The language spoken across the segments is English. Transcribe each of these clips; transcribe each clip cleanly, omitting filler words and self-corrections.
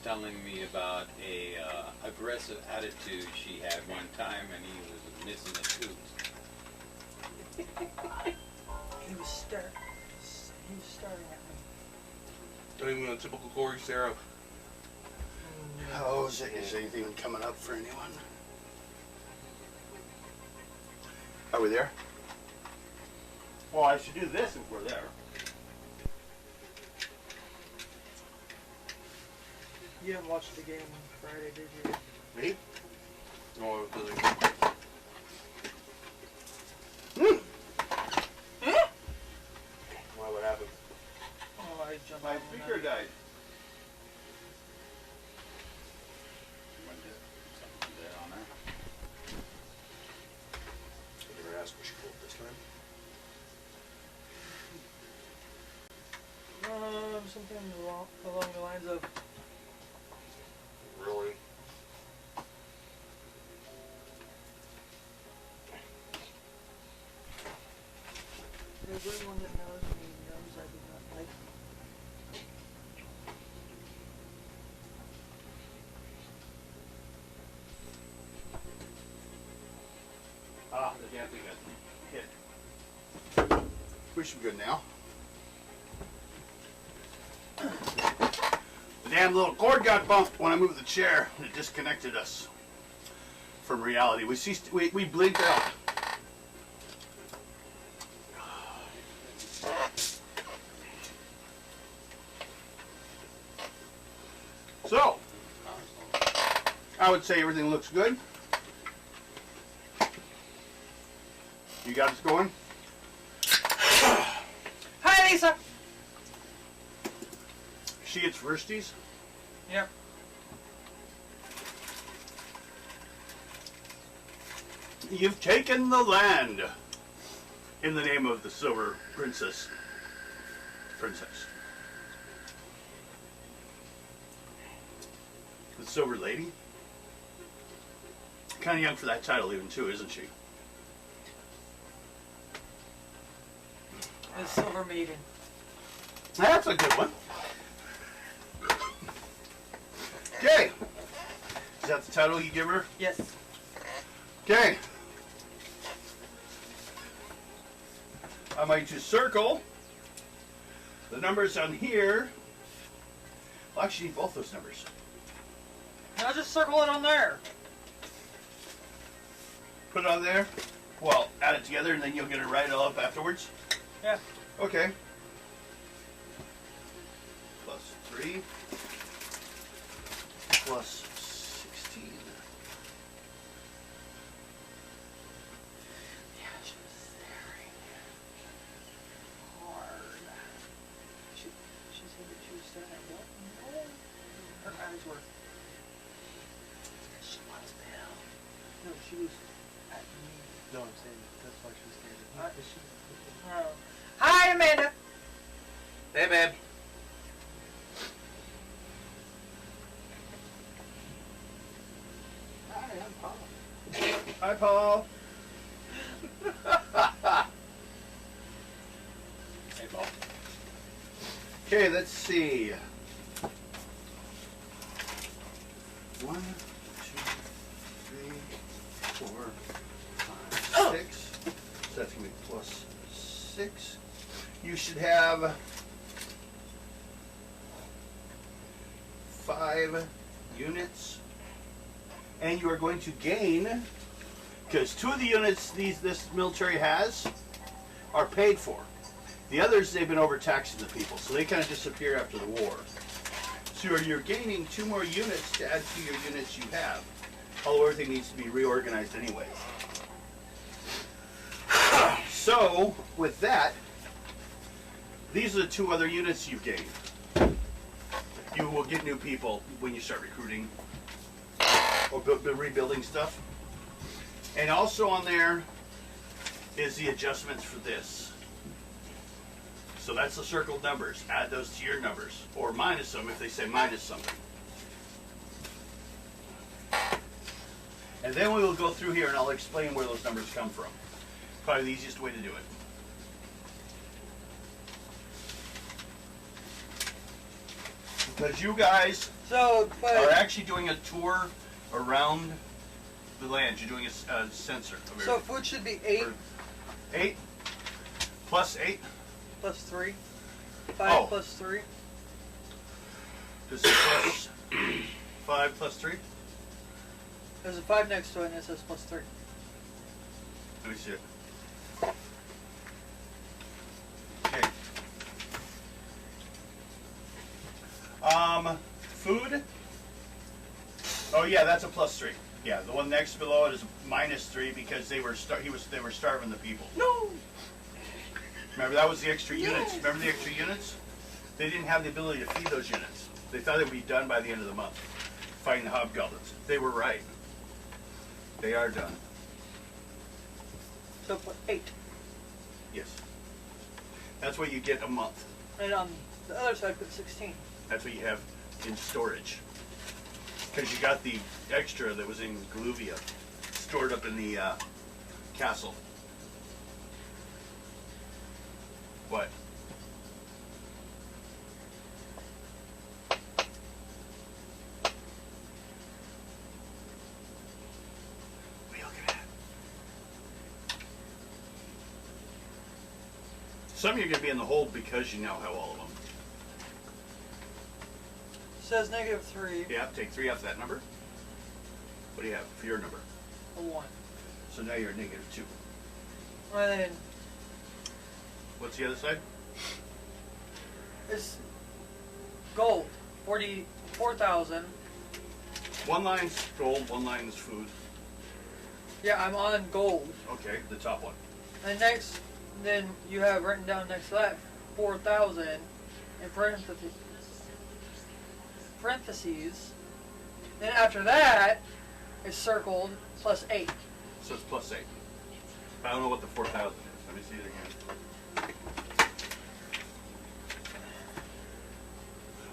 telling me about a aggressive attitude she had one time, and he was missing a tooth. He was staring at me. Not even a typical Corey Sarah. Oh, is anything coming up for anyone? Are we there? Well, I should do this if we're there. You didn't watch the game on Friday, did you? Me? No, I was busy. Why, what happened? Oh, I jumped My on speaker that. died. Something there on there. Did you ever ask what she pulled this time? Something along the lines of, Really? everyone that knows me knows I do not like you. Ah, the damn thing got hit. We should be good now. The damn little cord got bumped when I moved the chair. It disconnected us from reality. We blinked out. So, I would say everything looks good. You got us going? Hi, Lisa! She gets firsties. Yep. You've taken the land in the name of the Silver Princess. The Silver Lady? Kind of young for that title even too, isn't she? The Silver Maiden. That's a good one. Okay. Is that the title you give her? Yes. Okay. I'm going to circle the numbers on here. Well, actually, need both those numbers. Now just circle it on there. Put it on there. Well, add it together and then you'll get it right all up afterwards. Yeah. Okay. Plus 3. Plus 16. Yeah, she was staring hard. She said that she was staring at what? No. Her eyes were. She was Bill. No, she was at me. No, I'm saying that's why she was standing. Oh. Hi, Amanda. Hey, babe. Hi, I'm Paul. Hi, Paul. Hey, Paul. Okay, let's see. 1, 2, 3, 4, 5, 6. So that's going to be plus 6. You should have 5 units. And you are going to gain, because 2 of the units this military has are paid for. The others, they've been overtaxing the people, so they kind of disappear after the war. So you're gaining 2 more units to add to your units you have, although everything needs to be reorganized anyway. So, with that, these are the 2 other units you've gained. You will get new people when you start recruiting or rebuilding stuff. And also on there is the adjustments for this. So that's the circled numbers. Add those to your numbers, or minus them if they say minus something. And then we will go through here and I'll explain where those numbers come from. Probably the easiest way to do it. Because you guys So, but are actually doing a tour around the land. You're doing a sensor. Of so everything. food should be 8 For 8 plus 8. plus 3. 5 Oh. plus 3. This is plus 5 plus 3. There's a 5 next to it and it says plus 3. Let me see it. Okay. Food. Oh yeah, that's a plus 3. Yeah, the one next below it is a minus 3 because they were starving the people. No! Remember that was the extra units. Yes. Remember the extra units? They didn't have the ability to feed those units. They thought it would be done by the end of the month, fighting the hobgoblins. They were right. They are done. So put 8. Yes. That's what you get a month. And on the other side put 16. That's what you have in storage. Because you got the extra that was in Galuvia stored up in the castle. What? What are you looking at? Some of you are going to be in the hold because you now have all of them. Says negative 3. Yeah, take 3 off that number. What do you have for your number? A 1. So now you're at negative 2. And then What's the other side? it's gold. 44,000. One line's gold, one line is food. Yeah, I'm on gold. Okay, the top one. And next, then you have written down next to that 4,000 in parentheses. Then after that, it's circled plus 8. So it's plus 8. But I don't know what the 4,000 is. Let me see it again.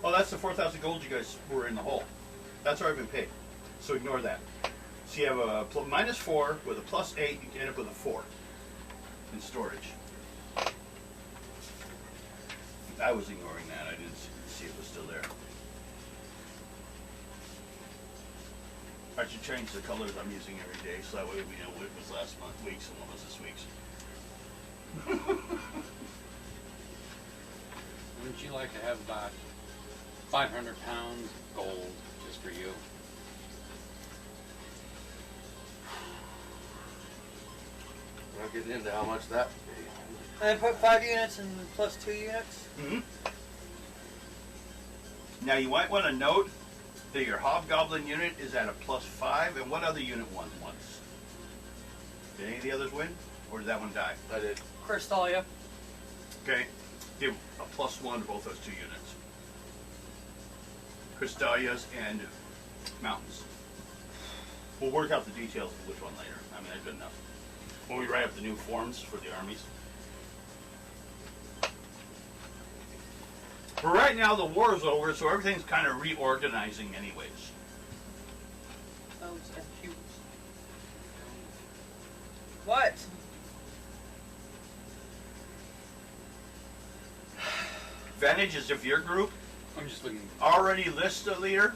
Oh, that's the 4,000 gold you guys were in the hole. That's already been paid. So ignore that. So you have a minus 4 with a plus 8, you end up with a 4 in storage. I was ignoring that. I didn't see it was still there. I should change the colors I'm using every day so that way we know what was last week's and what was this week's. Wouldn't you like to have about 500 pounds gold just for you? I'm not getting into how much that would be. And then put 5 units and plus 2 units. Mm-hmm. Now you might want to note that your hobgoblin unit is at a plus 5, and what other unit won once? Did any of the others win, or did that one die? I did. Crystalia. Okay, give a plus 1 to both those 2 units. Crystalias and mountains. We'll work out the details of which one later. I mean, that's good enough. When we write up the new forms for the armies. But right now the war is over, so everything's kind of reorganizing anyways. Those and cubes. What? Advantage is if your group I'm just looking. already lists a leader.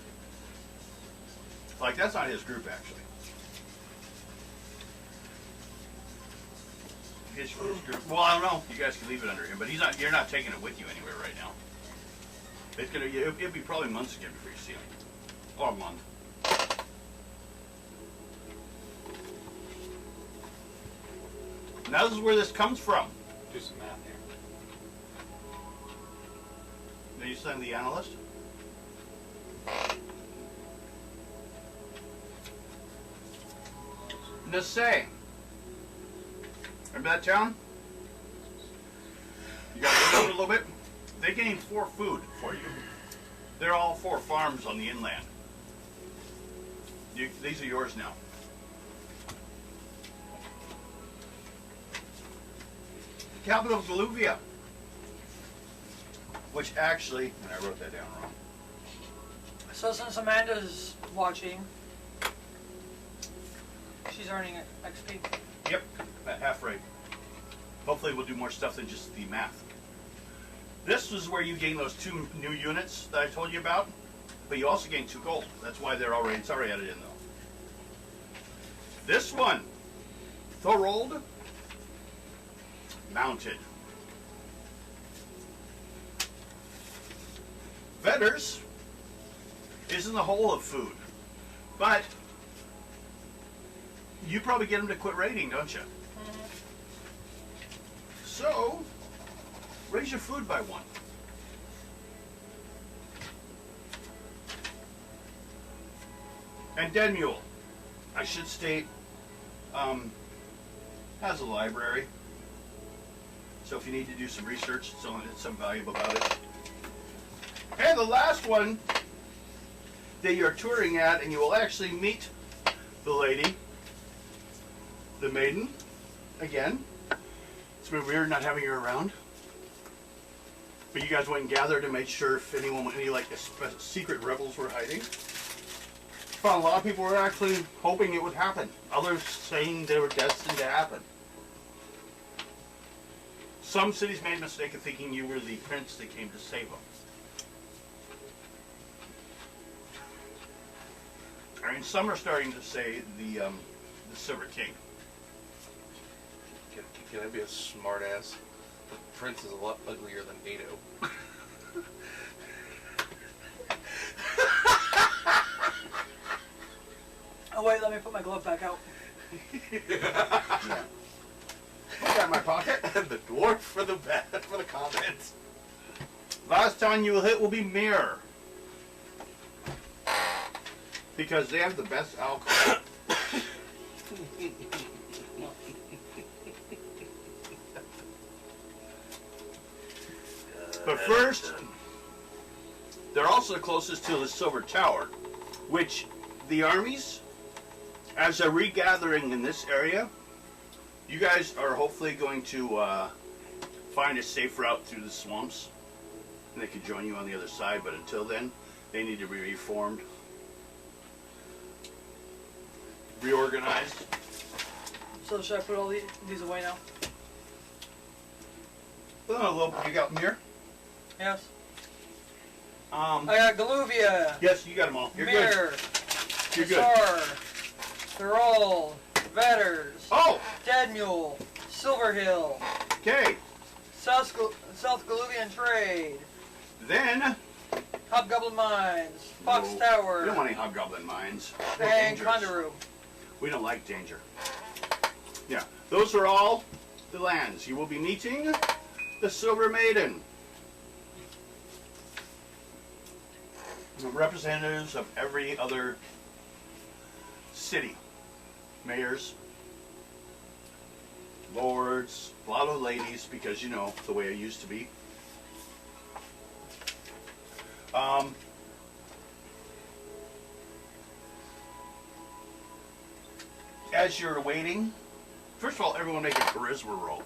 Like, that's not his group, actually. His group. Well, I don't know. You guys can leave it under him, but he's not. You're not taking it with you anywhere right now. It's gonna. It'll be probably months again before you see him, or a month. Now this is where this comes from. Do some math here. Are you saying the analyst? Nassau. Remember that town? You got to look a little bit. They gained 4 food for you. They're all 4 farms on the inland. These are yours now. The capital of Galuvia. Which actually, and I wrote that down wrong. So since Amanda's watching, she's earning XP. Yep, at half rate. Hopefully we'll do more stuff than just the math. This is where you gain those 2 new units that I told you about, but you also gain 2 gold. That's why it's already added in though. This one, Thorold, mounted. Vetters isn't the whole of food, but you probably get them to quit raiding, don't you? So, raise your food by 1. And Dead Mule, I should state, has a library. So if you need to do some research, it's something valuable about it. And the last one that you're touring at, and you will actually meet the lady, the maiden, again. It's been weird not having her around. But you guys went and gathered to make sure if any like secret rebels were hiding. Found a lot of people were actually hoping it would happen. Others saying they were destined to happen. Some cities made a mistake of thinking you were the prince that came to save them. I mean, some are starting to say the Silver King. Can I be a smart ass? The prince is a lot uglier than Ado. Oh wait, let me put my glove back out. Yeah. Put that in my pocket. And the dwarf for the comments. Last time you will hit will be Mirror. Because they have the best alcohol. But first, they're also the closest to the Silver Tower, which the armies, as they're regathering in this area, you guys are hopefully going to find a safe route through the swamps. And they could join you on the other side, but until then, they need to be reformed, reorganized. So should I put all these away now? Oh, you got them here? Yes. I I got Galuvia, yes, you got them all. You're Mirror, good. You're good. Sar, Thorold, Vetters, Oh, Dead Mule, Silverhill, okay. South Galuvian Trade, Then, Hobgoblin Mines, Fox no, Tower, we don't want any hobgoblin mines. They're and dangerous. Kondaru. We don't like danger. Yeah, those are all the lands. You will be meeting the Silver Maiden. Representatives of every other city. Mayors, lords, a lot of ladies, because you know, the way it used to be. As you're waiting, first of all, everyone make a charisma roll.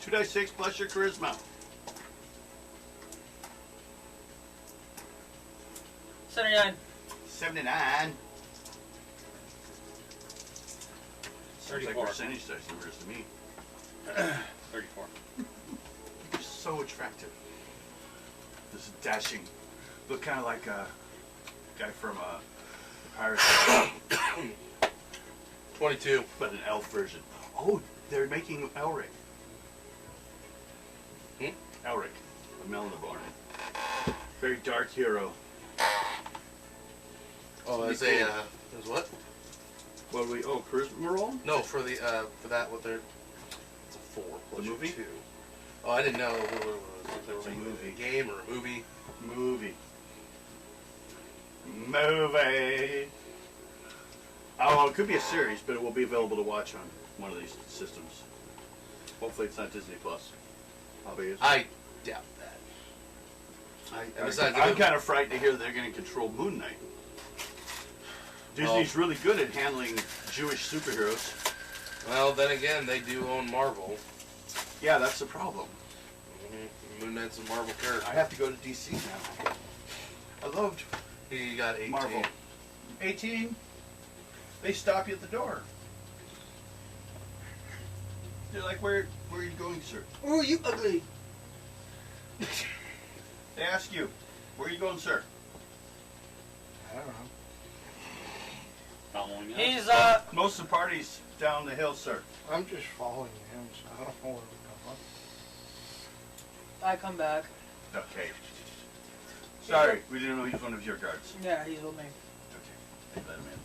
Two dice 6 plus your charisma. 79. 79. Sounds like 34. percentage dice numbers to me. 34. You're so attractive. This is dashing. Look kind of like a guy from Pirates, 22. but an elf version. Oh, they're making Elric. Elric, a Melniborn. Very dark hero. Oh, Pretty as a cool. as what? What do we? Oh, charisma roll. No, for the for that what they're it's a 4 plus your movie? 2. Oh, I didn't know if there was It's a a movie. game or a movie. Movie. Oh, it could be a series, but it will be available to watch on one of these systems. Hopefully, it's not Disney Plus. I doubt that. And besides, I'm kind of frightened to hear they're going to control Moon Knight. Disney's really good at handling Jewish superheroes. Well, then again, they do own Marvel. Yeah, that's the problem. Moon Knight's a Marvel character. I have to go to DC now. I loved He got 18. Marvel. 18? They stop you at the door. They're like, where are you going, sir? Oh, you ugly. They ask you, where are you going, sir? I don't know. Following us. He's Most of the party's down the hill, sir. I'm just following him, so I don't know where we're going. I come back. Okay. Sorry, we didn't know he was one of your guards. Yeah, he's with me. Okay, let him in.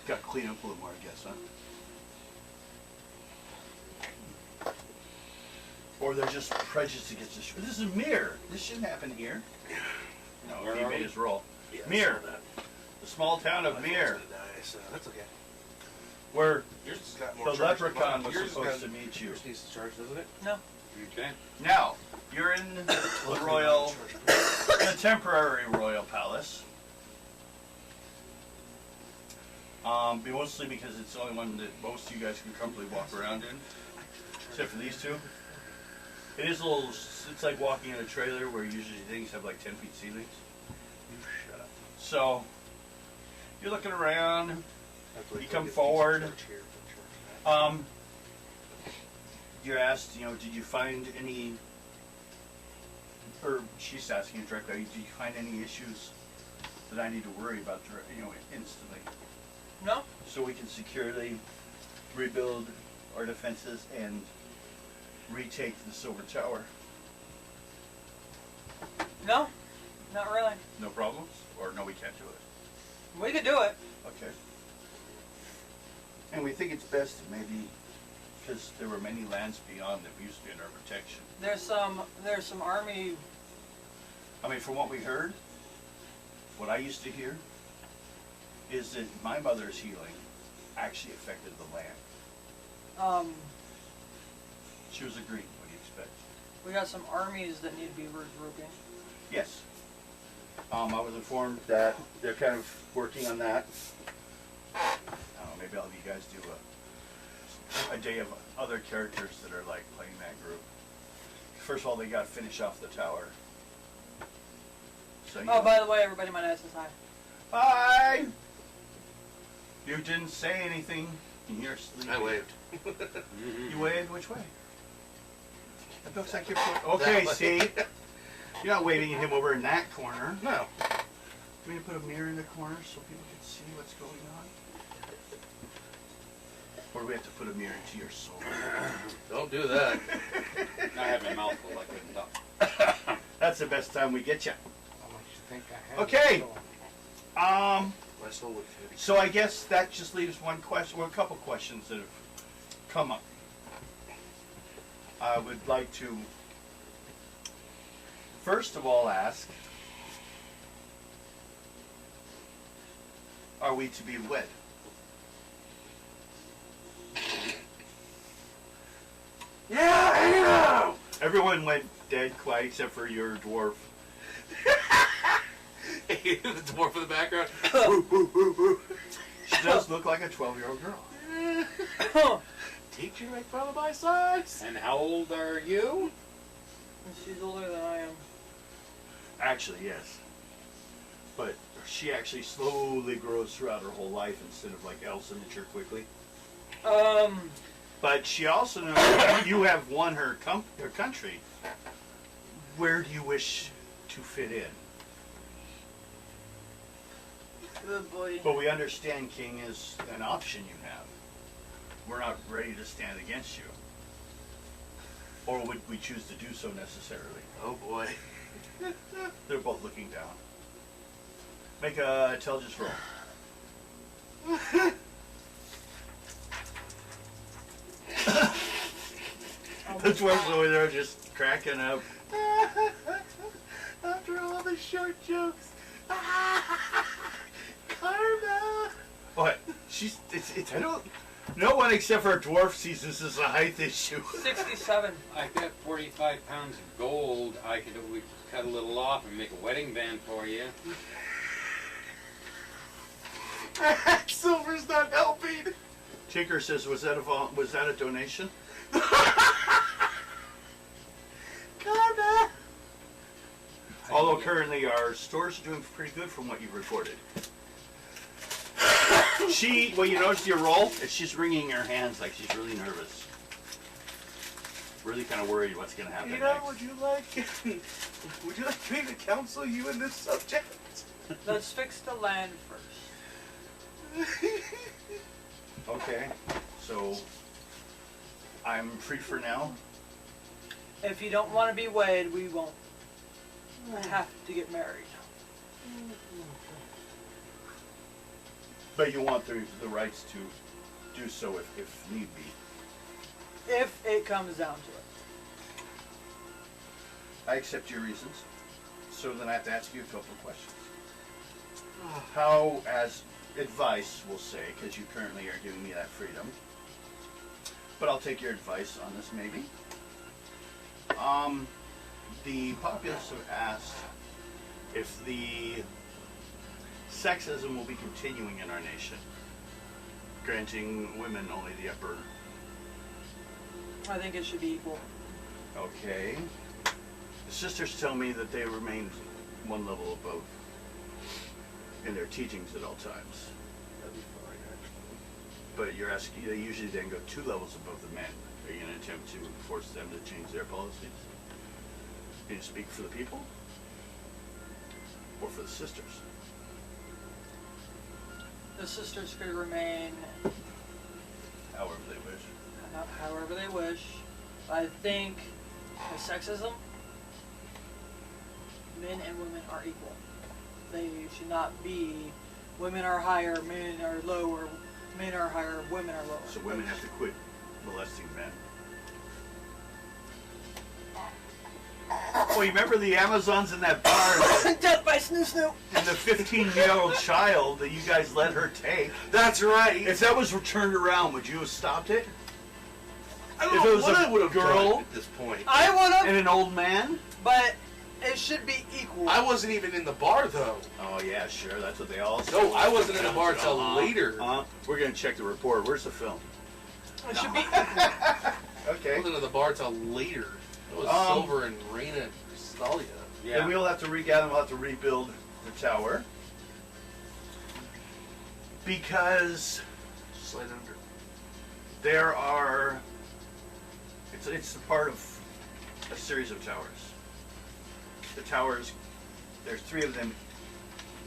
Got to clean up a little more, I guess, huh? Or they're just prejudiced against this. This is a mirror. This shouldn't happen here. No, Where he are made we? his roll. Yeah, I Mir. saw that. The small town My of phone's Mir, gonna die, so that's okay. where Yours has got the more charge. leprechaun was Yours has supposed got- to meet you. Yours needs to charge, doesn't it? No. Okay. Now, you're in the royal, the temporary royal palace. Mostly because it's the only one that most of you guys can comfortably walk around in, except for these two. It is a little, it's like walking in a trailer where usually things have like 10 feet ceilings. You shut up. So, you're looking around. That's what You he come gets forward. decent charge here from church. You're asked, did you find any, or she's asking you directly, did you find any issues that I need to worry about, instantly? No? So we can securely rebuild our defenses and retake the Silver Tower. No? Not really. No problems? Or no, we can't do it? We could do it. Okay. And we think it's best maybe, because there were many lands beyond that used to be under our protection. There's some army. I mean, from what we heard, what I used to hear, is that my mother's healing actually affected the land. She was a Greek, what do you expect? We got some armies that need to be regrouping. Yes. I was informed that they're kind of working on that. I don't know, maybe I'll have you guys do a day of other characters that are like playing that group. First of all, they got to finish off the tower. So, Oh, by the way, everybody, my dad says hi. Hi! You didn't say anything. You're sleeping. I waved. You waved which way? It looks like you're okay, That way. see? You're not waving at him over in that corner. No. Do we put a mirror in the corner so people can see what's going on? Or do we have to put a mirror into your soul? Don't do that. I have my mouth full, I couldn't talk. That's the best time we get you. How much you think I have? Okay. So, My soul would fit. So I guess that just leaves one question, or a couple questions that have come up. I would like to, first of all, ask, are we to be wed? Yeah, I know! Everyone went dead quiet except for your dwarf. The dwarf in the background. She does look like a 12-year-old girl. Teacher right by my sides. And how old are you? She's older than I am. Actually, yes. But she actually slowly grows throughout her whole life instead of like Elsa mature quickly. But she also knows you have won her country. Where do you wish to fit in? Good boy. But we understand king is an option you have. We're not ready to stand against you. Or would we choose to do so necessarily? Oh boy. They're both looking down. Make a intelligence roll. The dwarf's over there just cracking up. After all the short jokes. Karma. What? I don't. No one except for a dwarf sees this as a height issue. 67. I've got 45 pounds of gold. We could cut a little off and make a wedding band for you. Silver's not helping. Tinker says, was that a donation? Karma. Although currently our stores are doing pretty good from what you've reported. Well, you notice your roll? She's wringing her hands like she's really nervous. Really kind of worried what's going to happen You know, next. would you like me to counsel you in this subject? Let's fix the land first. Okay, so I'm free for now. If you don't want to be wed, we won't have to get married. But you want the rights to do so if need be. If it comes down to it. I accept your reasons. So then I have to ask you a couple of questions. How, as advice, we'll say, because you currently are giving me that freedom, but I'll take your advice on this maybe. The populace have asked if the sexism will be continuing in our nation, granting women only the upper. I think it should be equal. Okay. The sisters tell me that they remain one level above in their teachings at all times. That'd be fine, actually. But you're asking, they usually then go 2 levels above the men. Are you going to attempt to force them to change their policies? Can you speak for the people? Or for the sisters? The sisters could remain However they wish. however they wish. I think the sexism, men and women are equal. They should not be women are higher, men are lower, men are higher, women are lower. So women have to quit molesting men. Well, you remember the Amazons in that bar Death by Snoo Snoo! and the 15-year-old child that you guys let her take? That's right. If that was turned around, would you have stopped it? I don't if know it was what a I would have girl- done at this point. I would And have, an old man? but it should be equal. I wasn't even in the bar though. Oh, yeah, sure. That's what they all say. No, I wasn't in the bar till later. We're going to check the report. Where's the film? It should be equal. I Okay. wasn't in the bar till later. It was Silver and Raina and Stalia. Then we'll have to regather. We'll have to rebuild the tower. Because Slide under. there are... It's a part of a series of towers. The towers, there's 3 of them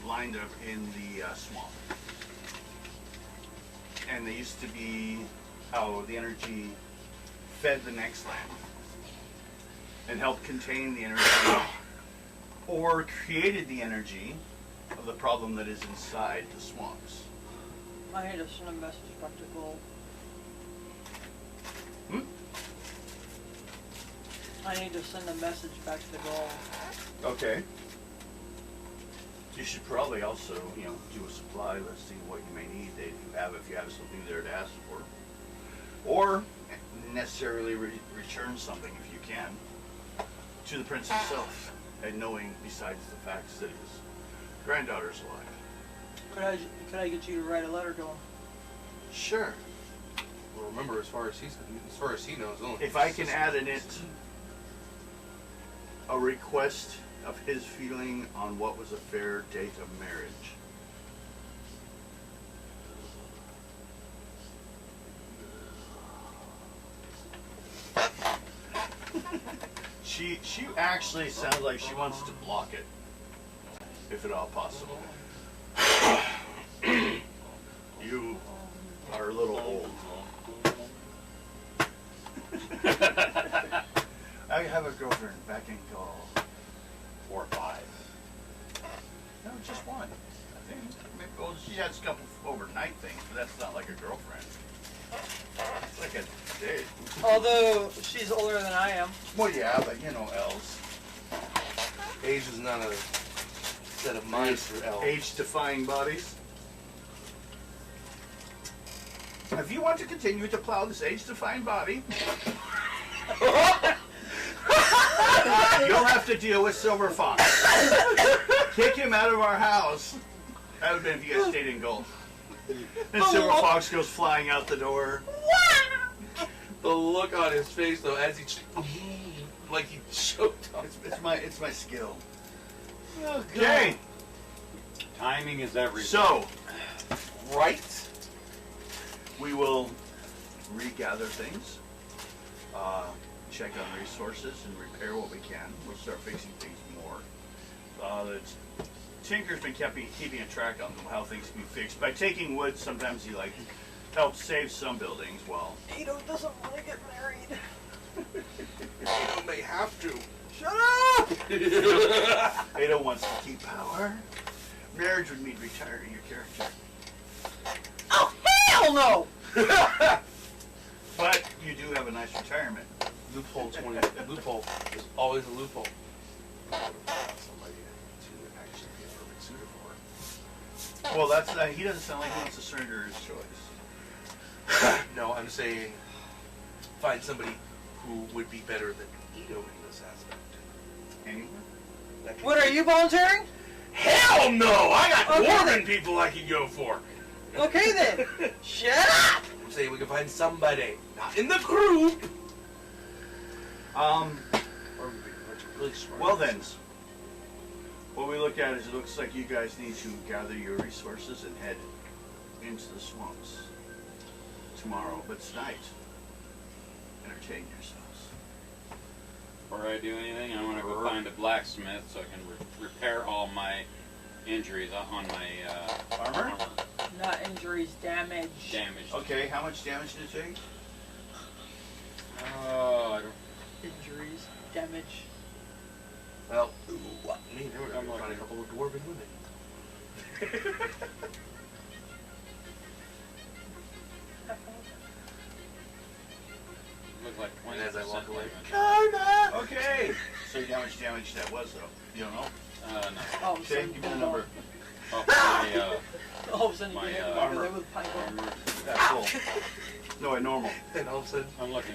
lined up in the swamp. And they used to be how the energy fed the next land and helped contain the energy or created the energy of the problem that is inside the swamps. I need to send a message back to Gold. I need to send a message back to Gold. Okay. You should probably also, do a supply listing of what you may need if you have something there to ask for. Or necessarily return something if you can to the prince himself, and knowing besides the facts that his granddaughter's alive. Could I get you to write a letter to him? Sure. Well, remember, as far as he knows, only If I can add in it a request of his feeling on what was a fair date of marriage. She actually sounds like she wants to block it, if at all possible. You are a little old. I have a girlfriend back in Gaul. 4 or 5. No, just one. I think. Maybe, well, she has a couple overnight things, but that's not like a girlfriend. It's like a date. Although she's older than I am. Well, yeah, but elves. age is not a set of minds for elves. Age-defying bodies. If you want to continue to plow this age-defying body, you'll have to deal with Silver Fox. Kick him out of our house. That would have been if you guys stayed in gold. And Silver Fox goes flying out the door. The look on his face, though, as he like he choked on. It's my skill. Oh, Okay. Timing is everything. So, Right? We will regather things, check on resources, and repair what we can. We'll start fixing things more. Tinker's been keeping a track on how things can be fixed. By taking wood, sometimes he helps save some buildings. Well, Ado doesn't want to get married. You may have to. Shut up! Ada wants to keep power. Marriage would mean retiring your character. Oh, hell no! But you do have a nice retirement. Loophole 20. Loophole. There's always a loophole. Somebody to actually be a perfect suitor for. Well, he doesn't sound like he wants to surrender his choice. No, I'm saying find somebody who would be better than Ito in this aspect. Anyone? What are you volunteering? Hell no! I got Okay, dwarven people I can go for. Okay then. Shut up! I'm saying we can find somebody, not in the group. Or really smart. Well then, what we look at is it looks like you guys need to gather your resources and head into the swamps tomorrow. But tonight, entertain yourselves. Before I do anything, I want to go find a blacksmith so I can repair all my injuries on my Armor? Not injuries, damage. damaged. Okay, how much damage did it take? Oh, I don't. Injuries, damage. Well, me and we're I'm gonna find a couple of dwarven women. Look like 20%. And as I walk away, damage. Okay. So how much damage that was though? You don't know? No. All of a Okay, sudden, give me the number. Oh, my, all of a sudden you My, get hit armor. over there with a pipe. armor. That's full. No, at normal. and all of a sudden, I'm looking.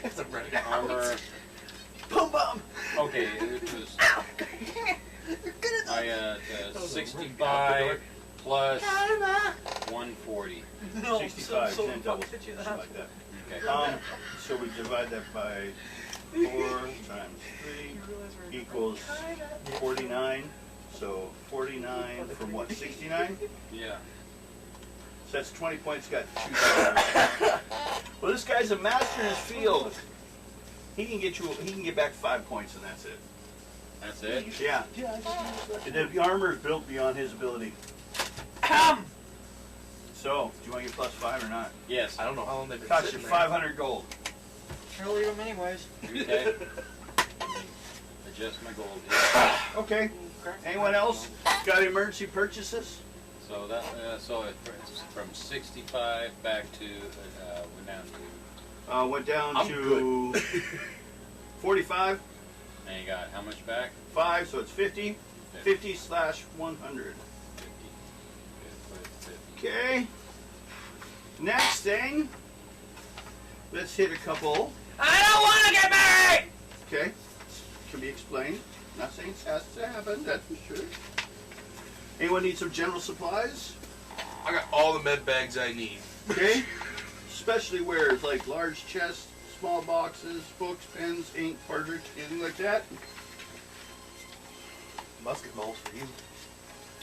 as I'm running out. Armor. Boom, boom. Okay, it was. I got 65 plus 140. No, 65, so 10 doubles, hit you in the something house. like that. Okay. So we divide that by 4 times 3 equals 49. So 49 from what, 69? Yeah. So that's 20 points, got 2. Well, this guy's a master in his field. He can get back 5 points and that's it. That's it? Yeah. The armor is built beyond his ability. So, do you want to get plus 5 or not? Yes. I don't know how long they've been Cost you sitting there. 500 gold. I'll leave them anyways. Okay. Adjust my gold here. Okay. Anyone else got emergency purchases? So that it's from 65 back to went down to, Went down I'm to 45, and you got how much back? 5, so it's 50. 50 slash 100. 50. Okay. Next thing, let's hit a couple. I don't want to get married! Okay. Can be explained. Not saying it has to happen, that's for sure. Anyone need some general supplies? I got all the med bags I need. Okay. Especially wares like large chests, small boxes, books, pens, ink, cartridge, anything like that. Musket balls for you.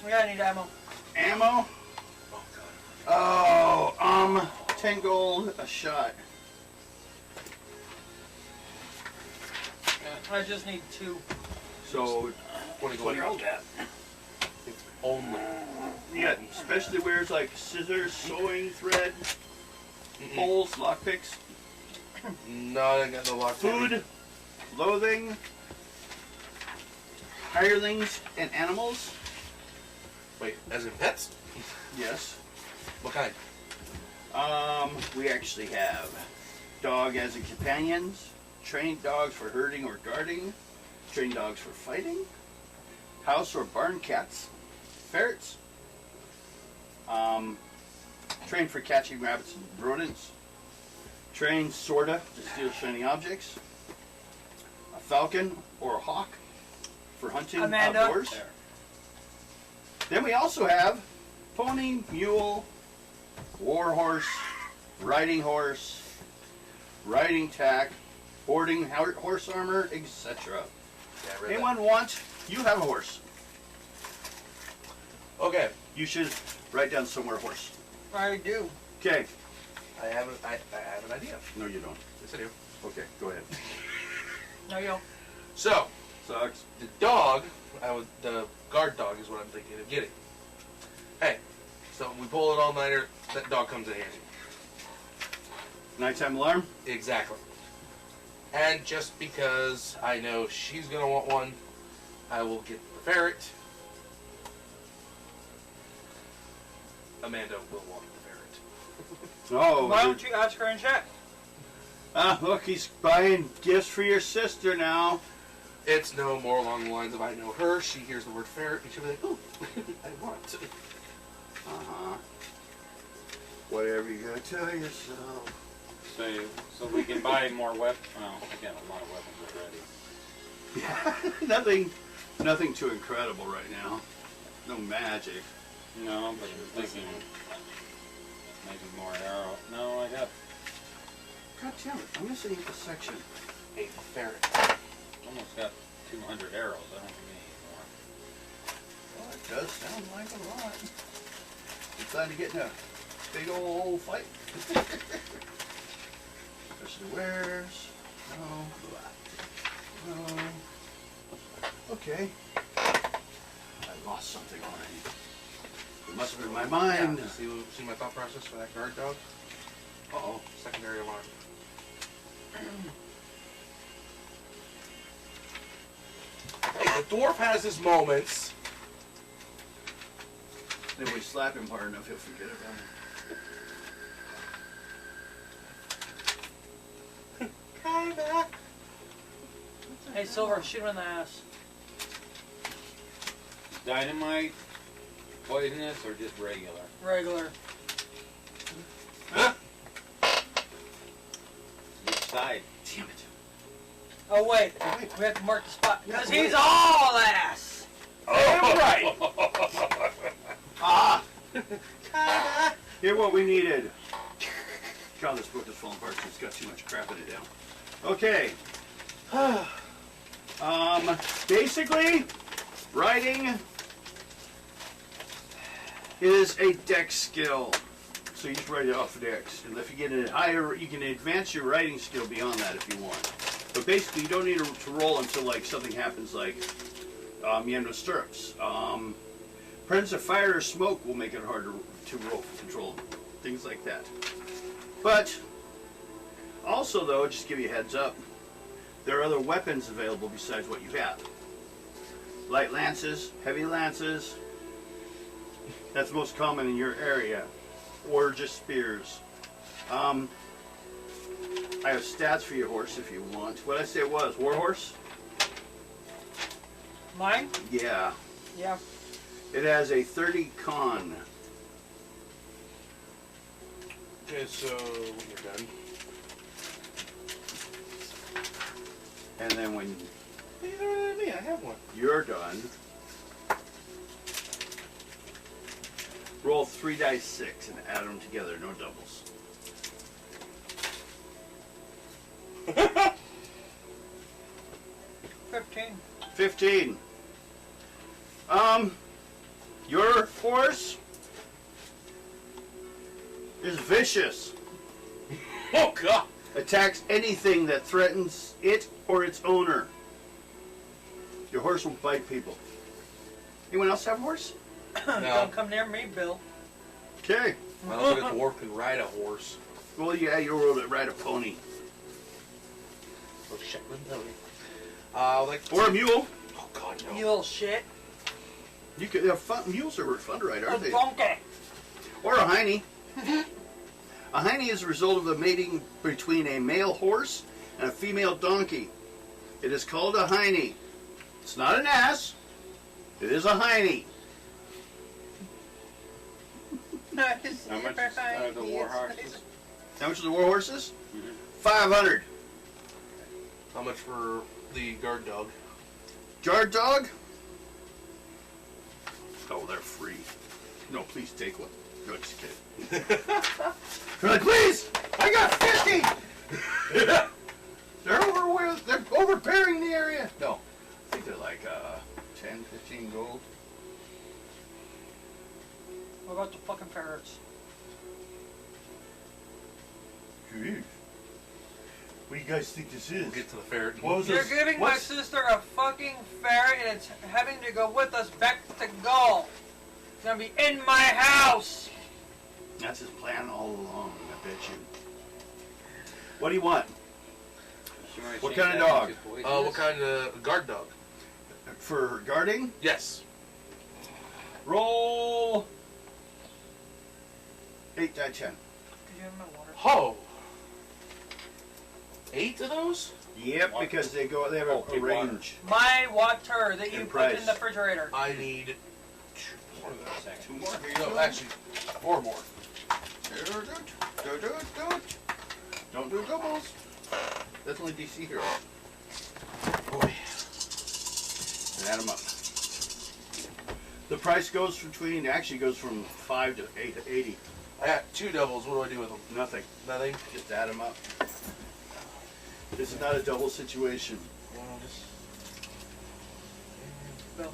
We gotta need ammo. Ammo. Oh god. Oh, 10 gold a shot. I just need 2. So 20 20 gold. gold. Only. You got specialty wares like scissors, sewing thread, poles, lockpicks, No, I ain't got no lock. food, clothing, hirelings, and animals. Wait, as in pets? Yes. What kind? We actually have dog as a companions, trained dogs for herding or guarding, trained dogs for fighting, house or barn cats, ferrets, trained for catching rabbits and rodents, trained sorta to steal shiny objects, a falcon or a hawk for hunting Amanda. outdoors. There. Then we also have pony, mule, war horse, riding tack, boarding horse armor, etc. Yeah, I read Anyone want? You have a horse. that. Okay. You should write down somewhere horse. I do. Okay. I have an idea. No, you don't. Yes, I do. Okay, go ahead. No, you. So, Sucks. the dog, the guard dog is what I'm thinking of getting. Hey, so we pull it all-nighter, that dog comes in handy. Nighttime alarm? Exactly. And just because I know she's going to want one, I will get the ferret. Amanda will want the ferret. Oh. Why don't you ask her in chat? Look, he's buying gifts for your sister now. It's no more along the lines of I know her, she hears the word ferret, and she'll be like, oh, I want it. Uh-huh. Whatever you gotta tell yourself. So we can buy more weapons. Well, I got a lot of weapons already. Yeah, nothing too incredible right now. No magic. No, but I'm thinking maybe more arrow. No, I got God damn it, I'm missing a section. A ferret. almost got 200 arrows. I don't need any more. Well, it does sound like a lot. Decided to get in a big old fight. Especially wares. No. No. Okay. I lost something already. It must have been my mind. Yeah. See my thought process for that guard dog? Uh-oh. Secondary alarm. Hey, the dwarf has his moments. If we slap him hard enough, he'll forget about it. Kinda. Hey, Silver, shoot him in the ass. Dynamite, poisonous, or just regular? Regular. Huh? Which side? Damn it. Oh, wait. We have to mark the spot. Because he's all ass. Damn right. Ah! Here, what we needed. God, this book is falling apart. It's got too much crap in it now. Okay. Basically, writing is a dex skill. So you just write it off dex. And if you get it higher, you can advance your writing skill beyond that if you want. But basically, you don't need to roll until like something happens, like you have no stirrups. Presence of fire or smoke will make it harder to roll for control. Things like that. But also, though, just to give you a heads up, there are other weapons available besides what you have. Light lances, heavy lances. That's most common in your area. Or just spears. I have stats for your horse if you want. What did I say it was? Warhorse? Mine? Yeah. Yeah. It has a 30 con. Okay, so when you're done. And then when Neither than me, I have one. you're done, roll 3 dice 6 and add them together, no doubles. 15. 15. Your horse is vicious. Oh, God! Attacks anything that threatens it or its owner. Your horse will bite people. Anyone else have a horse? Don't come near me, Bill. Okay. I don't think a dwarf can ride a horse. Well, yeah, you'll ride a pony. Or Shetland pony. Like Or a mule. Oh, God, no. You little shit. You could have fun. Mules are fun to ride, A aren't they? donkey. Or a hiney. A hiney is a result of the mating between a male horse and a female donkey. It is called a hiney. It's not an ass. It is a hiney. How much are the war horses? How much are the war horses? Mhm. 500. How much for the guard dog? Guard dog? Oh, they're free. No, please take one. No, just kidding. They're like, please! I got 50! They're overbearing the area. No, I think they're like 10, 15 gold. What about the fucking ferrets? Jeez. What do you guys think this is? We'll get to the ferret. What was You're this? giving my What's- sister a fucking ferret and it's having to go with us back to Gaul. It's gonna be in my house. That's his plan all along, I bet you. What do you want? You wanna What change kind of that dog? into voices? What kind of guard dog? For guarding? Yes. Roll 8 die 10. Could you have my water? Oh. 8 of those? Yep, because they have a Okay, water. range. My water that you And put price. in the refrigerator. I need 2 more of those. Second. 2 more. Here you No, go. actually, 4 more. Don't do doubles. That's only DC hero. Boy. And add them up. The price goes actually goes from 5 to 80. I got 2 doubles. What do I do with them? Nothing. Nothing? Just add them up. This is not a double situation. Well, just... Bill.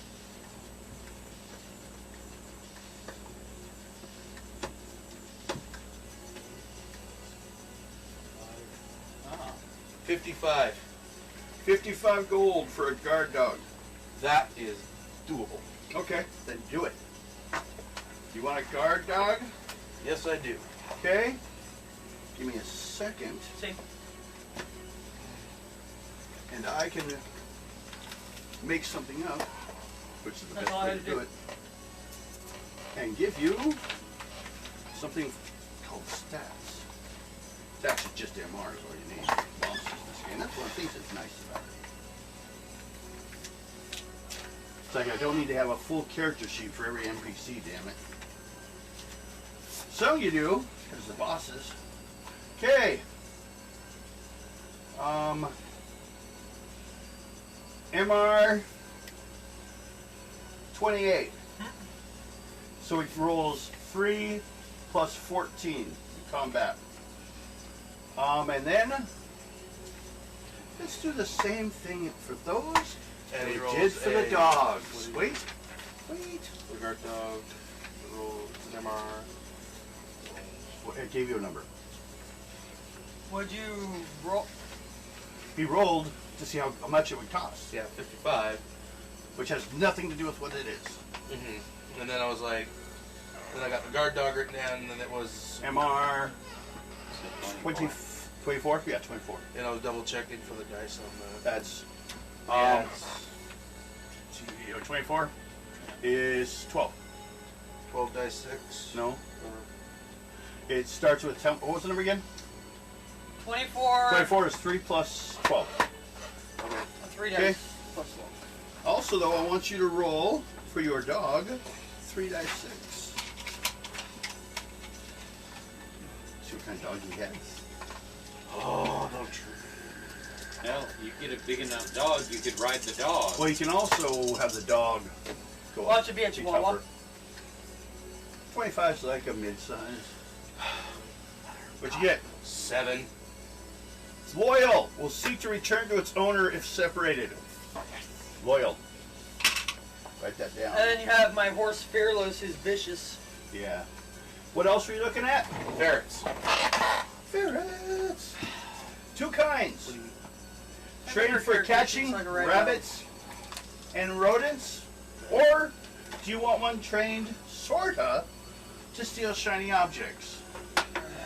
Ah. 55. 55 gold for a guard dog. That is doable. Okay, then do it. You want a guard dog? Yes, I do. Okay. Give me a second, See? and I can make something up, which is the That's best all I way had to to do do. it, and give you something called stats. It's actually just MR is all you need. Monsters in this game. That's one of the things that's nice about it. It's like I don't need to have a full character sheet for every NPC, damn it. So you do, as the bosses. Okay. MR 28. So he rolls 3 plus 14 combat. And then let's do the same thing for those And we he rolls did for the a- dogs. what do Wait. The guard dog rolls an MR. Well, I gave you a number. Would you roll? He rolled to see how much it would cost, Yeah, 55. which has nothing to do with what it is. Mm-hmm. And then I was like, then I got the guard dog written down, and then it was, MR So 20, 24? Yeah, 24. and I was double checking for the dice on the. That's Yeah. 24 is 12. 12 dice 6. No, Or- it starts with 10. What was the number again? 24. 24 is 3 plus 12. Okay. 3 Okay. dice plus 1. Also, though, I want you to roll for your dog 3 dice 6. See what kind of dog he has. Oh, no true. Hell, you get a big enough dog, you could ride the dog. Well, you can also have the dog go Well, up. it should be a Be Chihuahua. tougher. 25 is like a mid-size. What'd you get? 7. It's loyal. Will seek to return to its owner if separated. Loyal. Write that down. And then you have my horse Fearless, who's vicious. Yeah. What else were you looking at? Ferrets. Ferrets. 2 kinds. Trained Your for character catching seems like a right rabbits and rodents, or do you want one trained, sorta, to steal shiny objects?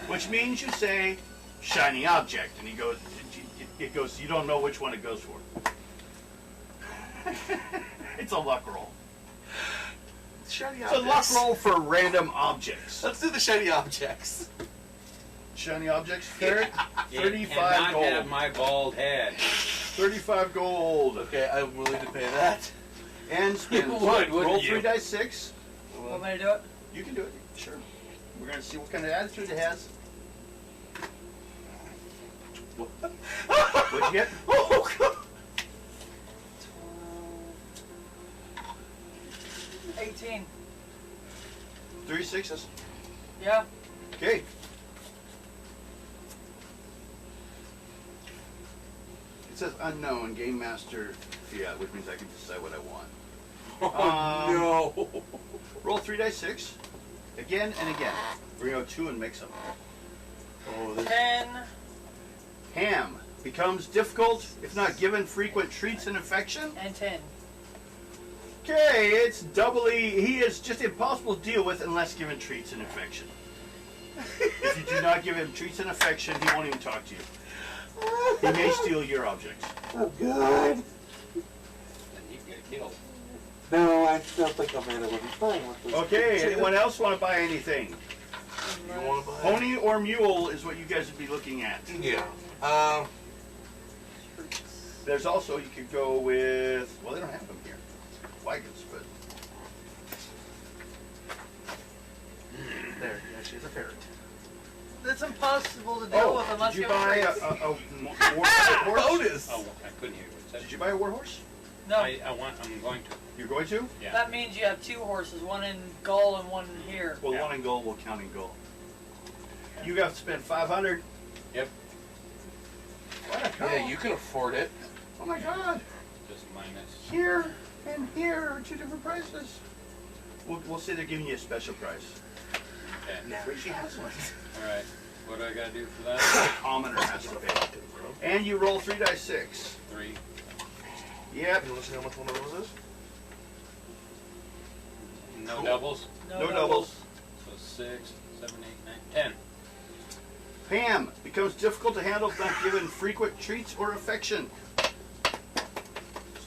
Which means you say shiny object, and it goes. You don't know which one it goes for. It's a luck roll. Shiny It's a luck roll for random objects. Let's do the shiny objects. Shiny objects, ferret. It 35 cannot gold. have my bald head. 35 gold. Okay, I'm willing to pay that. And spin. You would, wouldn't Roll you? 3 dice 6. Want me to do it? You can do it. Sure. We're going to see what kind of attitude it has. What'd you get? Oh, God. 18. 3 sixes. Yeah. Okay. It says unknown game master fiat, which means I can decide what I want. Oh, no. Roll 3 dice 6. Again and again. We're going to go 2 and make some. Oh, this 10. Ham becomes difficult if not given frequent treats and affection. And 10. Okay, it's doubly. He is just impossible to deal with unless given treats and affection. If you do not give him treats and affection, he won't even talk to you. He may steal your objects. Oh, God. Then you get killed. No, I still think Amanda would be fine with this. Okay, anyone else want to buy anything? you want to buy? Pony or mule is what you guys would be looking at. Yeah. There's also, you could go with, well, they don't have them here. Wagons, but. There, he actually has a ferret. It's impossible to deal with unless did you have buy traits. a war horse? Bonus! Oh, I couldn't hear you. What's that? Did you buy a war horse? No, I'm going to. You're going to? Yeah. that means you have 2 horses, one in Gull and one here. Well, Yeah. one in gold will count in gold. You have to spend 500. Yep. What a cow. Yeah, you can afford it. Oh my God! Just minus. Here and here are 2 different prices. We'll say they're giving you a special price. Okay. Now she has one. All right. What do I gotta do for that? Commoner has to pay. And you roll 3 dice 6. 3. Yep. You want to see how much one of those is? No Cool. doubles. No doubles. So 6, 7, 8, 9, 10. Pam becomes difficult to handle if not given frequent treats or affection. So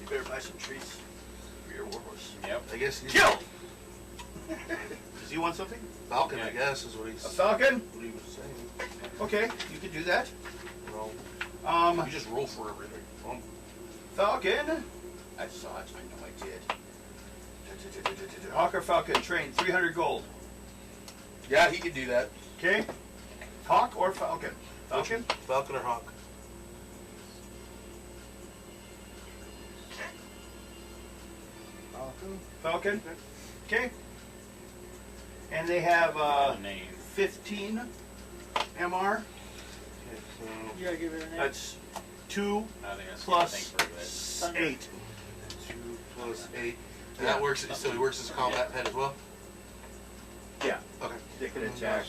you better buy some treats for your war horse. Yep. I guess he's Kill! Does he want something? Falcon, I Okay. guess, is what A he's falcon? what he was saying. Okay, you can do that. Well, Um, you just roll for everything. Falcon. I saw it. I know I did. Hawk or Falcon, train 300 gold. Yeah, he could do that. Okay. Hawk or Falcon? Falcon. Falcon or Hawk. Falcon. Okay. And they have Name. 15 MR. Okay, so You gotta give it a name. That's 2 I think that's plus something for this. 8. 2 plus 8. And that works. So he works as a combat pet as well. Yeah, Okay. they can attack.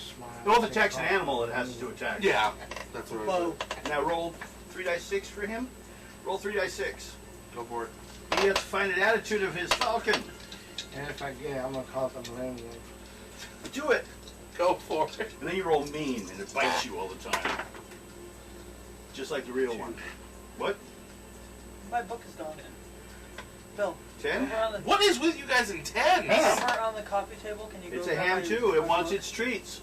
Well, if it attacks an animal, it has to attack. Yeah, that's what I Whoa. said. Now roll 3 dice 6 for him. Roll 3 dice 6. Go for it. He has to find an attitude of his falcon. And if I get it, I'm going to call them anyway. Do it. Go for it. And then you roll mean, and it bites you all the time. Just like the real one. What? My book is gone. Bill, 10? over on the, What is with you guys in tens? over on the coffee table, can you go It's a grab ham my- too. It my wants book? its treats.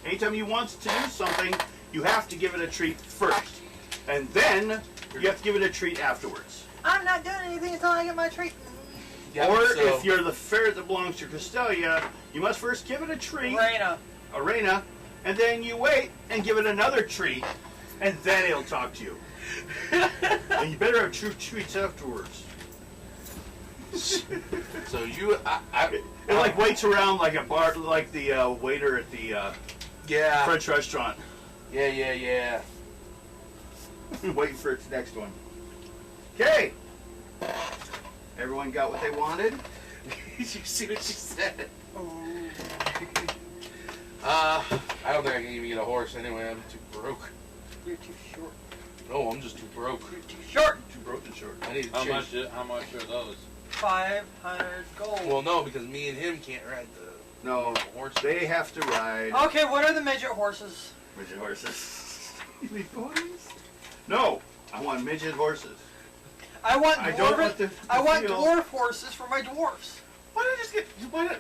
Anytime you want to do something, you have to give it a treat first. And then you have to give it a treat afterwards. I'm not doing anything until I get my treat. Yeah, Or so- if you're the ferret that belongs to Castelia, you must first give it a treat, Raina. Arena, and then you wait and give it another treat, and then it'll talk to you. And you better have true treats afterwards. So you, It like waits around like a bar, like the waiter at the yeah, French restaurant, yeah. waiting for its next one. Okay. Everyone got what they wanted. Did you see what she said? Oh. I don't think I can even get a horse anyway. I'm too broke. You're too short. No, I'm just too broke. You're too short. Too broke and short. I need to How change. much? How much are those? 500 gold. Well, no, because me and him can't ride the No, horse. they have to ride Okay, what are the midget horses? midget horses. You mean ponies? No, I want midget horses. I want I don't want dwarf. the I want feel- dwarf horses for my dwarfs. Why don't I just get? Why not?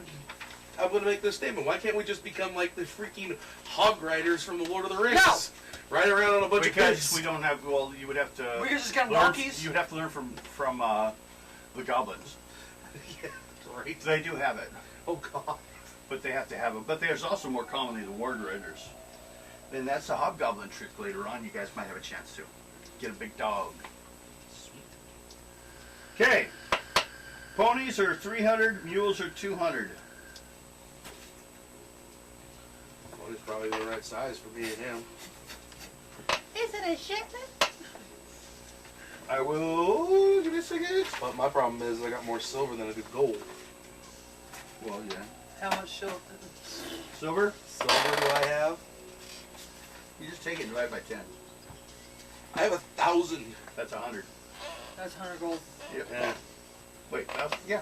I'm going to make this statement. Why can't we just become like the freaking hog riders from the Lord of the Rings? No. Ride around on a bunch of Because guys. we don't have. Well, you would have to. We could just get learn. monkeys. You'd have to learn from the goblins. Yeah, right. They do have it, Oh God. but they have to have it. But there's also more commonly the ward riders. Then that's a hobgoblin trick later on. You guys might have a chance to get a big dog. Okay. Ponies are 300. Mules are 200. Well, he's probably the right size for me and him. Is it a shipment? I will give me a second. But my problem is I got more silver than I do gold. Well, yeah. How much silver? Silver. Silver do I have? You just take it and divide by 10. I have 1,000. That's 100. That's 100 gold. Yep. Yeah. Wait, 1,000? Yeah.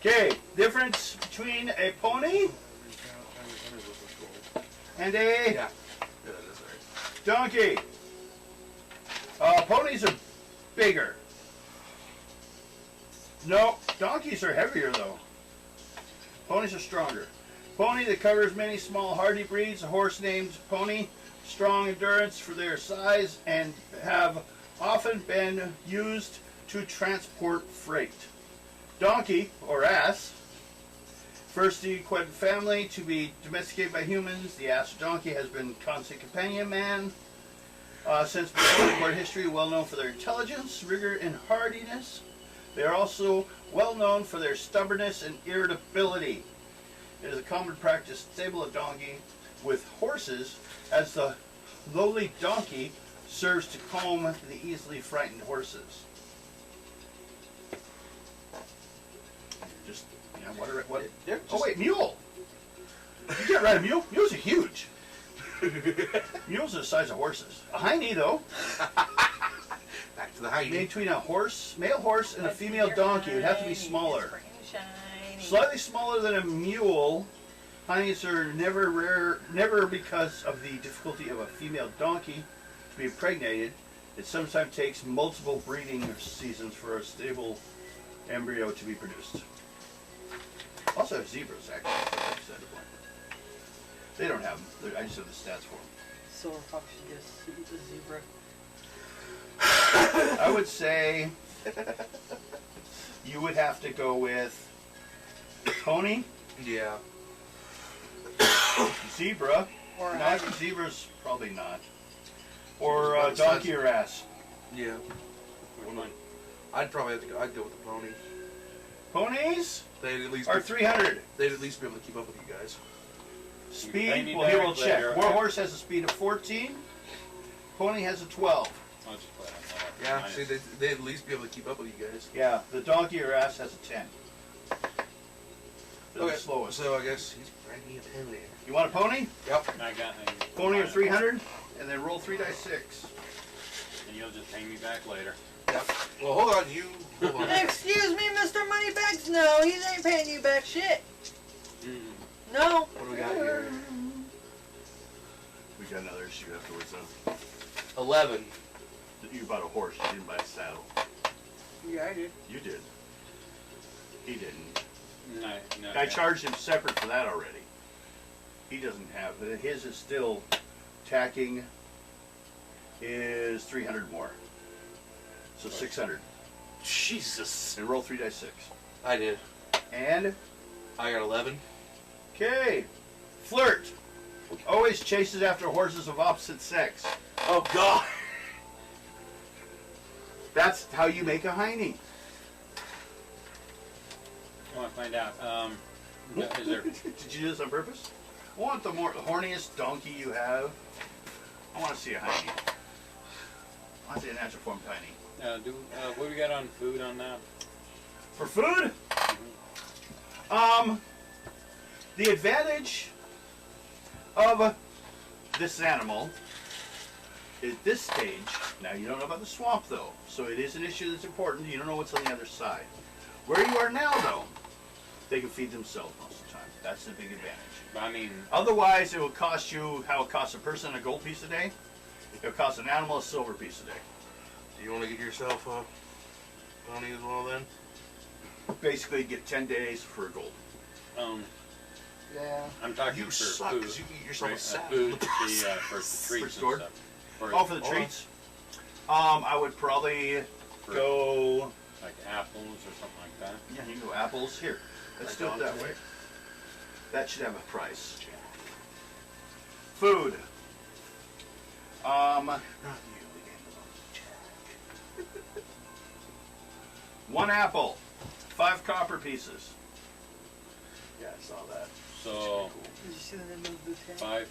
Okay, difference between a pony and a Yeah. Yeah, that is right. donkey. Ponies are bigger. No, donkeys are heavier though. Ponies are stronger. Pony that covers many small hardy breeds. A horse named Pony, strong endurance for their size and have often been used to transport freight. Donkey, or ass, first the equine family to be domesticated by humans. The ass or donkey has been constant companion man since before recorded history, well known for their intelligence, rigor, and hardiness. They are also well known for their stubbornness and irritability. It is a common practice to stable a donkey with horses, as the lowly donkey serves to calm the easily frightened horses. Just, you know, what? Yeah, Oh wait, mule! You can't ride a mule? Mules are huge. Mules are the size of horses. A hiney, though, Back to the height. between a male horse, and a female donkey, would have to be smaller. Slightly smaller than a mule. Hineys are never because of the difficulty of a female donkey to be impregnated. It sometimes takes multiple breeding seasons for a stable embryo to be produced. Also have zebras, actually. They don't have them. I just have the stats for them. Silver fox should get a zebra. I would say you would have to go with pony, Yeah. zebra. Or a Not hybrid. zebras, probably not. Or About the donkey size. or ass. Yeah. Which one? I'd probably have to go. I'd go with the pony. Ponies They'd at least are 300. they'd at least be able to keep up with you guys. Speed, pay me well, here back we'll later, check. okay? Warhorse has a speed of 14. Pony has a 12. I'll just put that Yeah. minus. See, they'd at least be able to keep up with you guys. Yeah, the donkey or ass has a 10. They're Okay. the slowest. So I guess he's bringing a pony. You want a pony? Yep. I got Pony of 300, and then roll 3 dice 6. And you'll just pay me back later. Yep. Well, hold on. Hold on. Excuse me, Mr. Moneybags. No, he ain't paying you back shit. Mm. No. What do we got here? We got another issue afterwards, though. 11. You bought a horse, you didn't buy a saddle. Yeah, I did. You did. He didn't. No, I charged him separate for that already. He doesn't have, his is still tacking is 300 more. So 600. Jesus. And roll 3 dice 6. I did. And, I got 11. okay. Flirt. Always chases after horses of opposite sex. Oh God. That's how you make a hiney. I want to find out. Is there? Did you do this on purpose? I want the horniest donkey you have. I want to see a hiney. I want to see a natural form hiney. What do we got on food on that? For food, the advantage of this animal at this stage, now you don't know about the swamp though, so it is an issue that's important. You don't know what's on the other side. Where you are now though, they can feed themselves most of the time. That's the big advantage. I mean, Otherwise, it will cost you how it costs a person a gold piece a day. It will cost an animal a silver piece a day. Do you want to get yourself a pony as well then? Basically, you get 10 days for a gold. Yeah. I'm talking You for suck food. 'cause you can get yourself a right? saddle. Food, for treats and store? stuff. For, Oh, for the treats? I would probably go. like apples or something like that. Yeah, you can go apples. Here, let's do it that way. That should have a price. Food. Not you, the game belongs 1 apple, 5 copper pieces. Yeah, I saw that. So Did you see the name of the town? 5,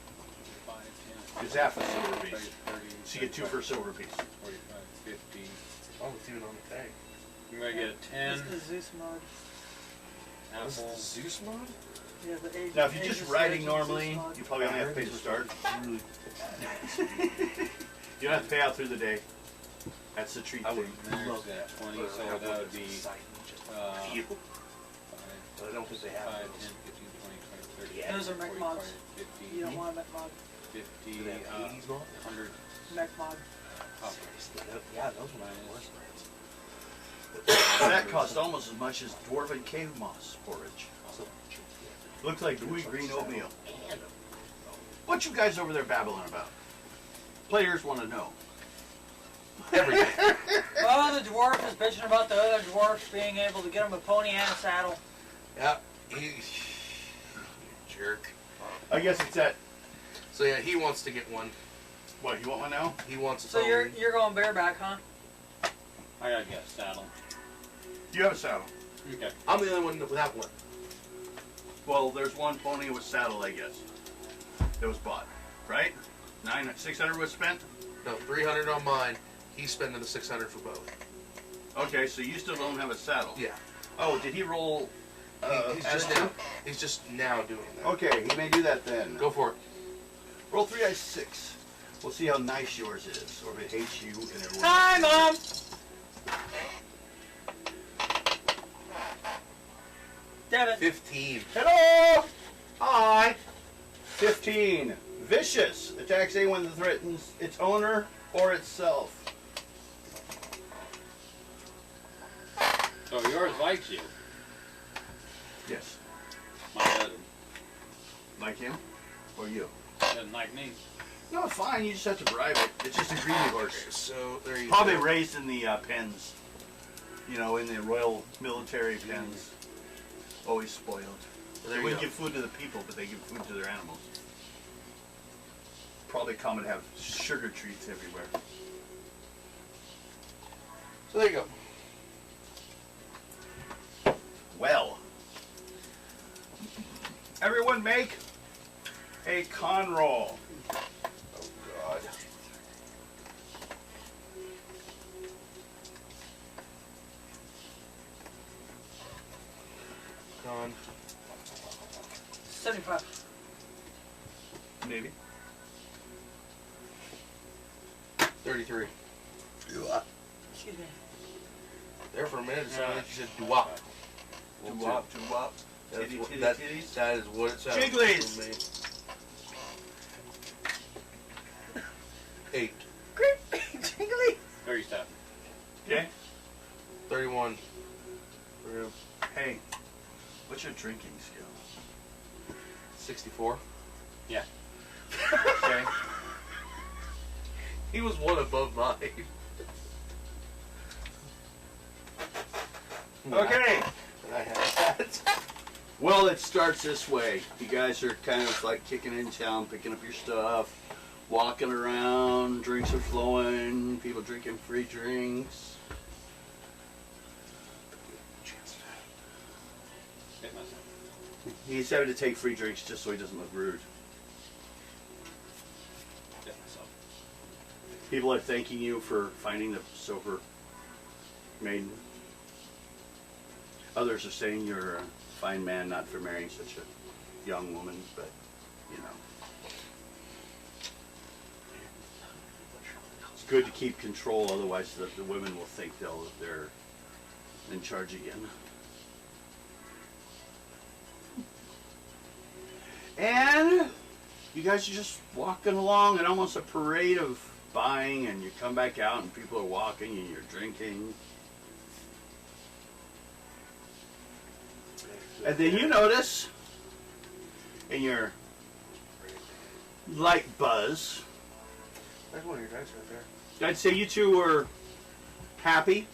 10, It's half a silver 30, piece. 30, So you get 2 for a silver piece. 45, 50. Oh, it's even on the tag. You might get a 10. It's the Zeus mod. This is Apple. the Zeus mod? Yeah, the age, Now, if you're age just of riding Sledge normally, is mod. you probably only have to pay to start. Really, You don't have to pay out through the day. That's the treat I would thing. There's love that that. 20, But so have that one would that's be exciting, just uh, feel. 5, But I don't think they have 5, those. 10, 15, 20, 30, Yeah. Those are mech 40, mods. 50, You don't want a mech mod. 50, Do they have 80s mod? 100 Mech mod. copper. Yeah, those ones are worse. That cost almost as much as dwarven cave moss porridge. Looks like gooey green oatmeal. What you guys over there babbling about? Players want to know. Everything. Well, the dwarf is bitching about the other dwarfs being able to get him a pony and a saddle. Yeah, he jerk. I guess it's that. So yeah, he wants to get one. What, you want one now? He wants his So own. you're going bareback, huh? I gotta get a saddle. You have a saddle. Okay. I'm the only one without one. Well, there's one pony with saddle, I guess. That was bought, right? 600 was spent. No, 300 on mine. He's spending the 600 for both. Okay, so you still don't have a saddle. Yeah. Oh, did he roll? He's just now doing that. Okay, he may do that then. Go for it. Roll 3 dice 6. We'll see how nice yours is, or if it hates you and everyone. Hi, Mom! Devin. 15. Hello! Hi! 15. Vicious. Attacks anyone that threatens its owner or itself. So yours likes you. Yes. Mine doesn't. Like him? Or you? Doesn't like me. No, it's fine. You just have to bribe it. It's just a greedy horse. So there you Probably go. raised in the pens. You know, in the royal military pens. Always spoiled. There They you wouldn't go. give food to the people, but they give food to their animals. Probably common to have sugar treats everywhere. So there you go. Well, everyone make a con roll. Oh God. Con. 75. Maybe. 33. Excuse me. There for a minute, it sounded like you said doo-wop. Doo-wop, doo-wop. That's Titty, what, titty, that, titties. that is what it sounds Jigglies. like to me. 8. Great. Jiggly. 37. Okay. 31. Hey, what's your drinking skill? 64. Yeah. Okay. He was one above mine. Okay. And I had that. Well, it starts this way. You guys are kind of like kicking in town, picking up your stuff, walking around, drinks are flowing, people drinking free drinks. Hit myself. He's having to take free drinks just so he doesn't look rude. Hit myself. People are thanking you for finding the silver maiden. Others are saying you're a fine man not for marrying such a young woman, but, you know. It's good to keep control, otherwise the women will think they're in charge again. And you guys are just walking along in almost a parade of buying, and you come back out and people are walking and you're drinking. And then you notice in your light buzz, There's one of your dice right there. I'd say you two were happy.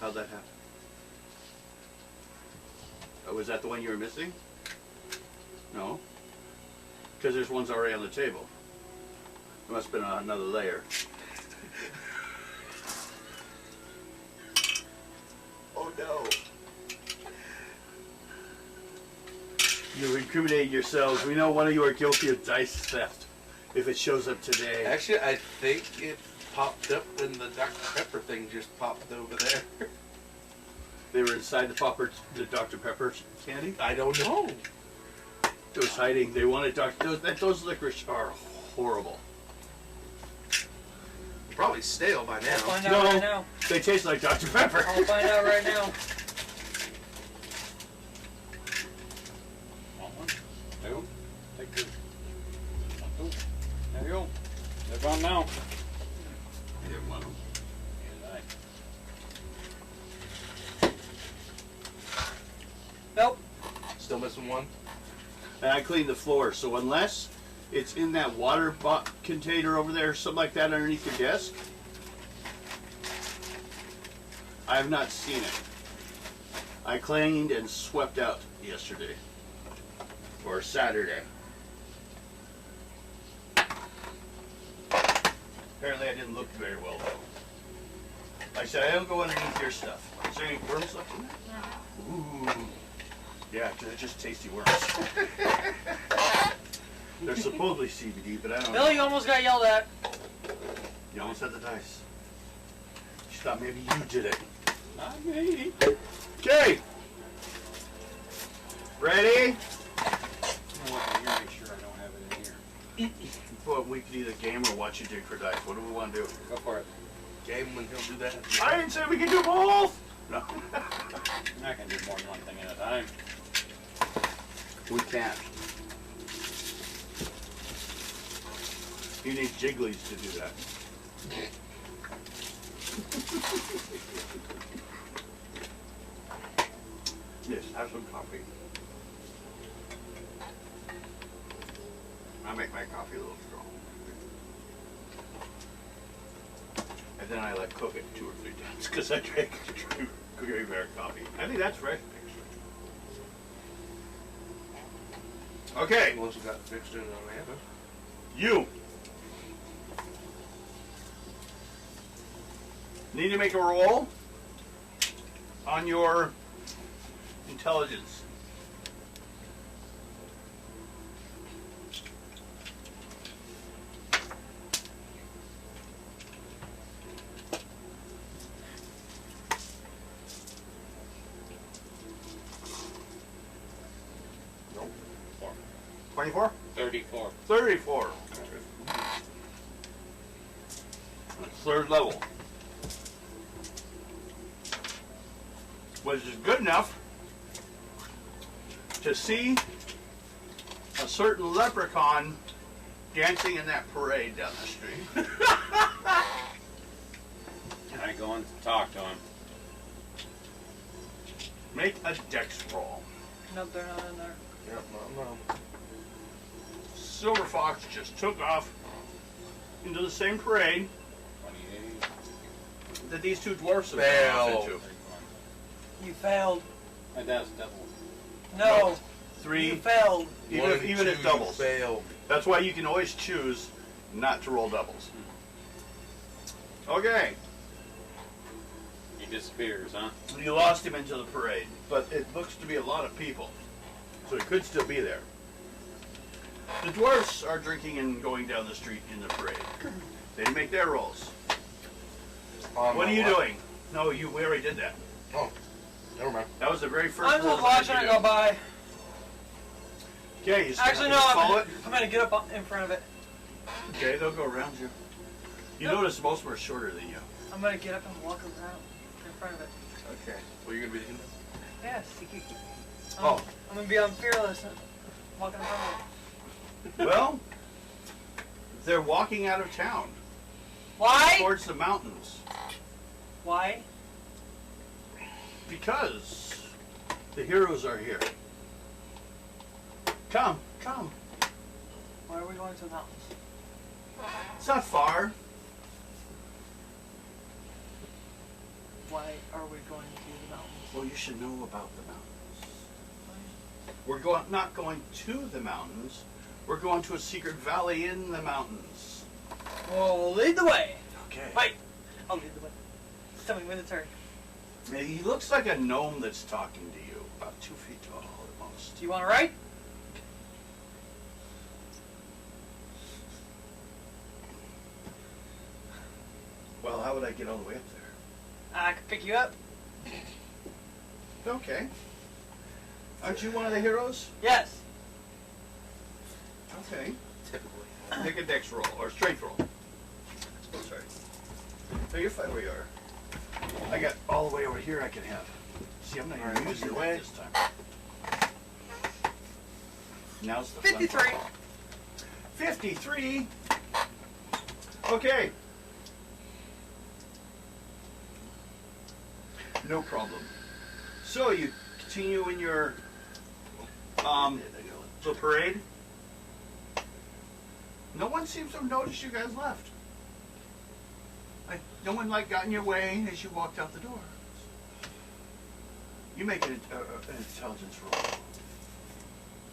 How'd that happen? Oh, was that the one you were missing? No. Because there's one's already on the table. There must have been another layer. Oh no. You incriminated yourselves. We know one of you are guilty of dice theft. If it shows up today. Actually, I think it popped up and the Dr. Pepper thing just popped over there. They were inside the Dr. Pepper candy. I don't know. It was hiding. They wanted those licorice are horrible. Probably stale by I'll now. find out No. right now. They taste like Dr. Pepper. I'll find out right now. Want one? Two. Take two. One, two. There you go. They're gone now. Yeah, one. Nope. Still missing one. And I cleaned the floor, so unless it's in that water container over there, something like that underneath your desk, I have not seen it. I cleaned and swept out yesterday. Or Saturday. Apparently I didn't look very well though. Like I said, I don't go underneath your stuff. Is there any worms left in there? Ooh. Yeah, they're just tasty worms. They're supposedly CBD, but I don't Billy, you know. almost got yelled at. You almost had the dice. She thought maybe you did it. Not me. Okay. Ready? I'm looking here, make sure I don't have it in here. Well, we could either game or watch you dig for dice. What do we want to do? Go for it. Game when he'll do that. I didn't say we could do both. No. I can do more than one thing at a time. We can't. You need jigglies to do that. Yes, have some coffee. I make my coffee a little strong. And then I let cook it 2 or 3 times because I drank very rare coffee. I think that's fresh, actually. Okay, Once we got fixed in on Amanda. you need to make a roll on your intelligence. Nope. 24? 34. 34. That's 3rd level. Which is good enough to see a certain leprechaun dancing in that parade down the street. Can I go and talk to him? Make a dex roll. Nope, they're not in there. Yep, no. Silver Fox just took off into the same parade 28. that these 2 dwarfs have gone off Fail. into. You failed. And that's double. No. 3, You failed. One and even if two, doubles. Failed. That's why you can always choose not to roll doubles. Okay, He disappears, huh? you lost him into the parade, but it looks to be a lot of people, so he could still be there. The dwarfs are drinking and going down the street in the parade. They make their rolls. What are you doing? No, we already did that. Oh, never mind. That was the very first I'm roll just that watching you it did. go by. Okay, you still Actually, no, just follow it. I'm gonna get up in front of it. Okay, they'll go around you. You Nope. notice most of them are shorter than you. I'm gonna get up and walk around in front of it. Okay. Well, you're gonna be the Yes. Oh. I'm gonna be on fearless and walking in front of it. Well, they're walking out of town Why? towards the mountains Why? because the heroes are here. Come, come. Why are we going to the mountains? It's not far. Why are we going to the mountains? Well, you should know about the mountains. We're not going to the mountains. We're going to a secret valley in the mountains. Well, lead the way. Okay. Wait. I'll lead the way. Semi-military. He looks like a gnome that's talking to you, about 2 feet tall at most. Do you want to ride? Well, how would I get all the way up there? I can pick you up. Okay. Aren't you one of the heroes? Yes. Okay. Typically. Make a dex roll or strength roll. Oh, sorry. No, you're fine where you are. I got all the way over here I can have. See, I'm not even Alright, using your it way. this time. Now's the fun 53. part. 53. Okay. No problem. So you continue in your the parade. No one seems to have noticed you guys left. Like, no one got in your way as you walked out the door. You make an intelligence roll.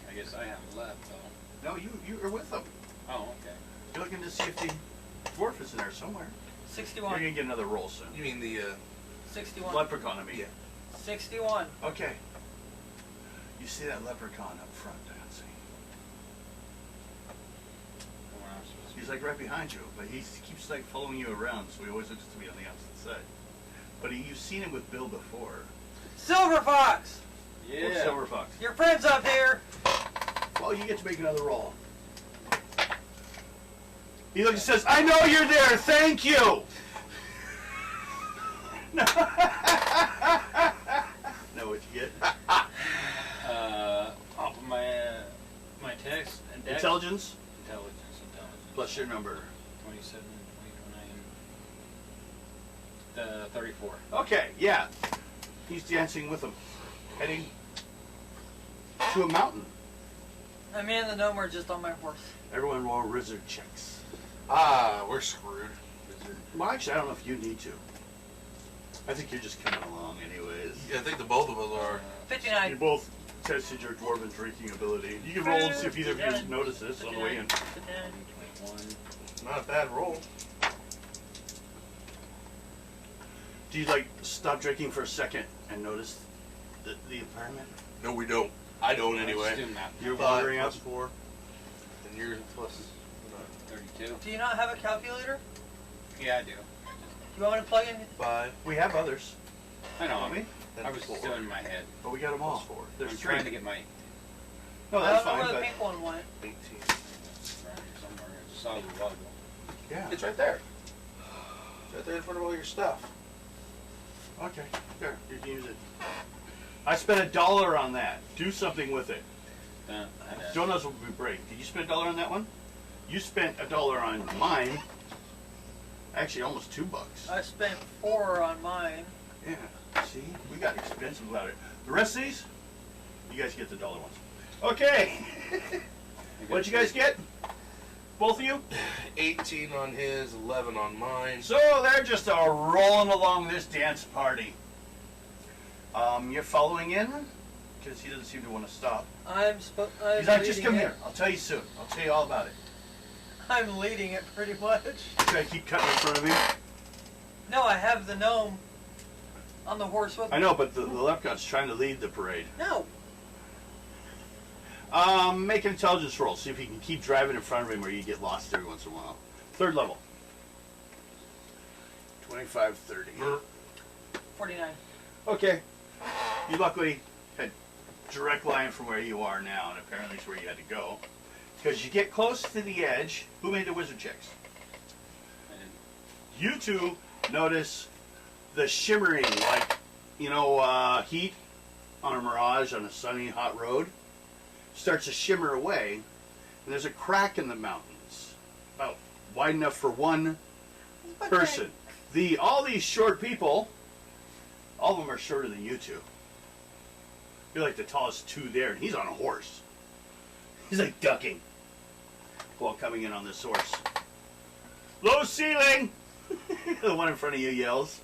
I guess I haven't left though. No, you are with them. Oh, okay. You're looking to see if the dwarf is in there somewhere. 61. You're gonna get another roll soon. You mean the 61. Leprechaun, I mean. Yeah. 61. Okay. You see that leprechaun up front dancing. Where I'm supposed to He's like right behind you, but he keeps like following you around, so he always looks to be on the opposite side. But you've seen him with Bill before. Silver Fox! be. Or Yeah. Silver Fox. Your friend's up here! Well, you get to make another roll. He looks and says, I know you're there, thank you! No. Know what you get? Off of my text and dex. Intelligence Intelligence. plus your number. 27, 29, 34. Okay, yeah. He's dancing with them, heading to a mountain. I me and the gnome are just on my horse. Everyone roll wizard checks. we're screwed. Wizard. Well, actually, I don't know if you need to. I think you're just coming along anyways. Yeah, I think the both of us are. 59. You both tested your dwarven drinking ability. You can roll and see if either of you notice this on the way in. 21. Not a bad roll. Do you stop drinking for a second and notice the environment? No, we don't. I don't anyway. Let's do math. You're 5 wandering plus up. 4. And you're plus 32. Do you not have a calculator? Yeah, I do. Do you want me to plug in? 5. We have others. I know. Want me? I was Four. still in my head. But we got them all. Plus 4. There's I'm three. trying to get my No, I that's don't know fine. where the But pink one went. 18. somewhere. I saw the logo. yeah. It's right there. It's right there in front of all your stuff. Okay. There, you can use it. I spent $1 on that. Do something with it. Donuts will be break. Did you spend $1 on that one? You spent $1 on mine. Actually, almost $2. I spent 4 on mine. Yeah. See, we got expensive about it. The rest of these, you guys get the $1 ones. Okay. What'd you guys get? Both of you? 18 on his, 11 on mine. So they're just rolling along this dance party. You're following in? Because he doesn't seem to want to stop. He's like, just come here. I'll tell you soon. I'll tell you all about it. I'm leading it pretty much. Should I keep cutting in front of me? No, I have the gnome on the horse with me. I know, but the leprechaun's trying to lead the parade. No. Make an intelligence roll. See if you can keep driving in front of him or you get lost every once in a while. 3rd level. 25, 30. 49. Okay. You luckily had direct line from where you are now, and apparently it's where you had to go. Because you get close to the edge. Who made the wizard checks? You two notice the shimmering, heat on a mirage on a sunny, hot road. Starts to shimmer away, and there's a crack in the mountains, about wide enough for one person. All these short people, all of them are shorter than you two. You're like the tallest two there, and he's on a horse. He's like ducking while coming in on this horse. Low ceiling! The one in front of you yells.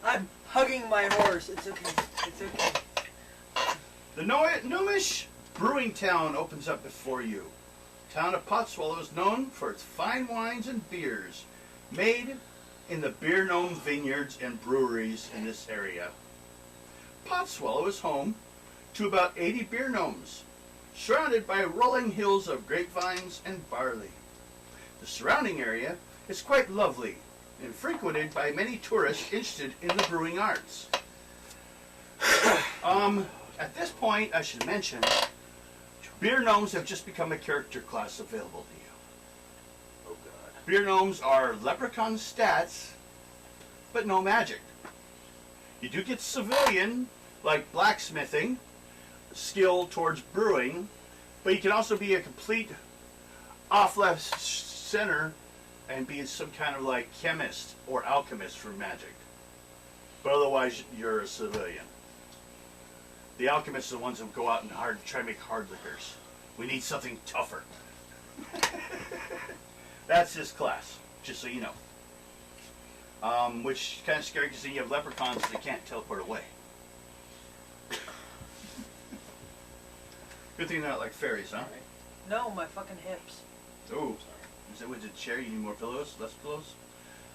I'm hugging my horse. It's okay. It's okay. The gnomish brewing town opens up before you. Town of Potswallow is known for its fine wines and beers made in the Beer Gnome vineyards and breweries in this area. Potswallow is home to about 80 beer gnomes, surrounded by rolling hills of grapevines and barley. The surrounding area is quite lovely and frequented by many tourists interested in the brewing arts. At this point, I should mention, beer gnomes have just become a character class available to you. Oh god. Beer gnomes are leprechaun stats, but no magic. You do get civilian, like blacksmithing, skill towards brewing, but you can also be a complete off-left center and be some kind of like chemist or alchemist for magic. But otherwise, you're a civilian. The alchemists are the ones who go out and try to make hard liquors. We need something tougher. That's this class, just so you know. Which is kind of scary because then you have leprechauns that can't teleport away. Good thing they're not like fairies, huh? No, my fucking hips. Oh, is that with the chair? You need more pillows? Less pillows?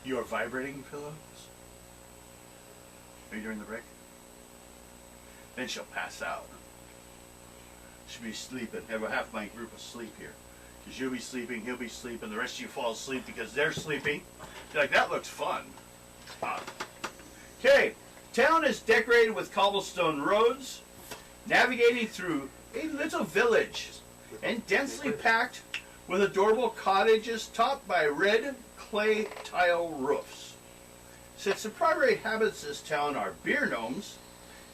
You are vibrating pillows? Are you during the break? Then she'll pass out. She'll be sleeping. Have half my group asleep here. Because you'll be sleeping, he'll be sleeping, the rest of you fall asleep because they're sleeping. You're like, that looks fun. Okay, town is decorated with cobblestone roads, navigating through a little village, and densely packed with adorable cottages topped by red clay tile roofs. Since the primary habits of this town are beer gnomes,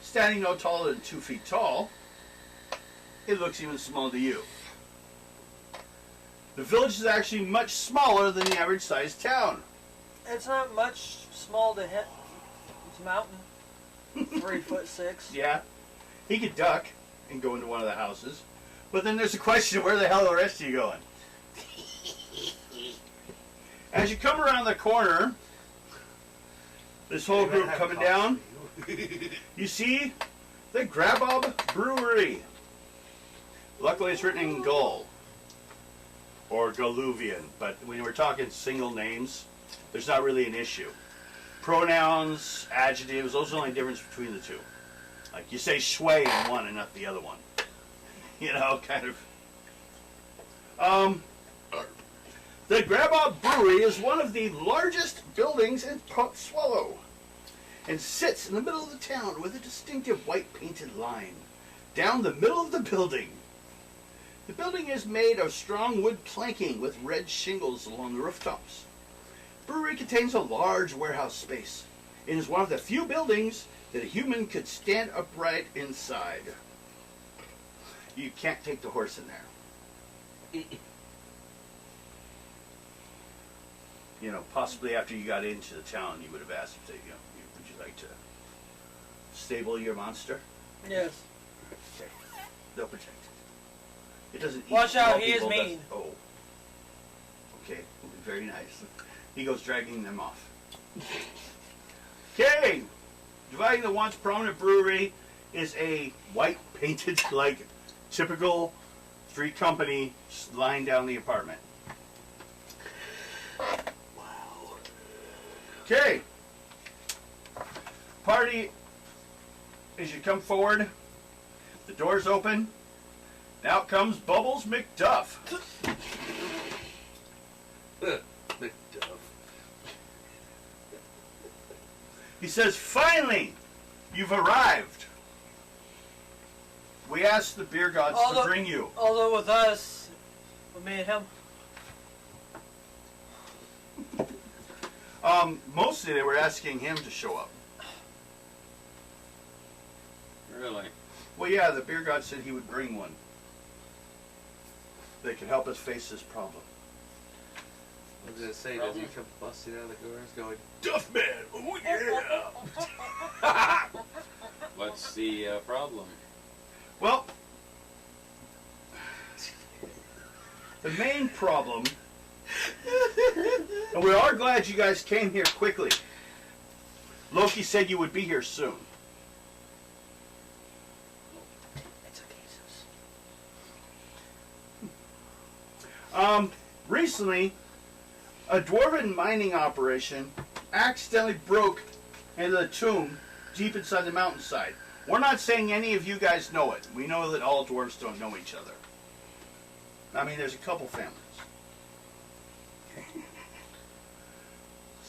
standing no taller than 2 feet tall, it looks even smaller to you. The village is actually much smaller than the average sized town. It's not much small to hit. It's a mountain. 3'6". Yeah, he could duck and go into one of the houses, but then there's a question of where the hell the rest of you going? As you come around the corner, this whole group coming down, you see the Grabob Brewery. Luckily it's written in Gull, or Galuvian, but when we're talking single names, there's not really an issue. Pronouns, adjectives, those are the only difference between the two. Like you say schway in one and not the other one. You know, kind of. The Grabob Brewery is one of the largest buildings in Potswallow and sits in the middle of the town with a distinctive white painted line down the middle of the building. The building is made of strong wood planking with red shingles along the rooftops. The brewery contains a large warehouse space. It is one of the few buildings that a human could stand upright inside. You can't take the horse in there. You know, possibly after you got into the town, you would have asked if they, you know, would you like to stable your monster? Yes. Okay. They'll protect it. It doesn't eat Watch out, small he is people, mean. Oh. Okay, very nice. He goes dragging them off. Okay! Dividing the once prominent brewery is a white painted, like, typical street company lying down the apartment. Wow. Okay. Party, as you come forward, the doors open. Now comes Bubbles McDuff. McDuff. He says, finally, you've arrived. We asked the beer gods to bring you. Although with us, with me and him, Mostly they were asking him to show up. Really? Well, yeah, the beer god said he would bring one that could help us face this problem. I was gonna say, does he come busting out of the doors going, Duff man, oh yeah! What's the problem? Well, the main problem, and we are glad you guys came here quickly. Loki said you would be here soon. it's okay, sis. Recently, a dwarven mining operation accidentally broke into the tomb deep inside the mountainside. We're not saying any of you guys know it. We know that all dwarves don't know each other. I mean, there's a couple families.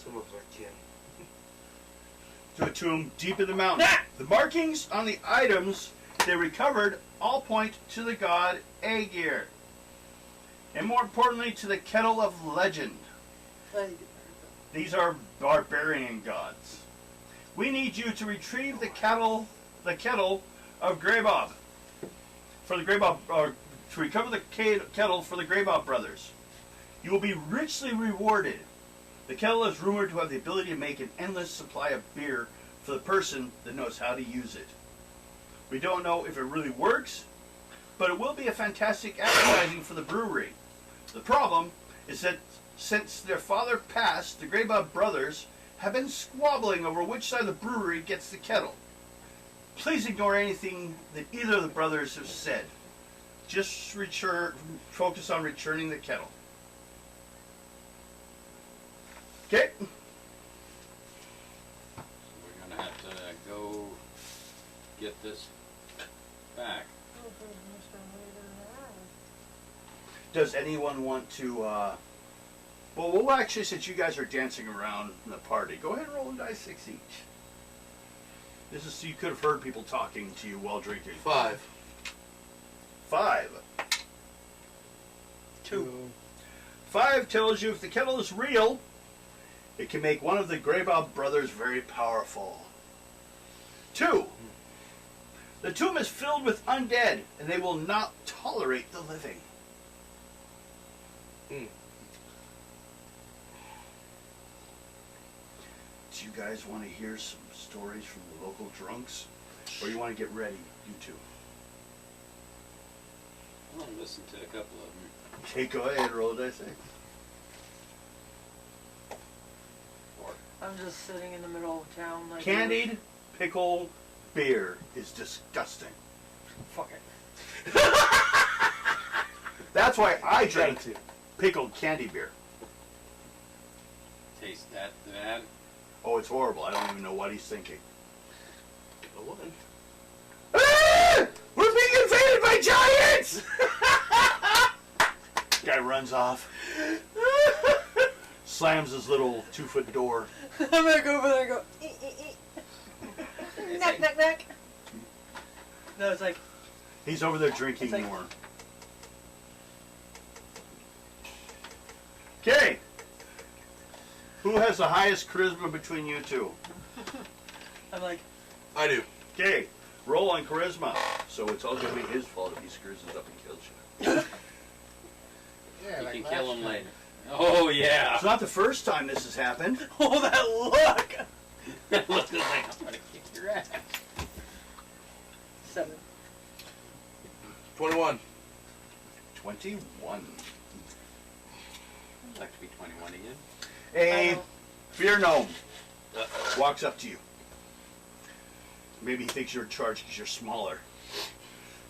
some of our kin? to a tomb deep in the mountain. The markings on the items they recovered all point to the god Aegir, and more importantly to the kettle of legend. These are barbarian gods. We need you to retrieve the kettle of Greybob for the Greybob, or to recover the kettle for the Greybob brothers. You will be richly rewarded. The kettle is rumored to have the ability to make an endless supply of beer for the person that knows how to use it. We don't know if it really works, but it will be a fantastic advertising for the brewery. The problem is that since their father passed, the Greybob brothers have been squabbling over which side of the brewery gets the kettle. Please ignore anything that either of the brothers have said. Just focus on returning the kettle. Okay? So we're gonna have to go get this back. Does anyone want to, well, actually, since you guys are dancing around in the party, go ahead and roll a die 6 each. This is so you could have heard people talking to you while drinking. 5. 5. 2. 5 tells you if the kettle is real, it can make one of the Greybob brothers very powerful. 2. The tomb is filled with undead, and they will not tolerate the living. Do you guys want to hear some stories from the local drunks? Or you want to get ready, you two? I'll listen to a couple of them. Okay, go ahead, roll a dice. I'm just sitting in the middle of town like Candied pickle beer is disgusting. Fuck it. That's why I drink pickled candy beer. Taste that bad? Oh, it's horrible. I don't even know what he's thinking. A woman. Ah! We're being invaded by giants! Guy runs off. Slams his little 2-foot door. I'm gonna go over there and go, knock, knock, knock. No, it's like, He's over there drinking It's like- more. Okay. Who has the highest charisma between you two? I'm like, I do. Okay. Roll on charisma. So it's all going to be his fault if he screws us up and kills you. Yeah, You like can last kill him time. later. Oh, yeah. It's not the first time this has happened. oh, that look. That looks like I'm gonna kick your ass. 7. 21. 21. I'd like to be 21 again. A beer gnome walks up to you. Maybe he thinks you're in charge because you're smaller.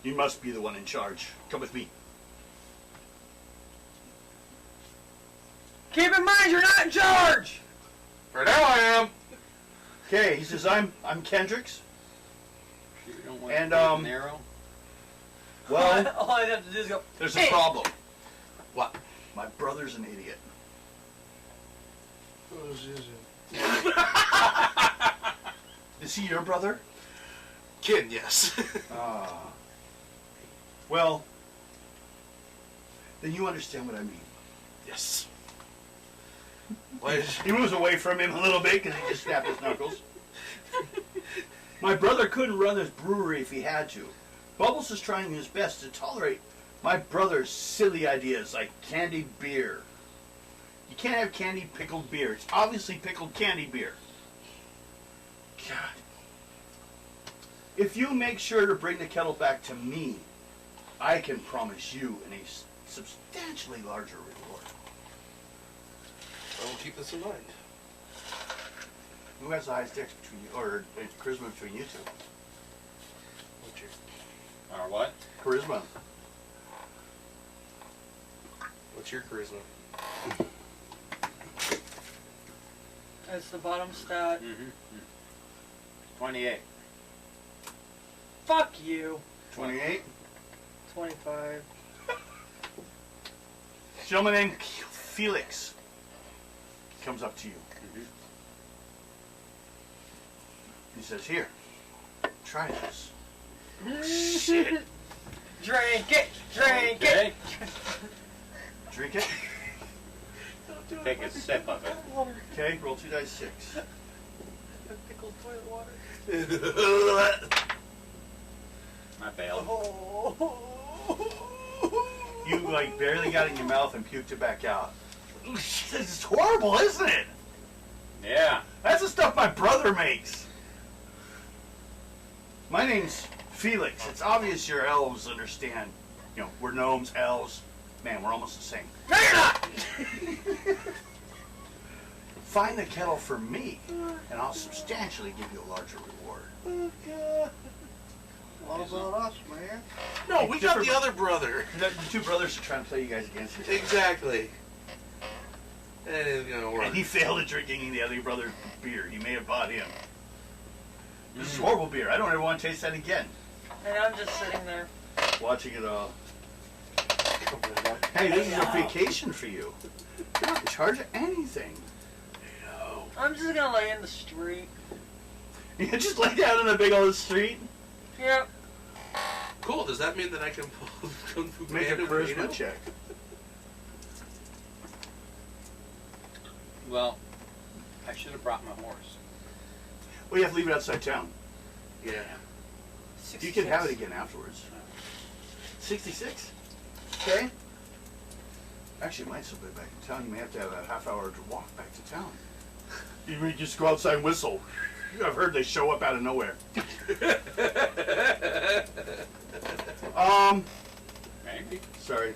You must be the one in charge. Come with me. Keep in mind, you're not in charge. For now I am. Okay, he says, I'm Kendricks. You don't want And, to an arrow? Well, all I'd have to do is go, there's a hey. problem. What? My brother's an idiot. Is he your brother? Kin, yes. Ah. Well, then you understand what I mean. Yes. Why did He moves away from him a little bit because he just snapped his knuckles. My brother couldn't run this brewery if he had to. Bubbles is trying his best to tolerate my brother's silly ideas like candied beer. You can't have candied pickled beer. It's obviously pickled candy beer. God. If you make sure to bring the kettle back to me, I can promise you a substantially larger reward. I will keep this in mind. Who has the highest dex between you, or charisma between you two? What's your, Or what? Charisma. what's your charisma? That's the bottom stat. Mm-hmm. 28. Fuck you. 28. 25. Gentleman named Felix comes up to you. Mm-hmm. He says, "Here, try this." Shit. Drink it! Drink Okay. it! Drink it. Take a sip of it. Water. Okay, roll 2d6. Pickled toilet water. I failed. You like barely got it in your mouth and puked it back out. This is horrible, isn't it? Yeah. That's the stuff my brother makes. My name's Felix. It's obvious your elves understand. You know, we're gnomes, elves. Man, we're almost the same. No, you're not! Find the kettle for me, and I'll substantially give you a larger reward. What about us, man? No, we got the other brother. The two brothers are trying to play you guys against each other. Exactly. That ain't gonna work. And he failed at drinking the other brother's beer. He may have bought him. This is horrible beer. I don't ever want to taste that again. And I'm just sitting there. Watching it all. Hey, this is a vacation for you. You're not in charge of anything. I'm just gonna lay in the street. You just lay down in the big old street. Yep. Cool. Does that mean that I can pull Kung Fu Make a Panda charisma burrito? check. Well, I should have brought my horse. Well, you have to leave it outside town. Yeah. You can have it again afterwards. 66. Okay. Actually, it might still be back in town. You may have to have a half hour to walk back to town. You may just go outside and whistle. I've heard they show up out of nowhere. Maybe. Sorry.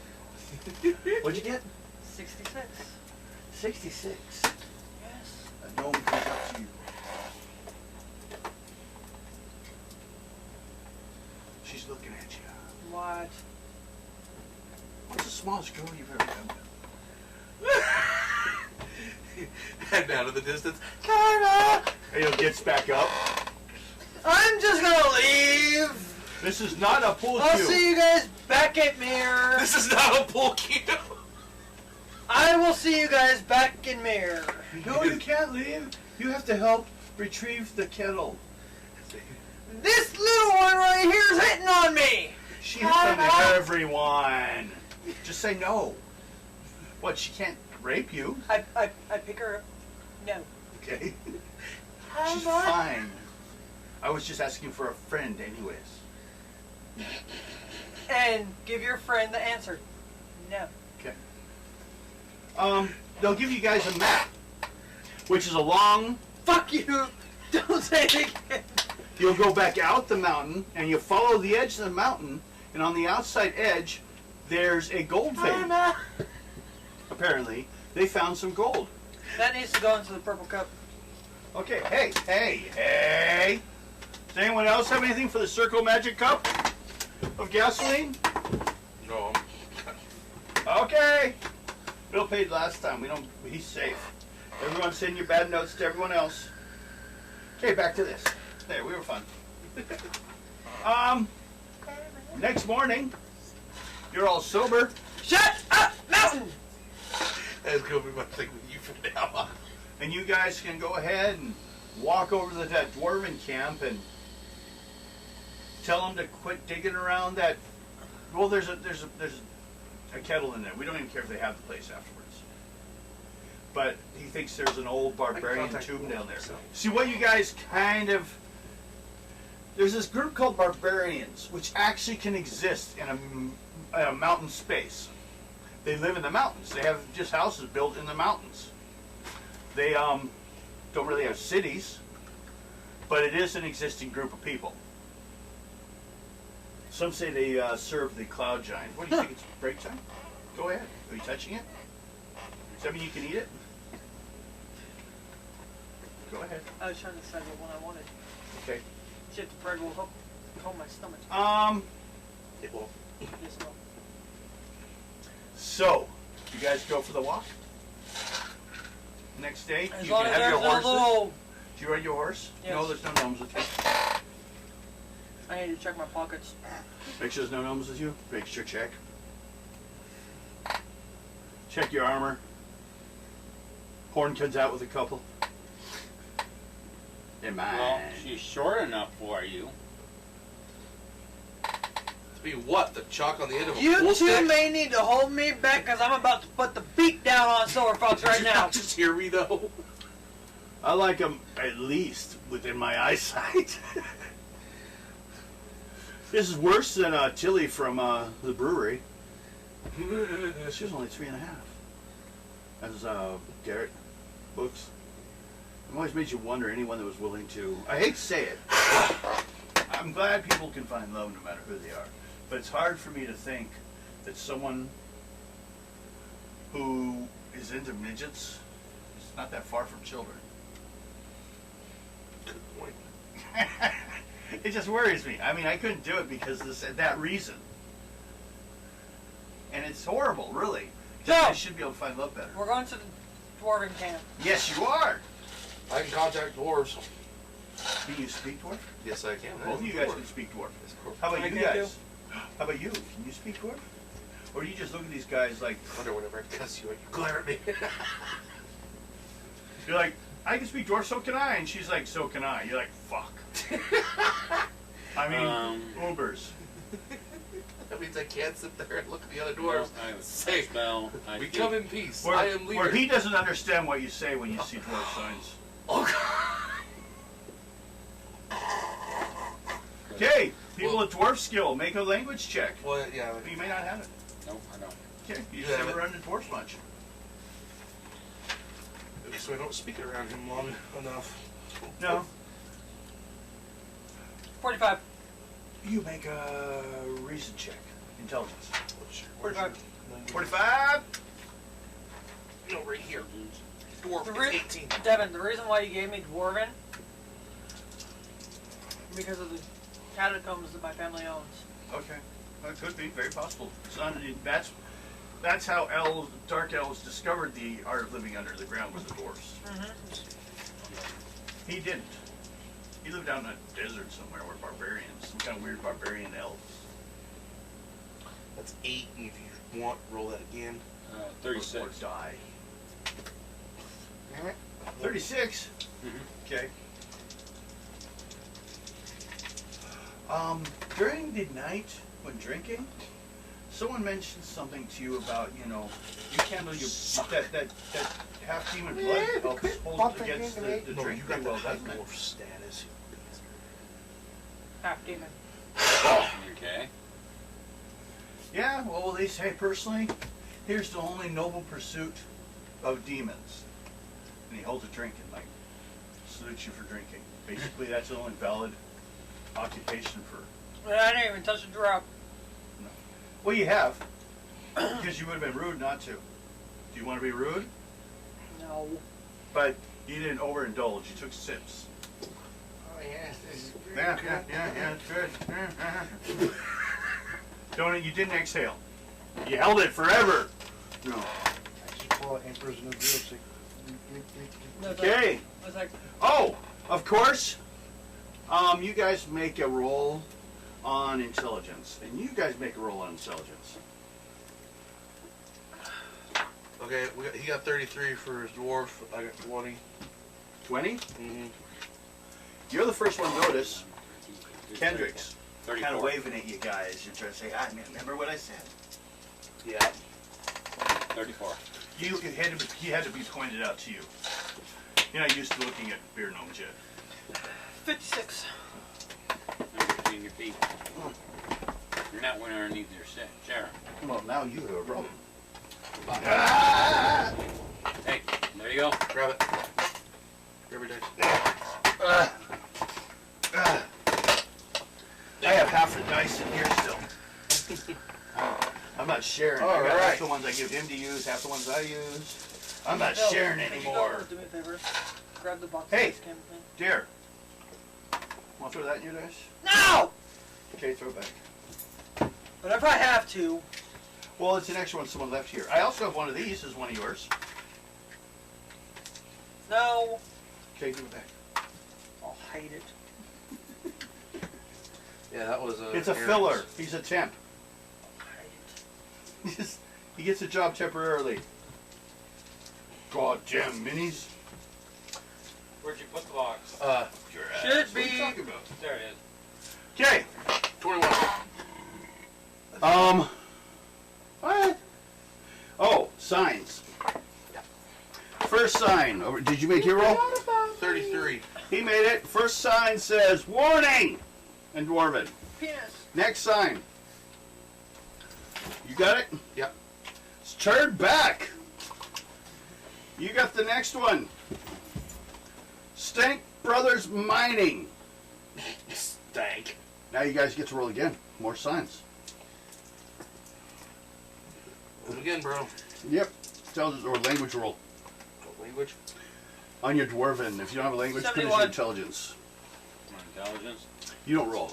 What'd you get? 66. 66. Yes. A gnome comes up to you. She's looking at you. What? What's the smallest girl you've ever been with? And out of the distance, Carla! And he gets back up. I'm just gonna leave. This is not a pool I'll cue. see you guys back at Mirror. This is not a pool cue. I will see you guys back in Mirror. No, you can't leave. You have to help retrieve the kettle. This little one right here is hitting on me. She hits on everyone. Just say no. What, she can't rape you? I pick her up. No. Okay. She's fine. I was just asking for a friend anyways. And give your friend the answer. No. Okay. They'll give you guys a map, which is a long... Fuck you. Don't say it again. You'll go back out the mountain, and you follow the edge of the mountain, and on the outside edge, there's a gold vein. Apparently, they found some gold. That needs to go into the purple cup. Okay, hey! Does anyone else have anything for the Circle Magic Cup of gasoline? No. Okay. Bill paid last time. He's safe. Everyone send your bad notes to everyone else. Okay, back to this. There, we were fun. Next morning, you're all sober. Shut up, Mountain! That's going to be my thing with you from now on. And you guys can go ahead and walk over to that dwarven camp and tell them to quit digging around that. Well, there's a kettle in there. We don't even care if they have the place afterwards. But he thinks there's an old barbarian tomb down there. See what you guys kind of. There's this group called barbarians, which actually can exist in a mountain space. They live in the mountains. They have just houses built in the mountains. They don't really have cities, but it is an existing group of people. Some say they serve the cloud giant. What do you think? It's break time? Go ahead. Are you touching it? Does that mean you can eat it? Go ahead. I was trying to decide what one I wanted. Okay. Shit, the bread will hold my stomach. It won't. Yes, no. So, you guys go for the walk? Next day, As you long can as have your there's a horses. little... Do you ride your horse? Yes. No, there's no gnomes with you. I need to check my pockets. Make sure there's no gnomes with you. Make sure check. Check your armor. Horn comes out with a couple. in mine. Well, she's short enough for you. To be what? The chalk on the end of a You pool two stick? may need to hold me back because I'm about to put the beat down on Silver Fox right Did you now. not just hear me though? I like them at least within my eyesight. This is worse than Tilly from the brewery. She was only 3.5. That's Garrett books. It always made you wonder anyone that was willing to. I hate to say it. I'm glad people can find love no matter who they are. But it's hard for me to think that someone who is into midgets is not that far from children. Good point. It just worries me. I mean, I couldn't do it because of that reason. And it's horrible, really. No. I should be able to find love better. We're going to the dwarven camp. Yes, you are. I can contact dwarves. Can you speak dwarf? Yes, I can. Both of you guys can speak dwarf. Yes, of course. How about I you can guys? How about you? Can you speak dwarf? Or do you just look at these guys like I wonder whenever I cuss you, you glare at me. you're like, I can speak dwarf, so can I, and she's like, so can I. You're like, fuck. I mean, Ubers. That means I can't sit there and look at the other Well, dwarves. I Say, spell. I we speak. come in peace. Where, I am leader. where he doesn't understand what you say when you see dwarf signs. Oh, God. Okay, people with dwarf skill, make a language check. Well, yeah. You may not have it. Nope, I don't. Okay, you You just have never it. run into dwarfs much. So I don't speak around him long enough. No. 45. You make a reason check. Intelligence. Where's 45. 45. No, right here. Dwarf The is re- 18. Devin, the reason why you gave me dwarven because of the catacombs that my family owns. Okay, that could be very possible. It's not, that's how elves, dark elves discovered the art of living under the ground with the dwarfs. He didn't. He lived out in a desert somewhere where barbarians, some kind of weird barbarian elves. That's 8, and if you want, roll that again. 36. Or die. 36. Okay. During the night when drinking, someone mentioned something to you about, you handle your that half demon blood helps hold against the No, drink you pretty got well, that high doesn't it? dwarf status. Half demon. Okay. Yeah, well, they say personally, here's the only noble pursuit of demons. And he holds a drink and, salutes you for drinking. Basically, that's the only valid occupation for... I didn't even touch a drop. No. Well, you have. Because you would have been rude not to. Do you want to be rude? No. But you didn't overindulge. You took sips. Oh, yes, this is great. Yeah, it's good. Don't, you didn't exhale. You held it forever. No. No, Okay. I was like, Oh, of course. You guys make a roll on intelligence, and you guys make a roll on intelligence. Okay, he got 33 for his dwarf. I got 20. 20. Mm-hmm. You're the first one to notice. Kendrick's 34. kind of waving at you guys. You're trying to say, "I remember what I said." Yeah. 34. He had to be pointed out to you. You're not used to looking at beer gnomes yet. 56. And between your feet. You're not winning underneath your chair. Well, now you have a problem. Hey, there you go. Grab it. Grab your dice. I have half the dice in here still. I'm not sharing. All I got half right. the ones I give him to use, half the ones I use. I'm not No, sharing could you go anymore. over and do me a favor? Grab the box. Hey. of this campaign. Dear, want to throw that in your dice? No! Okay, throw it back. But if I have to, Well, it's an extra one someone left here. I also have one of these as one of yours. no, Okay, give it back. I'll hate it. Yeah, that was a. It's a filler. He's a temp. I'll hate it. He gets a job temporarily. Goddamn minis. Where'd you put the box? your Should ass. What are you be. talking about? There it is. Okay. 21. What? Oh, signs. First sign. Did you make your roll? 33. He made it. First sign says, warning! In Dwarven. Penis. Next sign. You got it? Yep. It's turned back. You got the next one. Stank Brothers Mining. Stank. Now you guys get to roll again. More signs. Do it again, bro. Yep. Or language roll. What language? On your Dwarven. If you don't have a language, put it in your 71. intelligence. My intelligence. You don't roll.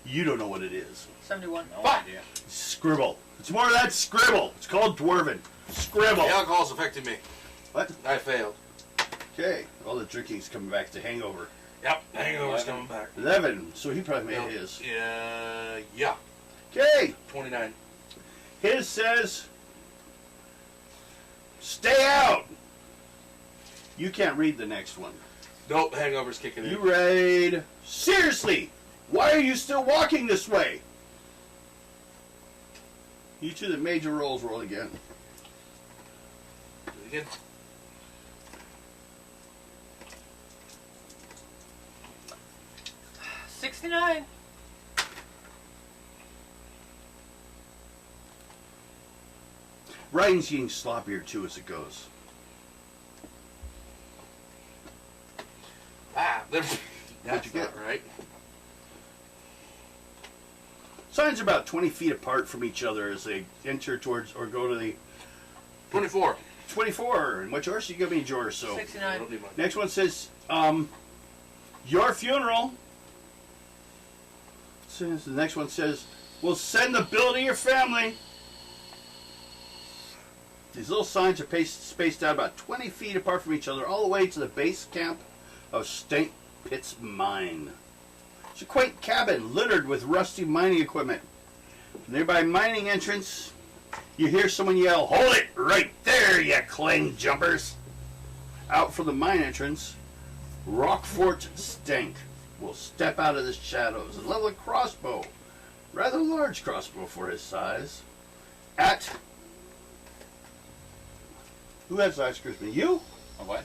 You don't know what it is. 71. No Fuck. idea. Scribble. It's more of that scribble. It's called Dwarven. Scribble. The alcohol's affecting me. What? I failed. Okay. All the drinking's coming back to hangover. Yep. Hangover's 11. coming back. 11. So he probably made Yep. his. Yeah. Okay. 29. His says, stay out. You can't read the next one. Nope. Hangover's kicking in. You read, seriously, why are you still walking this way? You two that made your rolls roll again. Do it again. $69. Writing's getting sloppier too as it goes. That's you get? not right. Signs are about 20 feet apart from each other as they enter towards or go to the 24. 24. And what's yours? You give me yours. So 69. Don't need mine. next one says, your funeral. Says the next one says, we'll send the bill to your family. These little signs are spaced out about 20 feet apart from each other, all the way to the base camp of Stank Pit's mine. It's a quaint cabin littered with rusty mining equipment. From the nearby mining entrance, you hear someone yell, "Hold it right there, you claim jumpers!" Out from the mine entrance, Rockfort Stank will step out of the shadows and level a crossbow, rather large crossbow for his size, at... Who has the highest charisma? You? A what?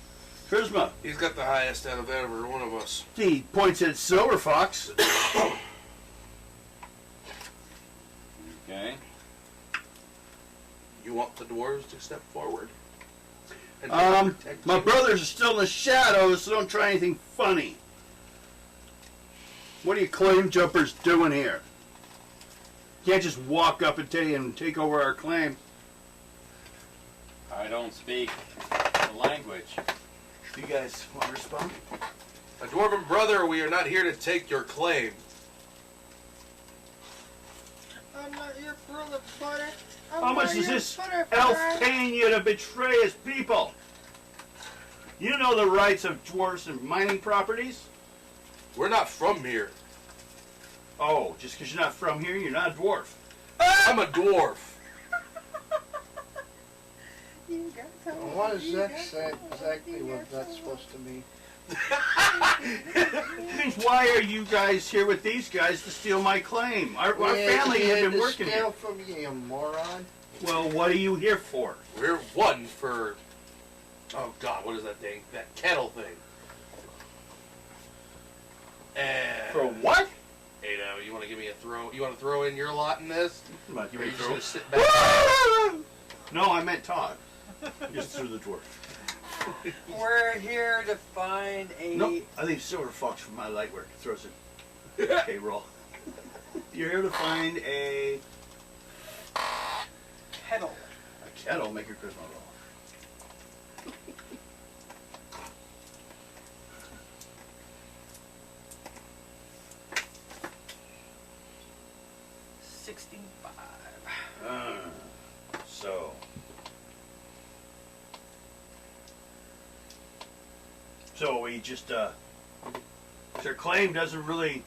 Charisma. He's got the highest out of every one of us. He points at Silver Fox. Okay. You want the dwarves to step forward? And protect My you? brothers are still in the shadows, so don't try anything funny. What are you claim jumpers doing here? Can't just walk up and take over our claim. I don't speak the language. Do you guys want to respond? A dwarven brother, we are not here to take your claim. I'm not your brother, butter. How much is this elf paying you to betray his people? You know the rights of dwarves and mining properties? We're not from here. Oh, just because you're not from here, you're not a dwarf. I'm a dwarf. What does that say exactly what that's supposed to mean? It means, why are you guys here with these guys to steal my claim? Our family We have had been to working steal here. from you, you moron. Well, what are you here for? We're one for... Oh, God, what is that thing? That kettle thing. And... For what? Hey, now, you want to give me a throw? You want to throw in your lot in this? I'm not Or giving are you you just throw. going to sit back? No, I meant Todd. Just through the dwarf. We're here to find a Nope, I leave Silver Fox for my light work. Throws it. Okay, roll. You're here to find a kettle. kettle. Make your charisma roll. So. So we just, their claim doesn't really,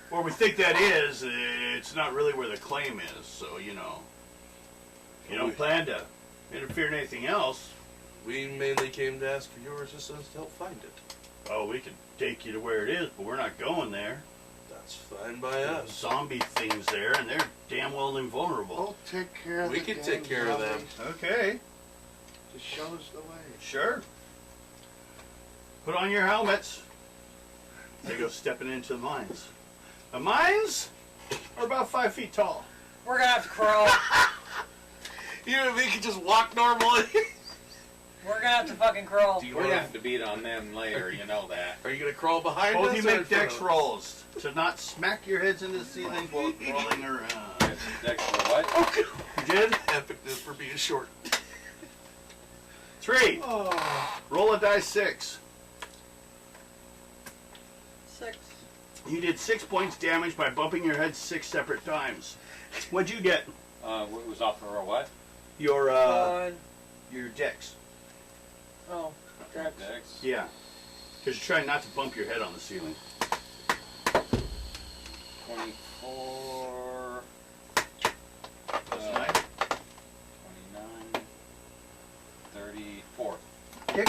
or we think that is, it's not really where the claim is, so, you know. You don't plan to interfere in anything else. We mainly came to ask for your assistance to help find it. Oh, we could take you to where it is, but we're not going there. That's fine by There's us. zombie things there, and they're damn well invulnerable. We'll take care of We the can damn take care of them. zombies. Okay, Just show us the way. sure. Put on your helmets. They go stepping into the mines. The mines are about 5 feet tall. We're gonna have to crawl. You and me can just walk normally. We're gonna have to fucking crawl. Do you We're want gonna have to beat on them later, you know that. Are you gonna crawl behind Both us? of you or in make front dex of us? rolls to not smack your heads into the ceiling while crawling around. Dex for what? You did? Epicness for being short. 3. Oh, Roll a die 6. 6. You did 6 points damage by bumping your head 6 separate times. What'd you get? What was off for a what? Your Fine. your dex. Oh, Dex. Dex. Yeah. Because you're trying not to bump your head on the ceiling. 24. That's 9. 29. 34. Okay.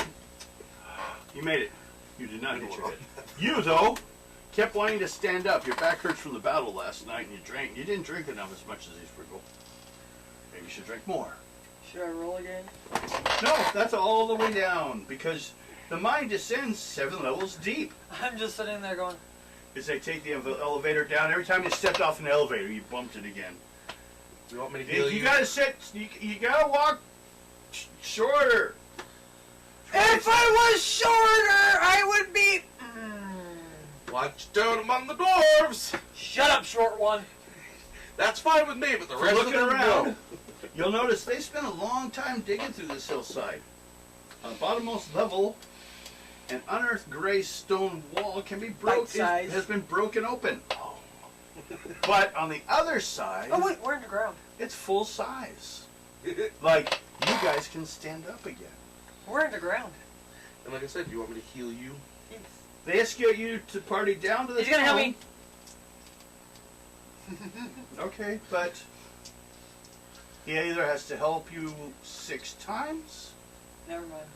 You made it. You did not hit your head. You, though, kept wanting to stand up. Your back hurts from the battle last night, and you drank. You didn't drink enough as much as these people. Maybe you should drink more. Should I roll again? No, that's all the way down, because the mine descends 7 levels deep. I'm just sitting there going, As they take the elevator down, every time you stepped off an elevator, you bumped it again. You want me to heal You you? gotta sit. You gotta walk shorter. if I was shorter, I would be. Watch down among the dwarves. Shut up, short one. That's fine with me, but the For rest of looking them around, go. you'll notice they spent a long time digging through this hillside. On the bottommost level, an unearthed gray stone wall can be Bite-sized. has been broken open. But on the other side, Oh wait, we're underground. it's full size. Like, you guys can stand up again. We're underground. And like I said, do you want me to heal you? They escort you to party down to the He's gonna help town. me. Okay, but he either has to help you 6 times, Never mind.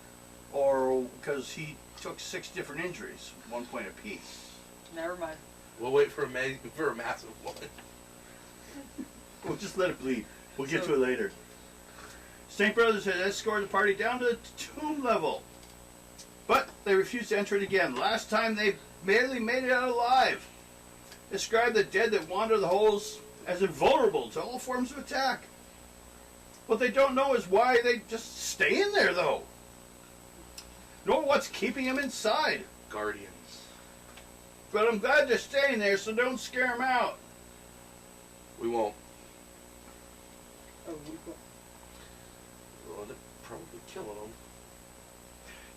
or because he took 6 different injuries, 1 point apiece. Never mind. We'll wait for a massive one. We'll just let it bleed. We'll get to it later. St. Brothers had escorted the party down to the tomb level, but they refused to enter it again. Last time they barely made it out alive. Described the dead that wander the holes as invulnerable to all forms of attack. What they don't know is why they just stay in there, though. Nor what's keeping them inside. Guardians. But I'm glad they're staying there, so don't scare them out. We won't. Oh, we go. We'll end up probably killing them.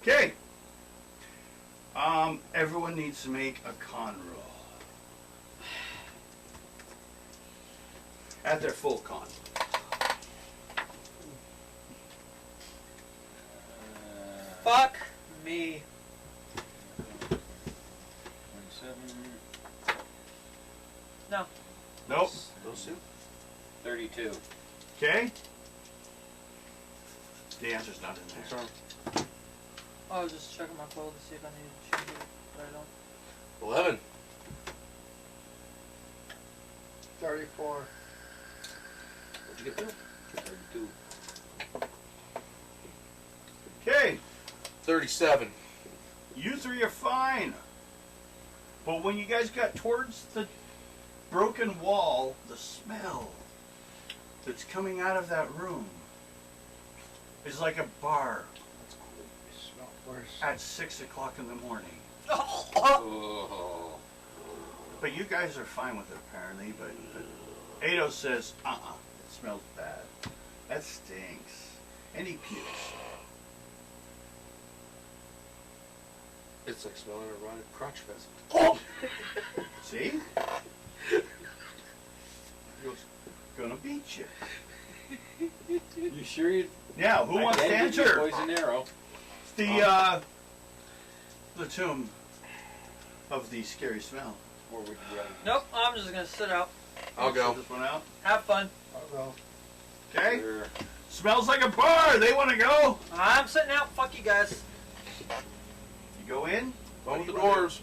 Okay. Everyone needs to make a con roll. At their full con. Fuck me. 27. No. Nope. Those two? 32. Okay. The answer's not in there. Sorry. I was just checking my clothes to see if I needed to change it, but I don't. 11. 34. What'd you get there? 32. Okay. 37. You 3 are fine. But when you guys got towards the broken wall, the smell that's coming out of that room is like a bar It smelled worse. at 6 o'clock in the morning. Oh. But you guys are fine with it, apparently. But Ado says, it smells bad. That stinks. And he pukes. It's like smelling a rotted crotch pheasant. See? He goes, gonna beat you. You sure you? Now, who wants to enter? Poison arrow. The tomb of the scary smell. Or would you rather? Nope, I'm just gonna sit out. I'll go. This one out. Have fun. I'll go. Okay. Sure. Smells like a bar. They want to go. I'm sitting out. Fuck you guys. You go in. Go with the dwarves.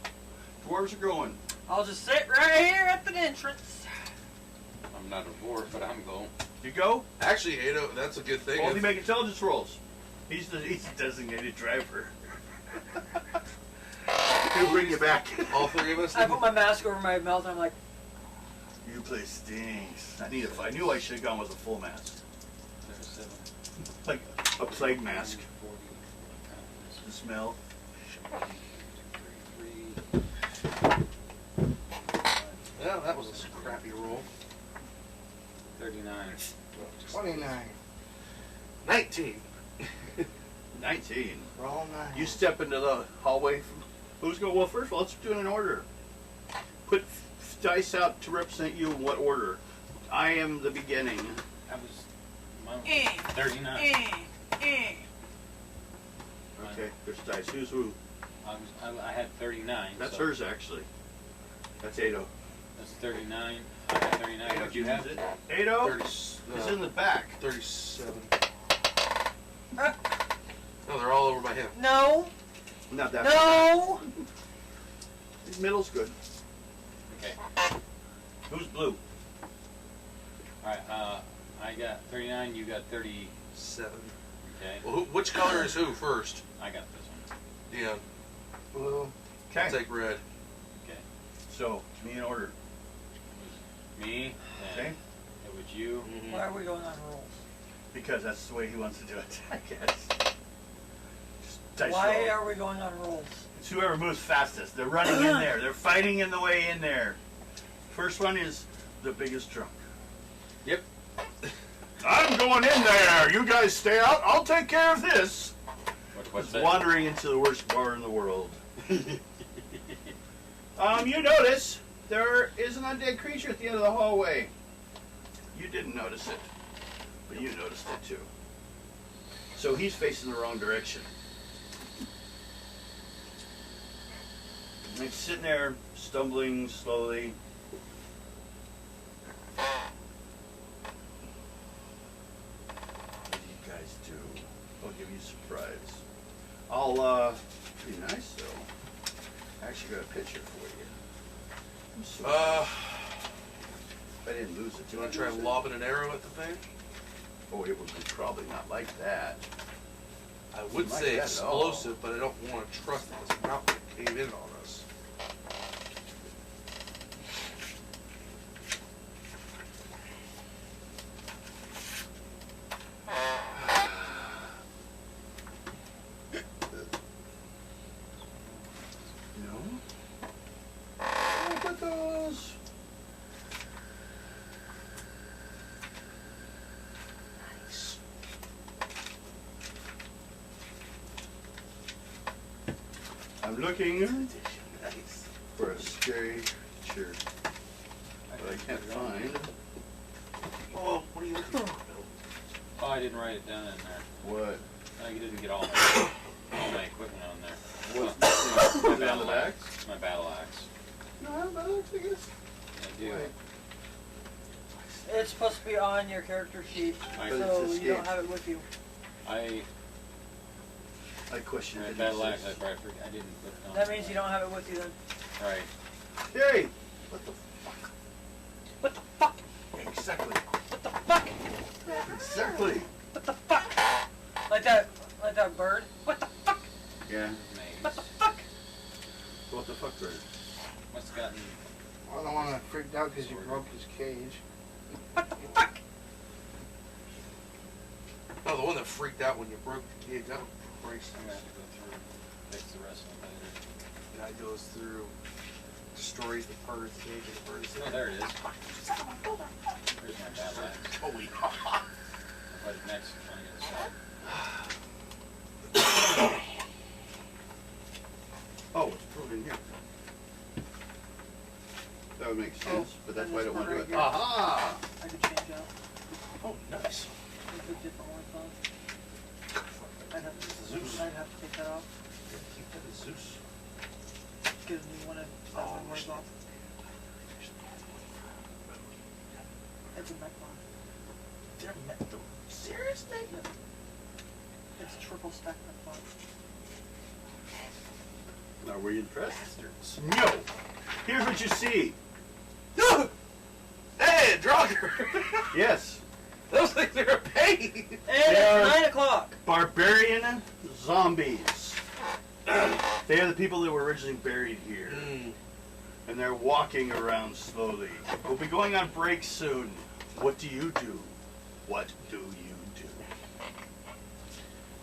Dwarves are going. I'll just sit right here at the entrance. I'm not a dwarf, but I'm going. You go. Actually, Ada, that's a good thing. Only make intelligence rolls. He's the designated driver. He'll bring you back. All three of us. I put my mask over my mouth and I'm like, You place stinks. I knew I should have gone with a full mask. There's 7. Like a plague mask. The smell. Yeah, that was a crappy roll. 39. 29. 19. 19. Roll 9. You step into the hallway. Who's going? Well, first of all, let's do it in order. Put dice out to represent you in what order. I am the beginning. I was. Mine was 39. Okay, there's dice. Who's who? I had 39. That's so hers, actually. That's Ado. That's 39. I had 39. What'd you have? Ado 30, is in the back. 37. No, they're all over my head. no, Not that. no. Middle's good. Okay. Who's blue? Alright, I got 39, you got 30. 7. Okay. Well, which color is who first? I got this one. Yeah, Blue. Okay. I'll take red. Okay. So, me in order. It was me, then Okay. it was you. Why are we going on rolls? Because that's the way he wants to do it, I guess. Just dice Why roll. are we going on rolls? It's whoever moves fastest. They're running in there. They're fighting in the way in there. First one is the biggest drunk. Yep. I'm going in there. You guys stay out. I'll take care of this. What's It's that? wandering into the worst bar in the world. You notice there is an undead creature at the end of the hallway. You didn't notice it, but you noticed it too. So he's facing the wrong direction. And he's sitting there, stumbling slowly. What do you guys do? I'll give you a surprise. I'll be nice though. I actually got a picture for you. I'm sorry. If I didn't lose it, Do you want to try lobbing an arrow at the thing? Oh, it would be probably not like that. I would Like say that at all. explosive, but I don't want to trust that it's not going to cave in on us. No? Look at those. I'm looking Nice. for a scary picture, but I can't find. Oh, what are you looking for, Bill? Oh, I didn't write it down in there. What? I didn't get all my equipment on there. What's my missing? On the battle back? axe. My battle axe. No, I have another thing. I do. Wait. It's supposed to be on your character sheet, But so it's you don't escaped. have it with you. I question my it. battle axe. I didn't put it on. That means you don't have it with you then. Right. Hey! What the fuck? What the fuck? Exactly. What the fuck? Exactly. What the fuck? Like that bird? What the fuck? Yeah. What the fuck? What the fuck, bird? Must have gotten. I'm the one that freaked out because you broke his cage. What the fuck? Oh, the one that freaked out when you broke the cage. That was Christ. I'm gonna have to go through and fix the rest of them later. Guy goes through, destroys the bird's cage, and the bird is Oh, there it is. Here's my battle axe. Holy Right next on the other side. Oh, it's put in here. That would make sense, but that's why I don't want to do it. Right here. Aha! I could change out. Oh, nice. I put different ones on. I'd have to take that off. Keep that as Zeus. Because you want to stop Oh, my words shit. off. It's a mech one. They're metal. Seriously? It's triple stack that Now, were you impressed? Bastards. No. Here's what you see. Hey, Draugr! Yes. Those things are a pain! And They are- it's 9 o'clock. Barbarian zombies. They are the people that were originally buried here. And they're walking around slowly. We'll be going on break soon. What do you do? What do you do?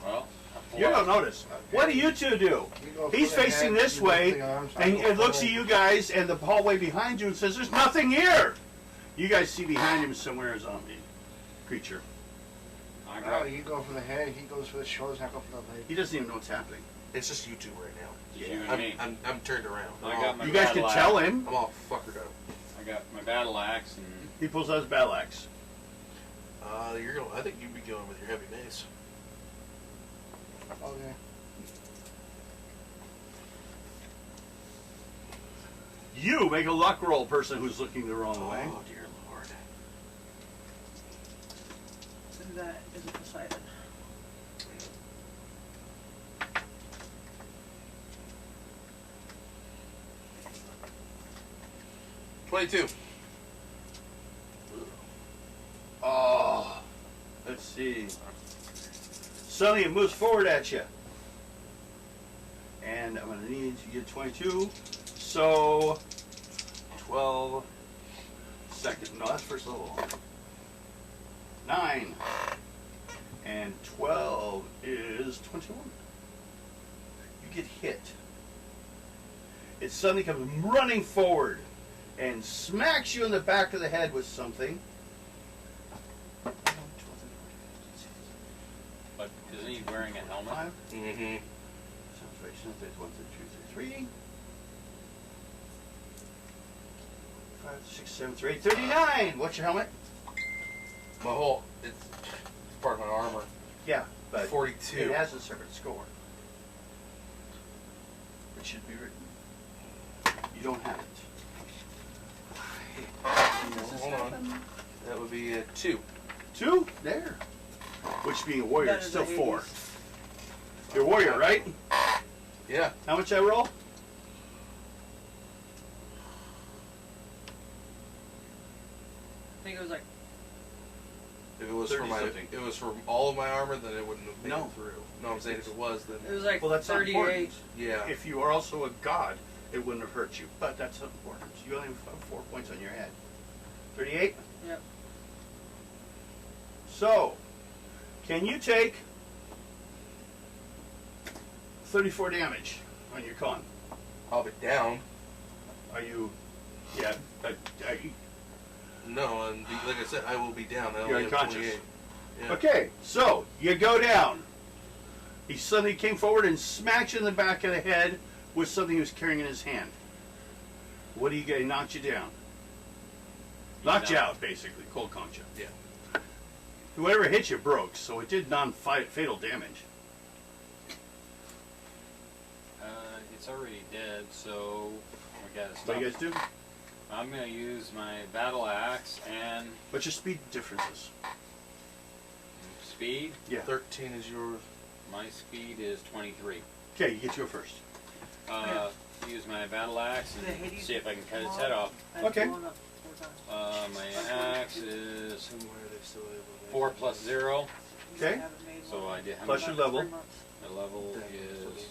Well, You don't notice. What do you two do? You go He's for the facing head, this you go for way, the arms, I and go it looks for at you guys and the hallway behind you and says, "There's nothing here." You guys see behind him somewhere a zombie creature. I Oh, grab you go for the head, he goes for the shoulders, I go for the leg. He doesn't even know what's happening. It's just you two right now. just you and me. I'm turned around. I got my You guys can battle tell axe. him. I'm all fuckered up. I got my battle axe and He pulls out his battle axe. You're going. I think you'd be going with your heavy mace. Okay. You make a luck roll, person who's looking the wrong way. Oh dear lord. That isn't decided. $22. Oh, let's see. Suddenly it moves forward at you. And I'm going to need to get 22. So, 12 second. No, that's first level. 9. And 12 is 21. You get hit. It suddenly comes running forward and smacks you in the back of the head with something. but isn't he wearing a helmet? 5. Mm-hmm. Sounds right. Sounds right. 1, 2, 3, 5, 6, 7, 8, 39. What's your helmet? My whole it's part of my armor. Yeah, but 42. it has a separate score. It should be written. You don't have it. Hold on. That would be a 2. 2? There. Which being a warrior, That it's is still the 4. 80s. You're a warrior, right? Yeah. How much I roll? I think it was like If it was 30 for my, something. if it was for all of my armor, then it wouldn't have made No. it through. No, I'm saying if it was, then it was like Well, that's not 38. important. yeah. If you are also a god, it wouldn't have hurt you. But that's not important. You only have 4 points on your head. 38? Yep. So, can you take 34 damage on your con? I'll be down. Are you... Yeah, No, and like I said, I will be down. I You're only have unconscious. 28. Yeah. Okay, so you go down. He suddenly came forward and smacked you in the back of the head with something he was carrying in his hand. What do you get? He knocked you down. Knocked you out, basically. Cold concha. Yeah. Whoever hit you broke, so it did non-fatal damage. It's already dead, so we gotta stop. What do you guys do? I'm gonna use my battle axe and What's your speed differences? speed. Yeah. 13 is yours. My speed is 23. Okay, you get to go first. Use my battle axe The and Hades see if I can cut its tomorrow. head off. And Okay. blown up 4 times. My axe is Somewhere they still able to 4 plus 0, Okay. I haven't made so one. I did. Plus your level. 3 months. My level is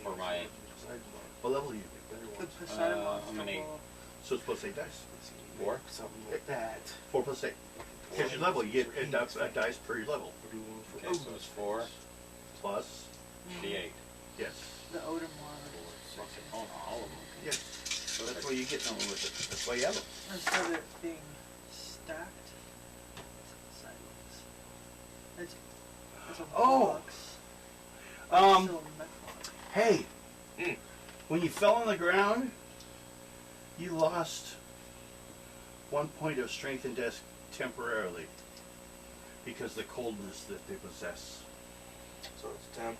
for my. What level are you? The Poseidon I'm an monster 8. will- So it's plus 8 dice. 4. Something like that. 4 plus 8. Because your level, you get a dice per your level. Okay, so it's 4 Plus, d8. yes. The Odin one. 6. Oh, no, all of them. Yes. So that's why you get something with it. That's why you have it. Instead of it being stacked, sideways. It's a Oh. box. But it's Um, still a mech. Hey, Mm. when you fell on the ground, you lost 1 point of strength and dex temporarily because the coldness that they possess. So it's 10.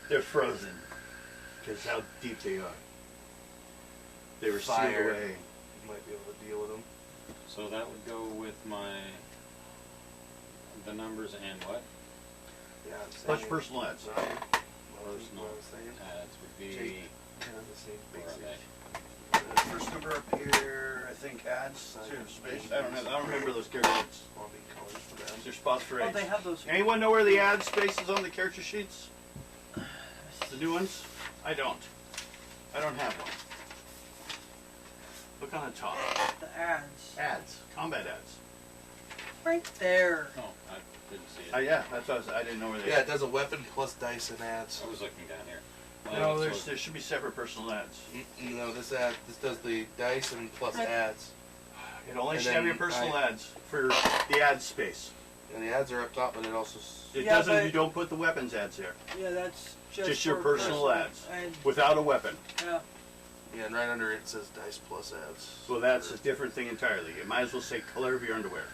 They're frozen because how deep they are. They were sealed Fire. away. You might be able to deal with them. So that would go with my the numbers and what? Yeah, I'm Plus saying personal ads. nine. Personal What I was saying. ads would be. Jake. Yeah, the same Where are basic. they? First number up here, I think ads. Space. I don't remember those character sheets. I'll be colors for them. There's spots for Oh, ads. they have those. Anyone know where the ad spaces on the character sheets? The new ones? I don't. I don't have one. Look on the top. The ads. Ads. Combat ads. Right there. Oh, I didn't see it. Yeah, that's what I didn't know where they Yeah, it does a weapon plus dice and ads. I was looking down here. No, Well, there should be separate personal ads. No, this does the dice and plus ads. It only And should have then your personal ads for the ad space. And the ads are up top, but it also. It Yeah, doesn't. but- You don't put the weapons ads there. Yeah, that's Just your for personal ads And without a weapon. yeah, Yeah, and right under it says dice plus ads. Well, that's a different thing entirely. It might as well say color of your underwear.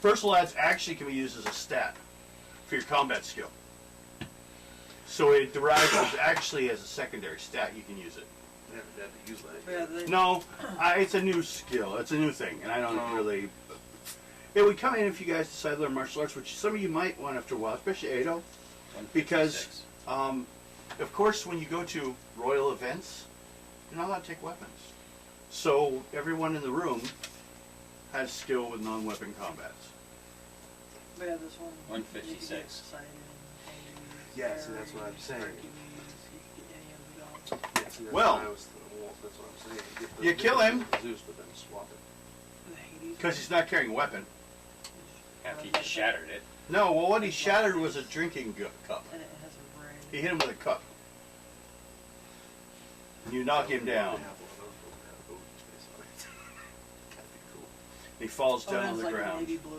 Personal ads actually can be used as a stat for your combat skill. So it derives actually as a secondary stat. You can use it. I haven't had to use that. yeah. They, No, it's a new skill. It's a new thing, and I don't really. It would come in if you guys decide to learn martial arts, which some of you might want after a while, especially Ado, because, 156. of course, when you go to royal events, you're not allowed to take weapons. So everyone in the room has skill with non-weapon combats. but yeah, this one. 156. You can get Poseidon, Hades, Yeah, see, that's what I'm Ares, saying. Hercules, you can get any of the gods. Yeah, see, that's Well, what that's what I'm saying. Get the- you kill him. Zeus, but then swap it. The Hades. Because he's not carrying a weapon. After he just shattered it. No, well, what he shattered was a drinking cup. And it has a ring. He hit him with a cup. And you knock him down. Have one of those, but we have Odin's face on it. That'd be cool. And he falls Oh, down and on it's the like ground. navy blue.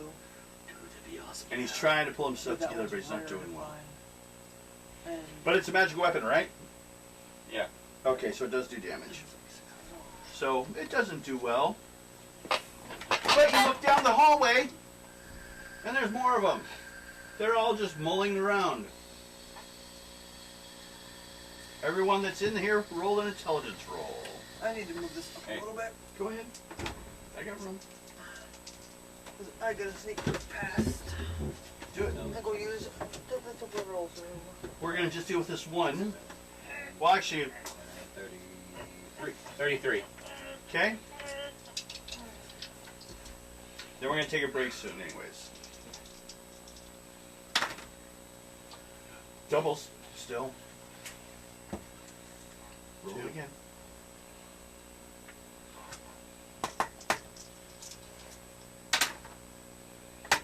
Dude, that'd be awesome. And he's trying to pull himself But that together, one's but he's not higher doing than well. mine. And But it's a magic weapon, right? Yeah. Okay, so it does do damage. So it doesn't do well. But you look down the hallway, and there's more of them. They're all just mulling around. Everyone that's in here, roll an intelligence roll. I need to move this up Hey. a little bit. Go ahead. I got room. 'Cause I gotta sneak past. Do it. I go use the river also. We're going to just deal with this one. Well, actually, 33. 33. okay? Then we're going to take a break soon anyways. Doubles, still. Roll it again.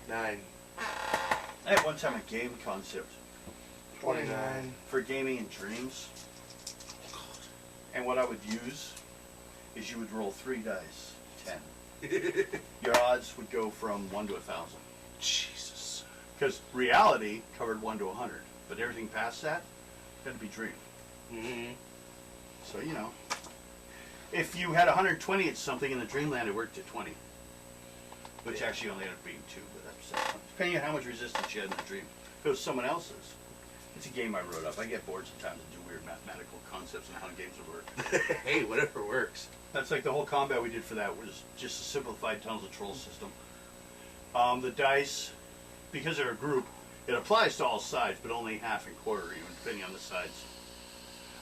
Nine. I had one time a game concept 29. for gaming in dreams. And what I would use is you would roll 3 dice, 10. Your odds would go from 1 to 1,000. Jesus. Because reality covered 1 to 100. But everything past that had to be dream. Mm-hmm. So, you know. If you had 120 at something in the dreamland, it worked at 20. Which actually only ended up being 2. But that's depending on how much resistance you had in the dream. If it was someone else's. It's a game I wrote up. I get bored sometimes and do weird mathematical concepts and how games would work. Hey, whatever works. That's like the whole combat we did for that was just a simplified tunnels of troll system. The dice, because they're a group, it applies to all sides, but only half and quarter, even depending on the sides.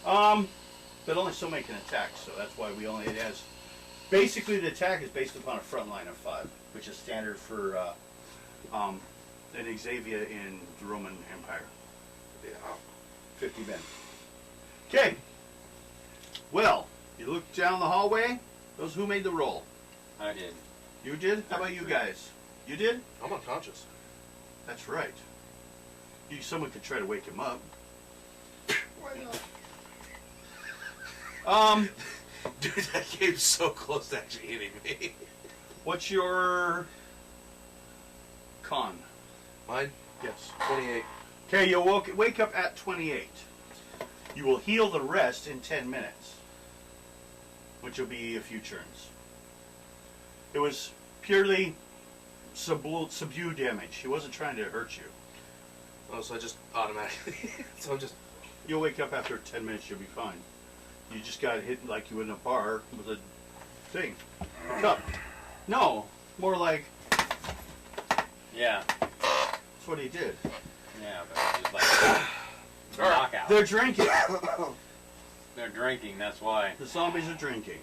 But only so many can attack, so that's why we only it has. Basically, the attack is based upon a front line of 5, which is standard for an Xavier in the Roman Empire. Yeah. 50 men. Okay. Well, you look down the hallway. Those who made the roll? I did. You did? How about you guys? You did? I'm unconscious. That's right. Someone could try to wake him up. Why not? Um, Dude, that game's so close to actually hitting me. what's your con? Mine? Yes. 28. Okay, you'll wake up at 28. You will heal the rest in 10 minutes, which will be a few turns. It was purely subdue damage. He wasn't trying to hurt you. Oh, so I just automatically. So I'm just. You'll wake up after 10 minutes, you'll be fine. You just got hit like you would in a bar with a thing. A cup. No, More like Yeah. that's what he did. Yeah, but it's just like knockout. They're drinking. They're drinking, that's why. The zombies are drinking.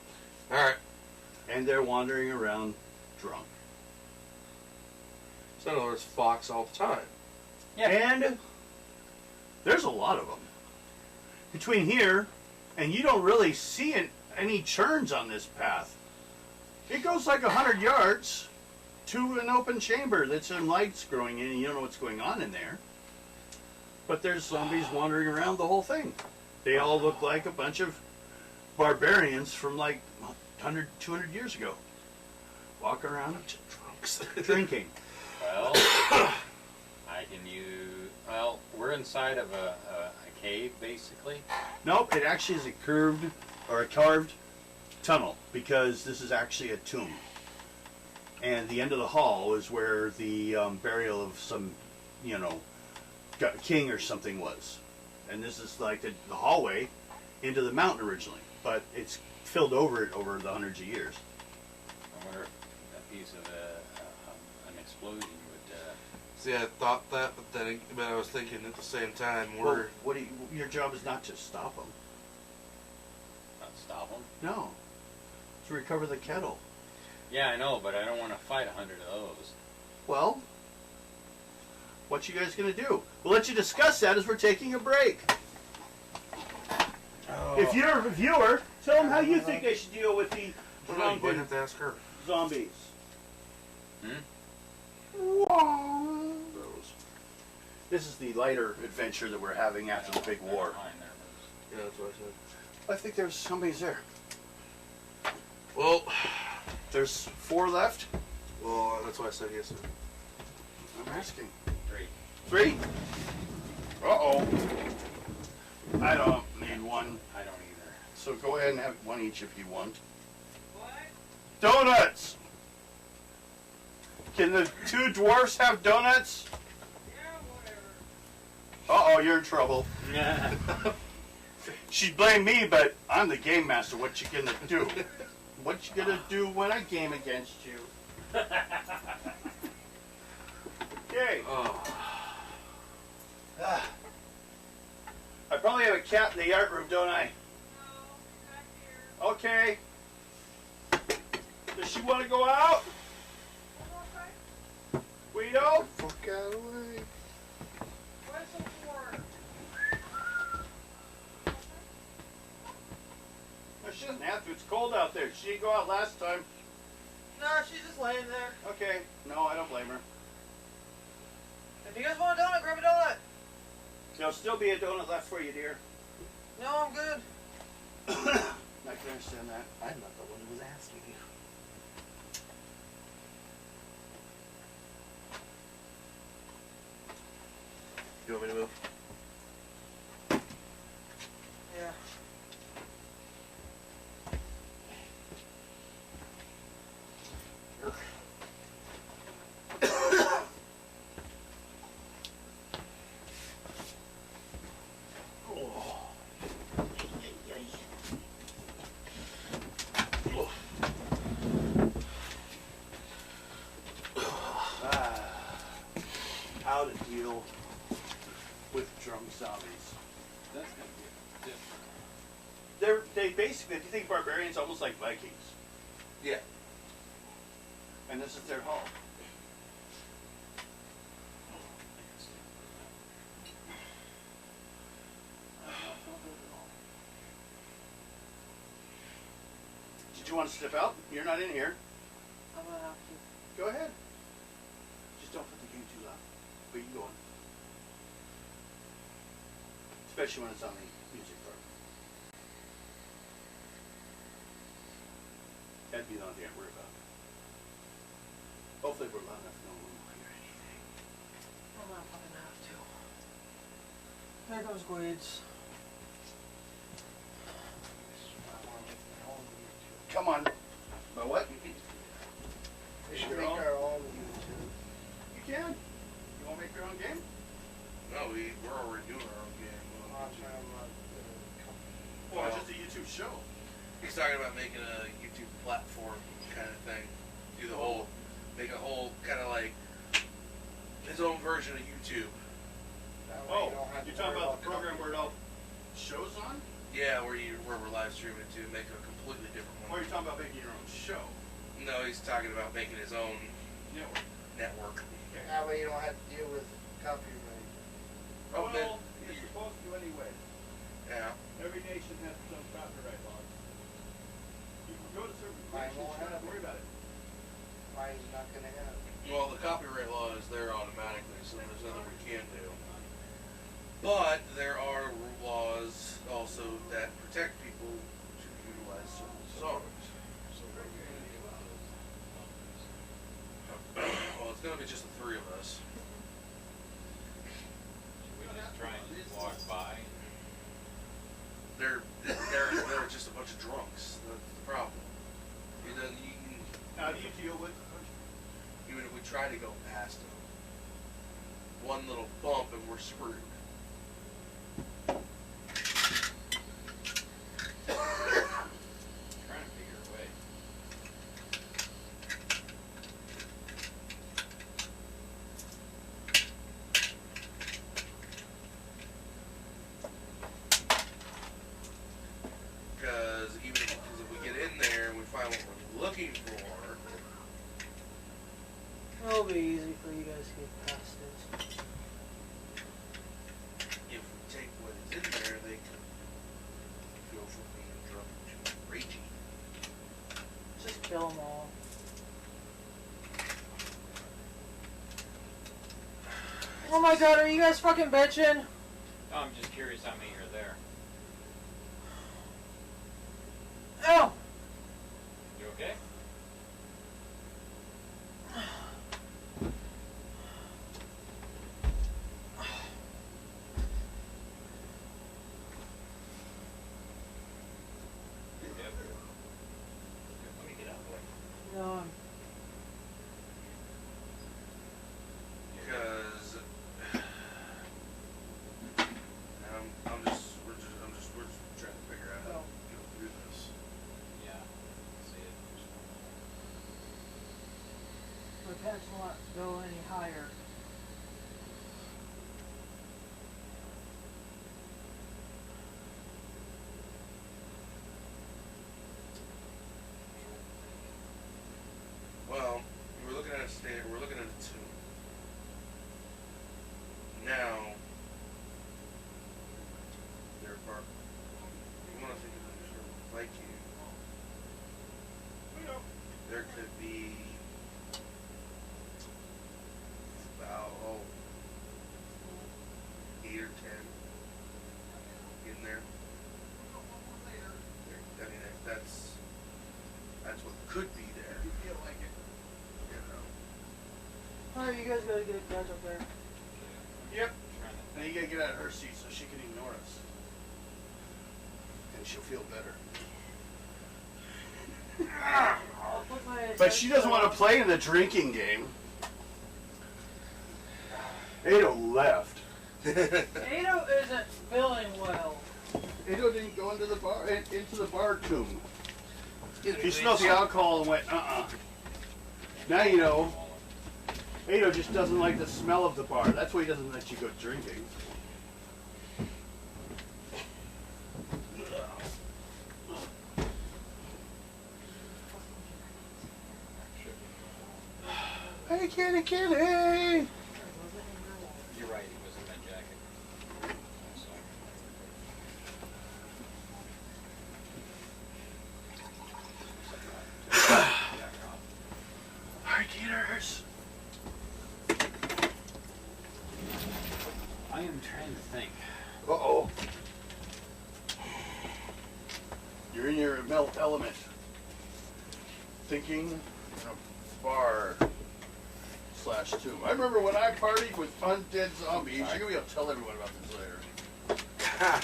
Alright. And they're wandering around drunk. So in other words, fox all the time. Yeah. And there's a lot of them. Between here, and you don't really see any churns on this path. It goes like 100 yards to an open chamber that's some lights growing in, and you don't know what's going on in there. But there's zombies wandering around the whole thing. They all look like a bunch of barbarians from like 100, 200 years ago. Walk around Drunks. drinking. Well, I can use. Well, we're inside of a cave, basically. Nope, it actually is a curved or a carved tunnel because this is actually a tomb. And the end of the hall is where the burial of some, king or something was. And this is like the hallway into the mountain originally, but it's filled over it over the hundreds of years. I wonder if a piece of an explosion would. See, I thought that, but I was thinking at the same time, Well, your job is not to stop them. Not stop them. No, to recover the kettle. Yeah, I know, but I don't want to fight 100 of those. Well, what you guys gonna do? We'll let you discuss that as we're taking a break. If you're a viewer, tell them how you think they should deal with the you might drunken have to ask her. zombies. Those. This is the lighter adventure that we're having after the big war. Yeah, that's what I said. I think there's somebody's there. Well, There's 4 left. that's why I said yes. I'm asking. 3. 3? Uh-oh. I don't need one. I don't either. So go ahead and have one each if you want. What? Donuts! Can the 2 dwarfs have donuts? Yeah, whatever. Uh-oh, you're in trouble. Yeah. She'd blame me, but I'm the game master. What you gonna do? What you gonna do when I game against you? Okay. Oh. I probably have a cat in the art room, don't I? No, back here. Okay. Does she want to go out? Guido? Fuck out of the way. No, she doesn't have to. It's cold out there. She didn't go out last time. No, she's just laying there. Okay. No, I don't blame her. If you guys want a donut, grab a donut. There'll still be a donut left for you, dear. No, I'm good. I can understand that. I'm not the one who was asking you. You want me to move? Yeah. How to deal with drunk zombies. That's going to be different. They basically, if you think barbarians, almost like Vikings. Yeah. And this is their hall. Did you want to step out? You're not in here. I'm gonna have to. Go ahead. Just don't put the game too loud. But you can go on. Especially when it's on the music part. That'd be the only thing I'd worry about. Hopefully we're loud enough no one will hear anything. I'm not fucking have to. There goes Guides. Come on. But what? We should Your make own? our own YouTube. You can. You want to make your own game? No, we're already doing our own game. Well, it's just a YouTube show. He's talking about making a YouTube platform kind of thing. Do the whole make a whole kind of like his own version of YouTube. That way Oh, you don't have to you're talking worry about the program copyright. where it all shows on? Yeah, where we're live streaming to make a completely different Or one. you're talking about making your own show? No, he's talking about making his own Network. network. That way you don't have to deal with copyright. Oh, Well, man. you're supposed to anyway. Yeah. Every nation has its own copyright laws. You can go to certain Mine places, won't you don't have have to worry about it. Mine's not gonna have. Well, the copyright law is there automatically, so there's nothing we can do. But there are laws also that protect people to utilize certain songs. Well, it's gonna be just the three of us. We just try and walk by. They're just a bunch of drunks. That's the problem. You know, How do you deal with? even if we try to go past them, one little bump and we're screwed. Trying to figure a way. Because if we get in there and we find what we're looking for, It'll be easy for you guys to get past this. if we take what is in there, they can go from being drunk to raging. Just kill them all. Oh my god, are you guys fucking bitching? Oh, I'm just curious how many are there. Ow! You okay? Yep. Let me get out of the way. No, Because I'm just trying to figure out how to go through this. Yeah. See it. my pets won't go any higher. Well, we're looking at a state. We're looking at a tomb. Now, they're part. You want to think of them sort of like you. There could be about 8 or 10 in there. I mean, that's what could be there. You feel like it. You know. Alright, you guys gotta get guys up there. Yep. Trying to Now you gotta get out of her seat so she can ignore us. And she'll feel better. I'll put my But she doesn't want to play in the drinking game. Ado left. Ado isn't feeling well. Ado didn't go into the bar tomb. He smelled the alcohol and went, Now you know, Ado just doesn't like the smell of the bar. That's why he doesn't let you go drinking. Hey, kitty, kitty! You're right, it was in my jacket. Alright, eaters. I am trying to think. Uh-oh. You're in your element. Thinking in a bar / tomb. I remember when I partied with undead zombies. You're gonna be able to tell everyone about this later. I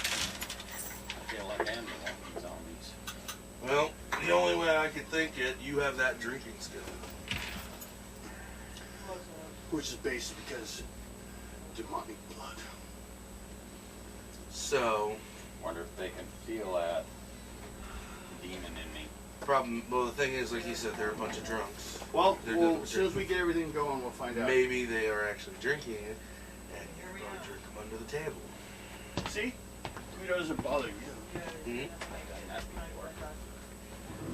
feel like I'm the walking zombies. Well, the only way I could think it, you have that drinking skill. Which is based because demonic blood. So, Wonder if they can feel that demon in me. problem. Well, the thing is, like he said, they're a bunch of drunks. Well, They're well doing as soon as we get everything going, we'll find out. Maybe they are actually drinking it, and you're going to drink them under the table. See? Guido doesn't bother you. Mhm.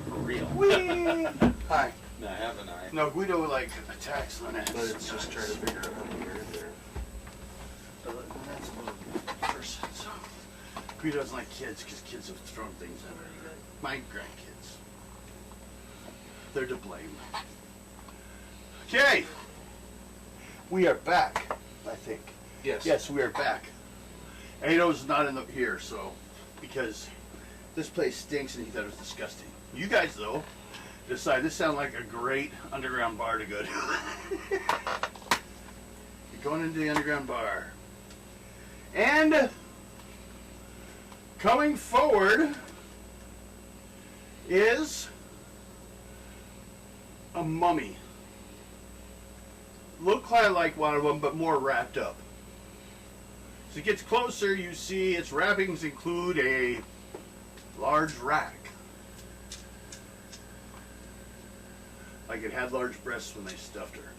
For real. Whee! Hi. No, haven't I? No, Guido like attacks Lynette. But it's just trying to figure out how to get in there. That's a little person. So Guido doesn't like kids because kids have thrown things at her. My grandkids. They're to blame. Okay. We are back, I think. Yes. Yes, we are back. Ado's not in the here, so because this place stinks and he thought it was disgusting. You guys though decide this sounds like a great underground bar to go to. You're going into the underground bar. And coming forward is a mummy. Look kind of like one of them, but more wrapped up. As it gets closer, you see its wrappings include a large rack. Like it had large breasts when they stuffed her.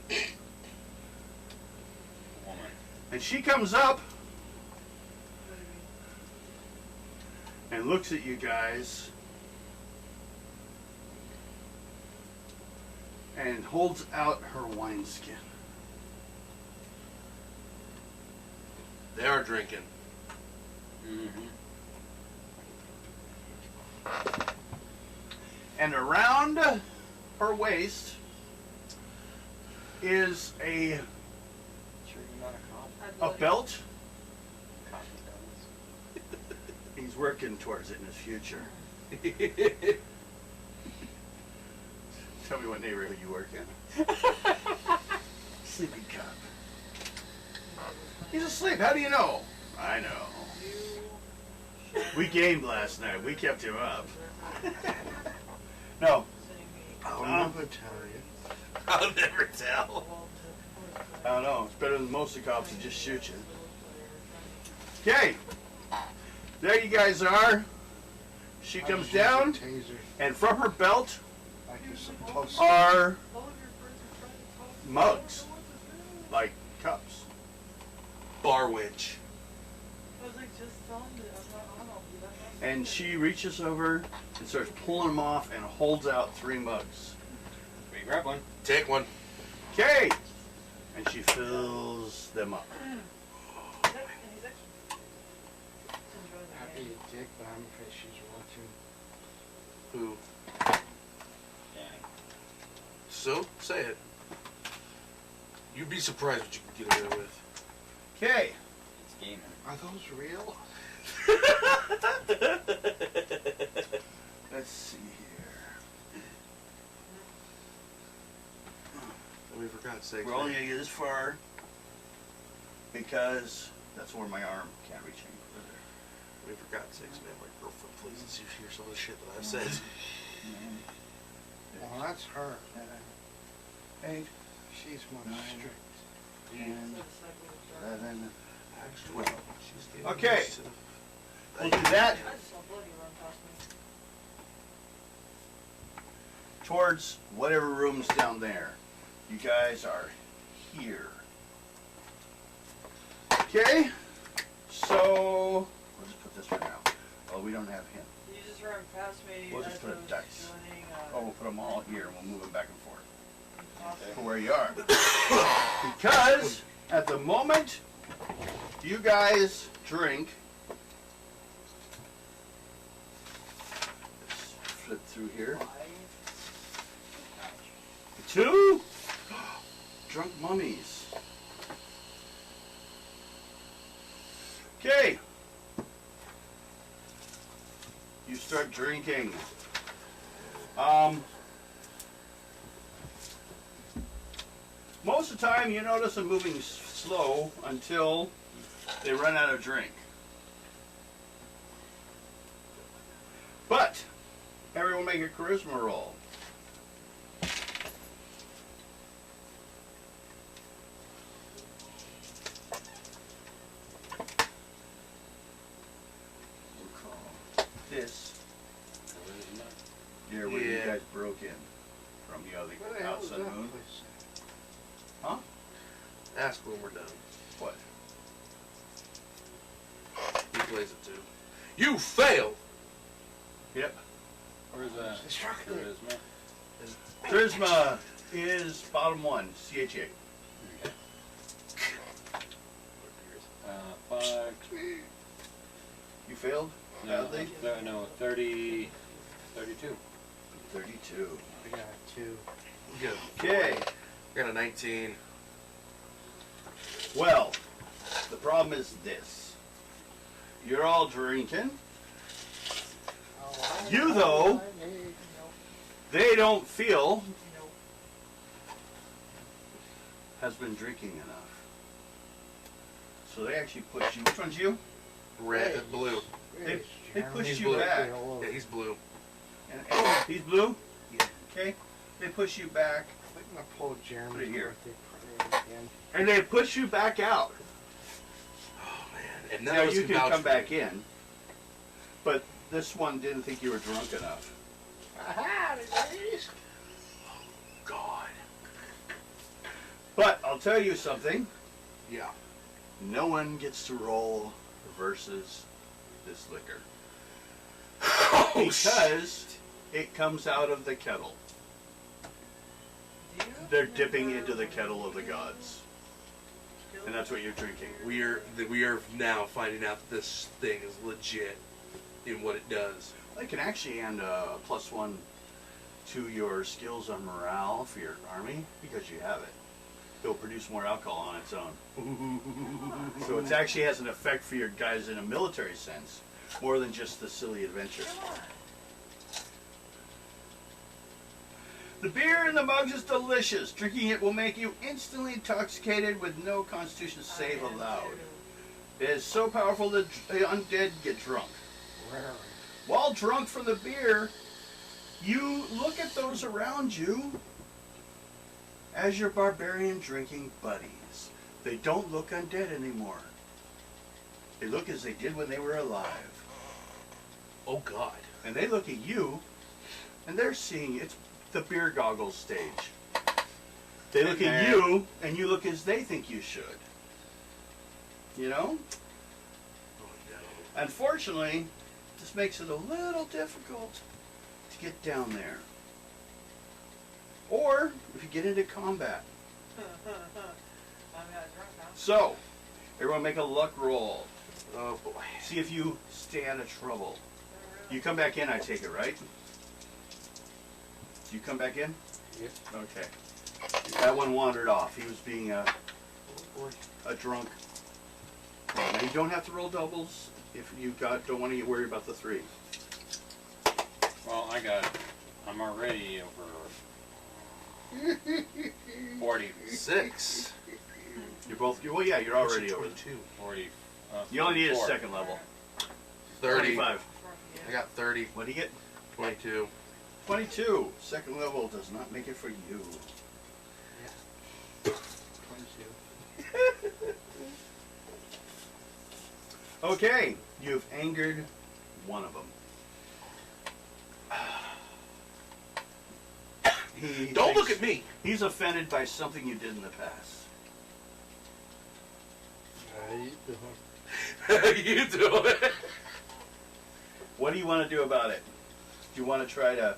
Woman. And she comes up and looks at you guys and holds out her wineskin. They are drinking. Mm-hmm. And around her waist is a Sure you're not a cop? belt. Cop does. He's working towards it in his future. Tell me what neighborhood you work in. Sleepy cop. He's asleep. How do you know? I know. We gamed last night. We kept him up. No. I'll never tell you. I'll never tell. I don't know. It's better than most of the cops that just shoot you. Okay. There you guys are. She I comes just use a down, Taser, and from her belt like you're supposed to. are mugs. Like cups. Bar winch. And she reaches over and starts pulling them off and holds out 3 mugs. We grab one. Take one. Okay. And she fills them up. Happy dick, but I'm afraid she's watching. Who? Yeah. So, say it. You'd be surprised what you can get away with. Okay. It's gaming. Are those real? Let's see here. I mean, for God's sake. We're only going to get this far because that's where my arm can't reach any further. I mean, for God's sakes, man, my girlfriend, please, let's hear some of the shit that I've said. Well, that's her. 8, She's much 9, strict. 10, 11. Actually, well, she's getting Okay. used to the- We'll do that towards whatever room's down there. You guys are here. Okay? So, we'll just put this for now. Well, we don't have him. You just run past me. We'll just as put a I was dice. joining, Oh, we'll put them all here and we'll move them back and forth Okay. for where you are. Because at the moment you guys drink, let's flip through here. 2 drunk mummies. Okay. You start drinking. Most of the time you notice them moving slow until they run out of drink. But everyone make a charisma roll. We'll call this Here, where you Yeah. guys broke in from the other Where the hell is outside that moon. place? Huh? Ask when we're done. What? He plays it too. You failed! Yep. Where's that? Destructive. Charisma? Charisma is bottom one, CHA. 5. You failed? No, Badly? no, 30. 32. 32. I got 2. Good. Okay. I got a 19. Well, the problem is this. You're all drinking. You, though, they don't feel has been drinking enough. So they actually push you. Which one's you? Red, blue. They pushed He's you blue. back. Yeah, he's blue. And he's blue? Yeah. Okay. They push you back. I'm gonna pull Jeremy's Put it here. birthday party again. And they push you back out. Oh man. And none Now of us you can can vouch come for back you. in. But this one didn't think you were drunk enough. Aha, ladies! God. But I'll tell you something. Yeah. No one gets to roll versus this liquor. Because it comes out of the kettle. They're dipping into the kettle of the gods. And that's what you're drinking. We are now finding out that this thing is legit in what it does. It can actually add a +1 to your skills on morale for your army because you have it. It'll produce more alcohol on its own. So it actually has an effect for your guys in a military sense, more than just the silly adventure. The beer in the mugs is delicious. Drinking it will make you instantly intoxicated with no constitution save allowed. It is so powerful that the undead get drunk. While drunk from the beer, you look at those around you as your barbarian drinking buddies. They don't look undead anymore. They look as they did when they were alive. Oh God. And they look at you, and they're seeing it's the beer goggles stage. They look at you, and you look as they think you should. You know? Oh no. Unfortunately, this makes it a little difficult to get down there. Or if you get into combat. So, everyone make a luck roll. Oh boy. See if you stay out of trouble. You come back in, I take it, right? You come back in? Yep. Okay. That one wandered off. He was being a drunk. Now you don't have to roll doubles if you don't want to worry about the 3. Well, I'm already over 40. 6. You're both, well, yeah, you're already over. 22. 40. You only need a 44. second level. 30. 25. I got 30. What do you get? 22. 22. Second level does not make it for you. 22. Okay, you've angered one of them. Don't look at me. He's offended by something you did in the past. How you doing? You do it. What do you want to do about it? Do you want to try to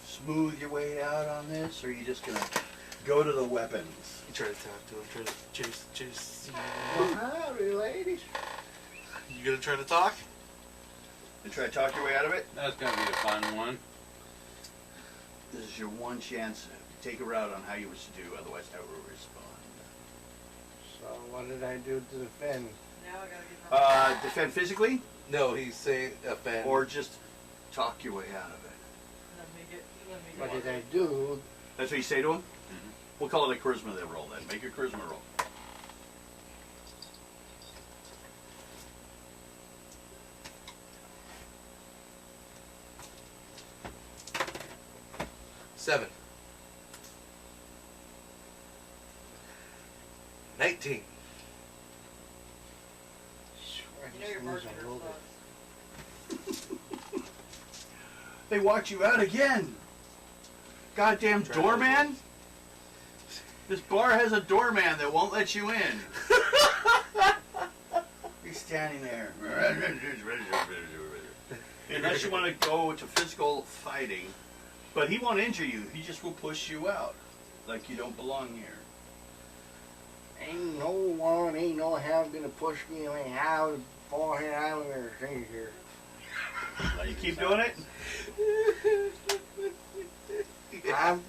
smooth your way out on this, or are you just going to go to the weapons? You try to talk to him. Try to chase. Well, howdy, ladies. You gonna try to talk? And try to talk your way out of it? That's going to be a fun one. This is your one chance to take a route on how you wish to do, otherwise I will respond. So what did I do to defend? Now I gotta get Defend physically, No, he's saying offend. or just talk your way out of it. What did I do? That's what you say to him? We'll call it a charisma roll then. Make your charisma roll. Seven. 19. I You know just your lose bartender a little bit. sucks. They walked you out again. Goddamn doorman. This bar has a doorman that won't let you in. He's standing there. Unless you want to go to physical fighting. But he won't injure you. He just will push you out. Like you don't belong here. Ain't no one, ain't no hell gonna push me away. How forehead I don't ever see here. You keep doing it? I'm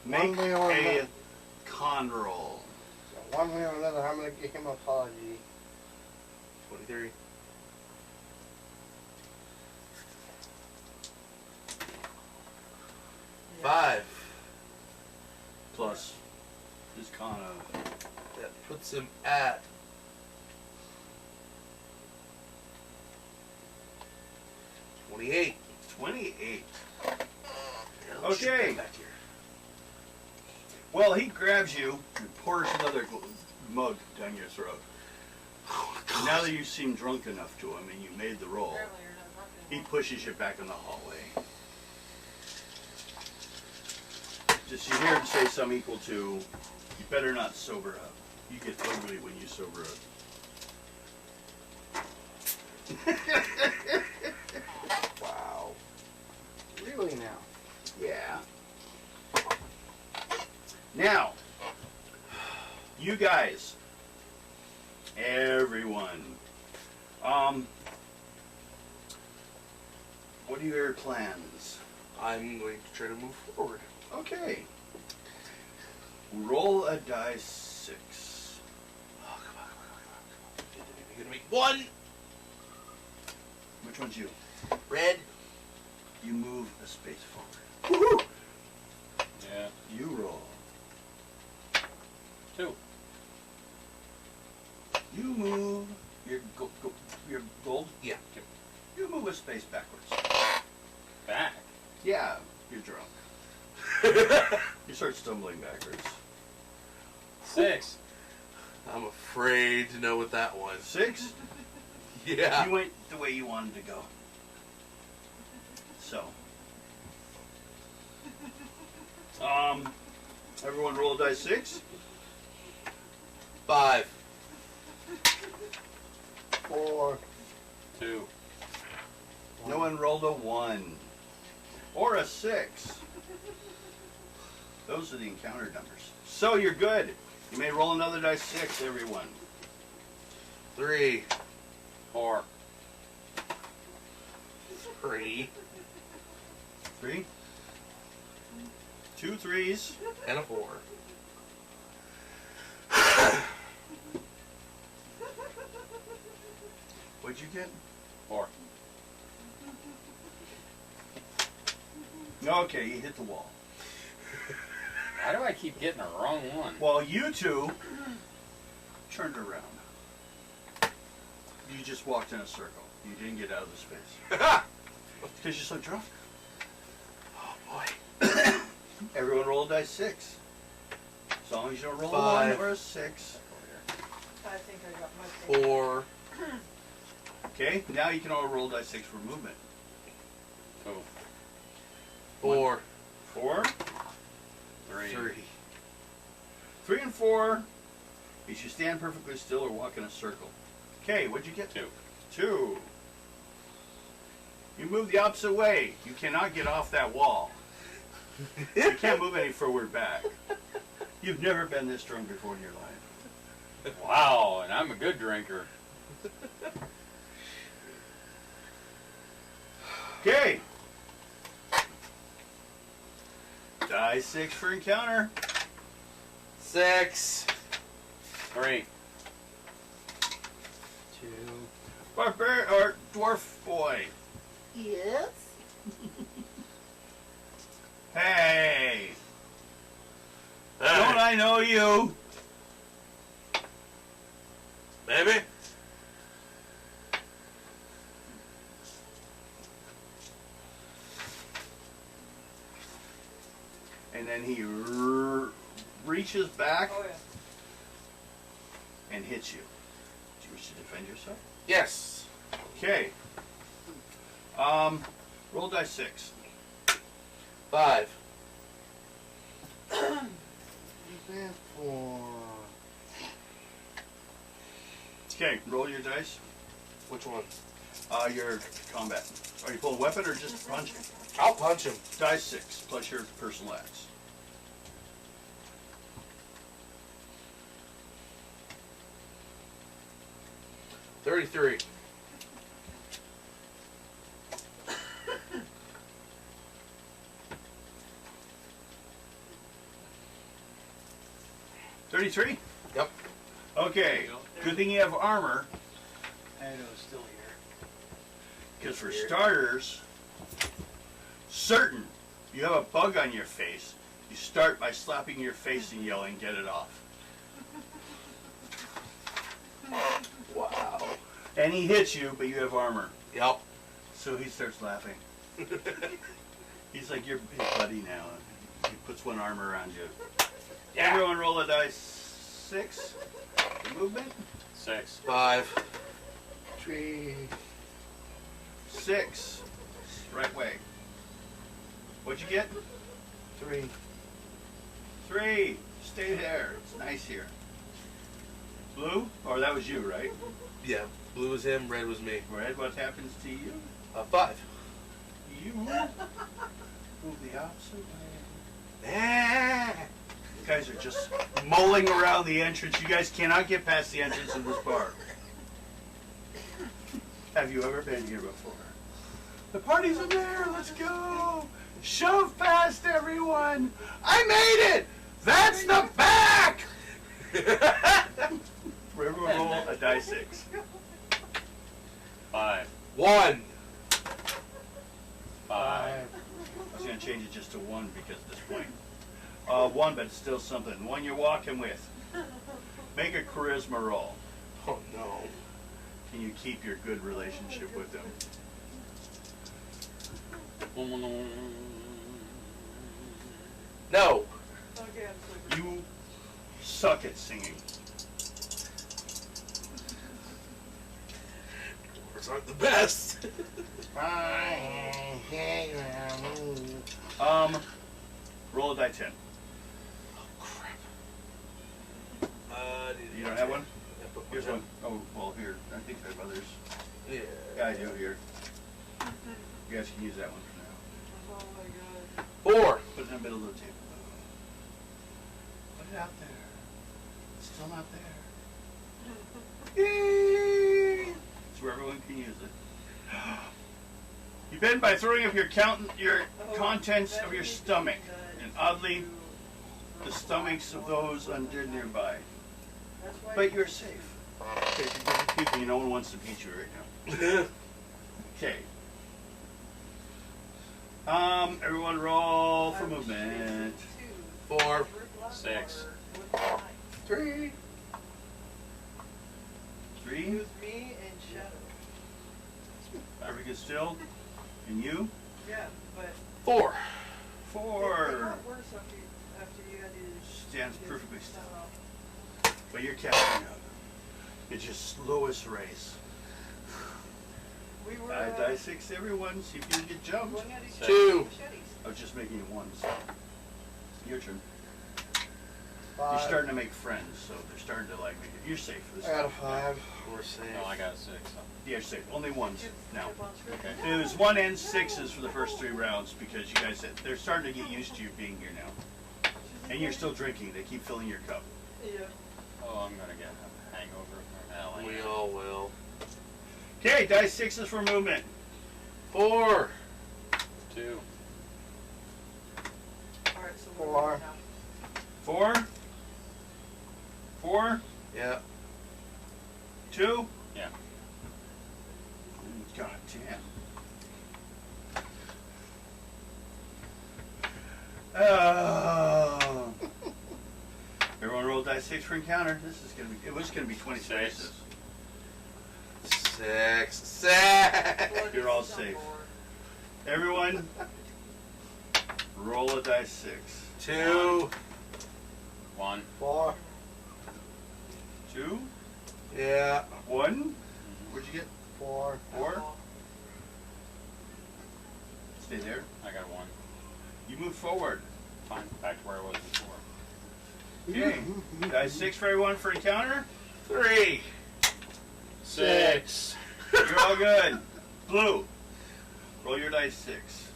Make one way or a another. con roll. One way or another, I'm gonna give him an apology. 23. Yeah. 5. Plus his con of... That puts him at 28. 28. Hell, Okay. shoot, back here. Well, he grabs you and pours another mug down your throat. Oh, God. Now that you seem drunk enough to him and you made the roll, Apparently you're not drunk he anymore. pushes you back in the hallway. Just you hear him say something equal to, you better not sober up. You get ugly when you sober up. Wow. Really now? Yeah. Now, you guys, everyone, what are your plans? I'm going to try to move forward. Okay. Roll a die 6. Oh, come on, come on, come on, come on. You're gonna make 1. Which one's you? Red. You move a space forward. Woohoo! Yeah. You roll. 2. You move your your gold. Yeah. You move a space backwards. Back. Yeah, you're drunk. You start stumbling backwards. 6. I'm afraid to know what that was. 6. Yeah. You went the way you wanted to go. So, everyone roll a die 6. 5. 4. 2. No one rolled a 1 or a 6. Those are the encounter numbers. So you're good. You may roll another die 6, everyone. 3. 4. 3. 3. 2 3s. And a 4. What'd you get? 4. Okay, you hit the wall. Why do I keep getting the wrong one? Well, you two turned around. You just walked in a circle. You didn't get out of the space. Because you're so drunk. Oh boy. Everyone roll a die 6. As long as you don't roll a 5. 1 or a 6. I think I got my thing. 4. Okay, now you can all roll die 6 for movement. 2. 4. 4. 3. 3. 3 and 4. You should stand perfectly still or walk in a circle. Okay, what'd you get? 2. 2. You move the opposite way. You cannot get off that wall. You can't move any forward back. You've never been this drunk before in your life. Wow, and I'm a good drinker. Okay. Die 6 for encounter. 6. 3. 2. Barbarian or dwarf boy. Yes? Hey. Don't I know you? Maybe. And then he reaches back Oh yeah. and hits you. Do you wish to defend yourself? Yes. Okay. Roll die 6. 5. What's that for? Okay, roll your dice. Which one? Your combat. Are you pull a weapon or just punching? I'll punch him. Die 6 plus your personal axe. 33. $33? Yep. Okay, good thing you have armor, I know it's still here. because for starters, certain you have a bug on your face, you start by slapping your face and yelling, get it off. Wow. And he hits you, but you have armor. Yep. So he starts laughing. He's like your buddy now. He puts one armor around you. Everyone roll a dice 6. The movement. 6. 5. 3. 6. Right way. What'd you get? 3. 3. Stay there. It's nice here. Blue? Or that was you, right? Yeah. Blue was him, red was me. Red, what happens to you? 5. You move the opposite way. Ah. You guys are just mulling around the entrance. You guys cannot get past the entrance of this bar. Have you ever been here before? The party's in there. Let's go. Shove past everyone. I made it. That's the back. Everyone roll a die 6. 5. 1. 5. I was going to change it just to 1 because at this point. 1, but it's still something. 1 you're walking with. Make a charisma roll. Oh no. Can you keep your good relationship with them? No. Okay, I'm sleeping. You suck at singing. Dwarves aren't the best. Roll a die 10. Oh crap. You don't have one? I put Here's down. one. Oh, well, here. I think I have others. Yeah. Yeah, I do here. You guys can use that one for now. Oh my god. 4. Put it in the middle of the table. Put it out there. It's still not there. Yay! So everyone can use it. You bend by throwing up your contents of your stomach, and oddly, the stomachs of those under nearby. That's why But you're safe. Okay, excuse me, no one wants to beat you right now. Okay. Everyone roll for movement. 4. 6. 3. 3. It was me and Shadow. Everybody still. And you? Yeah, but 4. it 4. got worse after you had to Stands perfectly still. But you're catching up. It's your slowest race. We were Die 6, everyone. See if you can get jumped. going at each other 2. with machetes. I was just making it ones. Your turn. 5. You're starting to make friends, so they're starting to like me. You're safe for this. I got a 5. We're safe. No, I got a 6. Yeah, you're safe. Only ones now. Tip on script. Okay. It was 1 and 6s for the first 3 rounds because you guys they're starting to get used to you being here now. And you're still drinking. They keep filling your cup. Yeah. Oh, I'm gonna get a hangover from Allie. We all will. Okay, die 6s for movement. 4. 2. Alright, so 4. we're now. 4. 4. Yeah. 2. Yeah. God damn. Oh. Everyone roll die 6 for encounter. This is gonna be. It was gonna be 20 Six. spaces. 6. You're all safe. Everyone, roll a die 6. 2. 1. 4. 2. Yeah. 1. What'd you get? 4. 4. Stay there. I got 1. You move forward. Fine, back to where I was before. Okay. Dice 6 for everyone for encounter. 3. 6. You're all good. Blue. Roll your dice 6.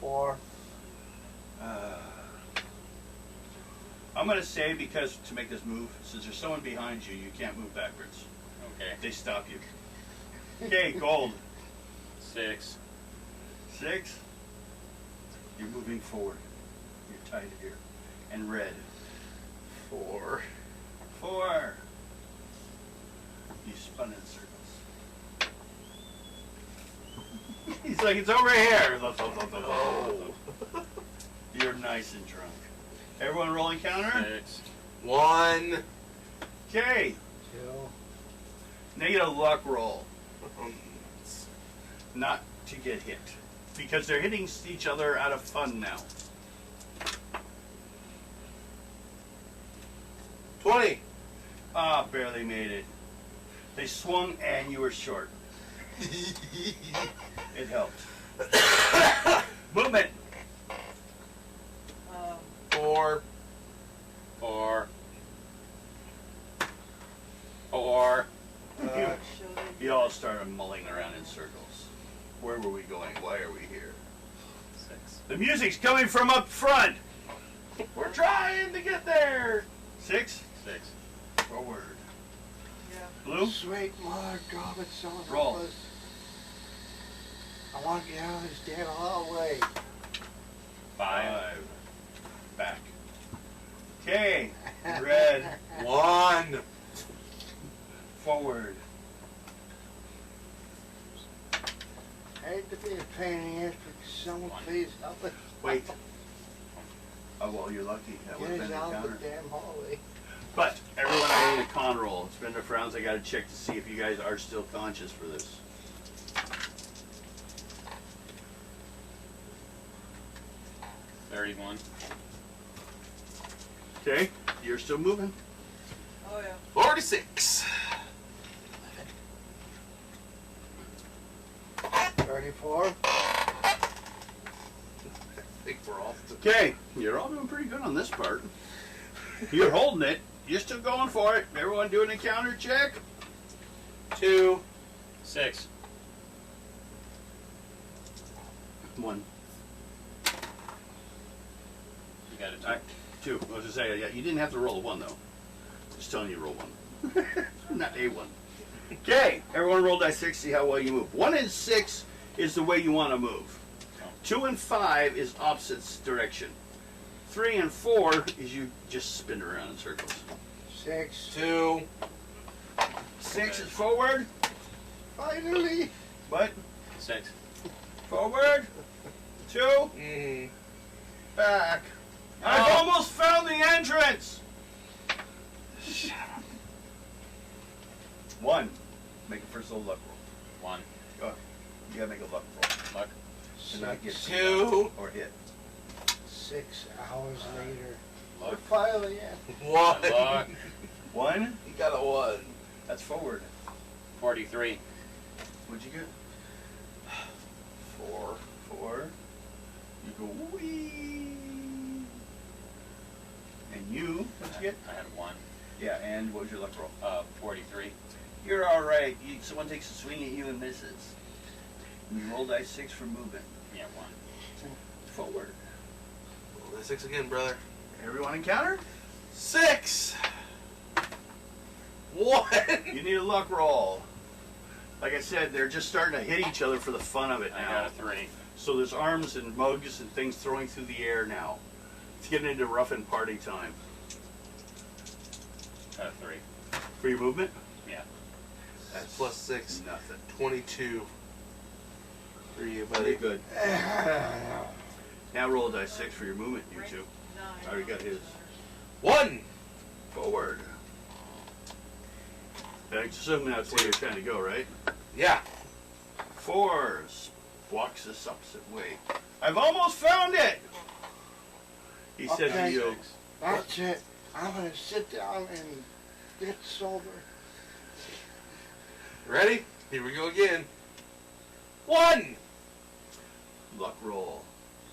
4. I'm going to say, because to make this move, since there's someone behind you, you can't move backwards. Okay. They stop you. Okay, gold. 6. 6. You're moving forward. You're tied here. And red. 4. 4. You spun in circles. He's like, it's over here. Oh. You're nice and drunk. Everyone roll encounter? 6. 1. Okay. 2. Negative luck roll. Not to get hit. Because they're hitting each other out of fun now. 20. Ah, barely made it. They swung and you were short. It helped. Movement. 4. 4. 4. You all started mulling around in circles. Where were we going? Why are we here? 6. The music's coming from up front. We're trying to get there. 6. 6. Forward. Yeah. Blue. Sweet mother, drop it, someone Roll. help us. I want to get out of this damn hallway. 5. Back. Okay. Red. 1. Forward. I hate to be a pain in the ass, but someone please help us. Wait. Oh, well, you're lucky. That would Get have us been out the of the counter. damn hallway. But, everyone, I need a con roll. It's been enough rounds. I got to check to see if you guys are still conscious for this. $31. Okay. You're still moving. Oh yeah. 46. 34. I think we're off the... Okay. You're all doing pretty good on this part. You're holding it. You're still going for it. Everyone do an encounter check. 2. 6. 1. You got a 2. 2. I was just saying, yeah, you didn't have to roll a 1 though. Just telling you to roll 1. Not a 1. Okay, everyone roll dice 6, see how well you move. 1 and 6 is the way you want to move. 2 and 5 is opposite direction. 3 and 4 is you just spin around in circles. 6. 2. 6 is forward. Finally. What? 6. Forward. 2. Mm. Back. I've almost found the entrance. 1. Make a first little luck roll. 1. Go ahead. You gotta make a luck roll. Luck. To not get 2. or hit. 6 hours later. Luck. We're finally in. 1. Luck. 1. You got a 1. That's forward. 43. What'd you get? 4. 4. You go wee. And you, what'd you get? I had 1. Yeah, and what was your luck roll? 43. You're all right. Someone takes a swing at you and misses. And you roll dice 6 for movement. Yeah, 1. Forward. Roll that 6 again, brother. Everyone encounter? 6. 1. You need a luck roll. Like I said, they're just starting to hit each other for the fun of it I now. got a 3. So there's arms and mugs and things throwing through the air now. It's getting into rough and party time. Got a 3. For your movement? Yeah. That's Plus 6. nothing. 22. For you, Very buddy. good. Now roll a dice 6 for your movement, you two. 9. I already got his. 1. Forward. I assume that's where you're trying to go, right? Yeah. 4 walks this opposite way. I've almost found it! He said to Okay. you, That's it. I'm going to sit down and get sober. Ready? Here we go again. 1. luck roll.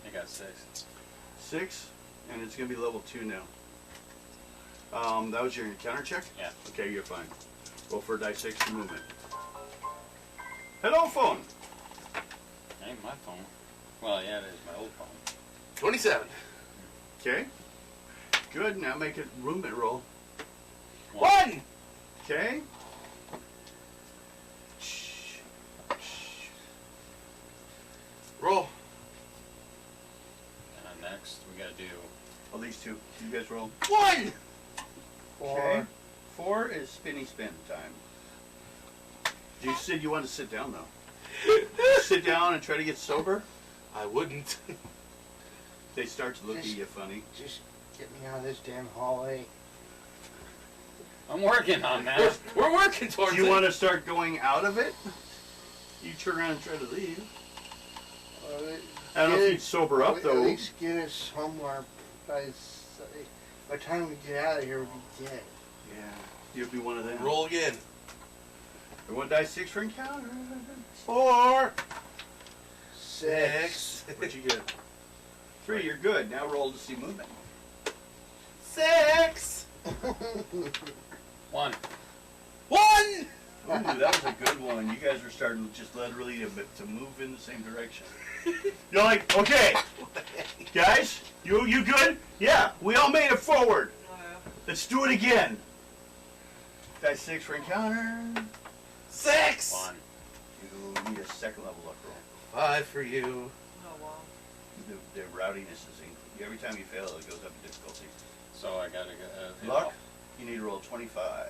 I got 6. 6, and it's going to be level 2 now. That was your encounter check? Yeah. Okay, you're fine. Roll for die 6 for movement. Hello, phone. Ain't my phone. Well, yeah, it is my old phone. 27. Okay. Good, now make it movement roll. 1! Okay. Roll. And next, we gotta do. Oh, these two. You guys roll. 1! Okay. 4 is spinny spin time. You said you wanted to sit down, though. Sit down and try to get sober. I wouldn't. They start to look at you funny. Just get me out of this damn hallway. I'm working on that. We're working towards Do you it. want to start going out of it? You turn around and try to leave. I don't know if you'd sober up, At though. least get us somewhere. By the time we get out of here, we'll be dead. Yeah. You'll be one of them. Roll again. And what die 6 for encounter? 4. 6. 6. What'd you get? 3, you're good. Now roll to see movement. 6. 1. 1! Ooh, that was a good one. You guys were starting just literally to move in the same direction. You're like, okay, guys, you good? Yeah, we all made it forward. Oh, yeah. Let's do it again. Die 6 for encounter. 6! 1. You need a second level luck roll. 5 for you. Oh, wow. The rowdiness is every time you fail, it goes up in difficulty. So I gotta go. Luck, you need to roll 25.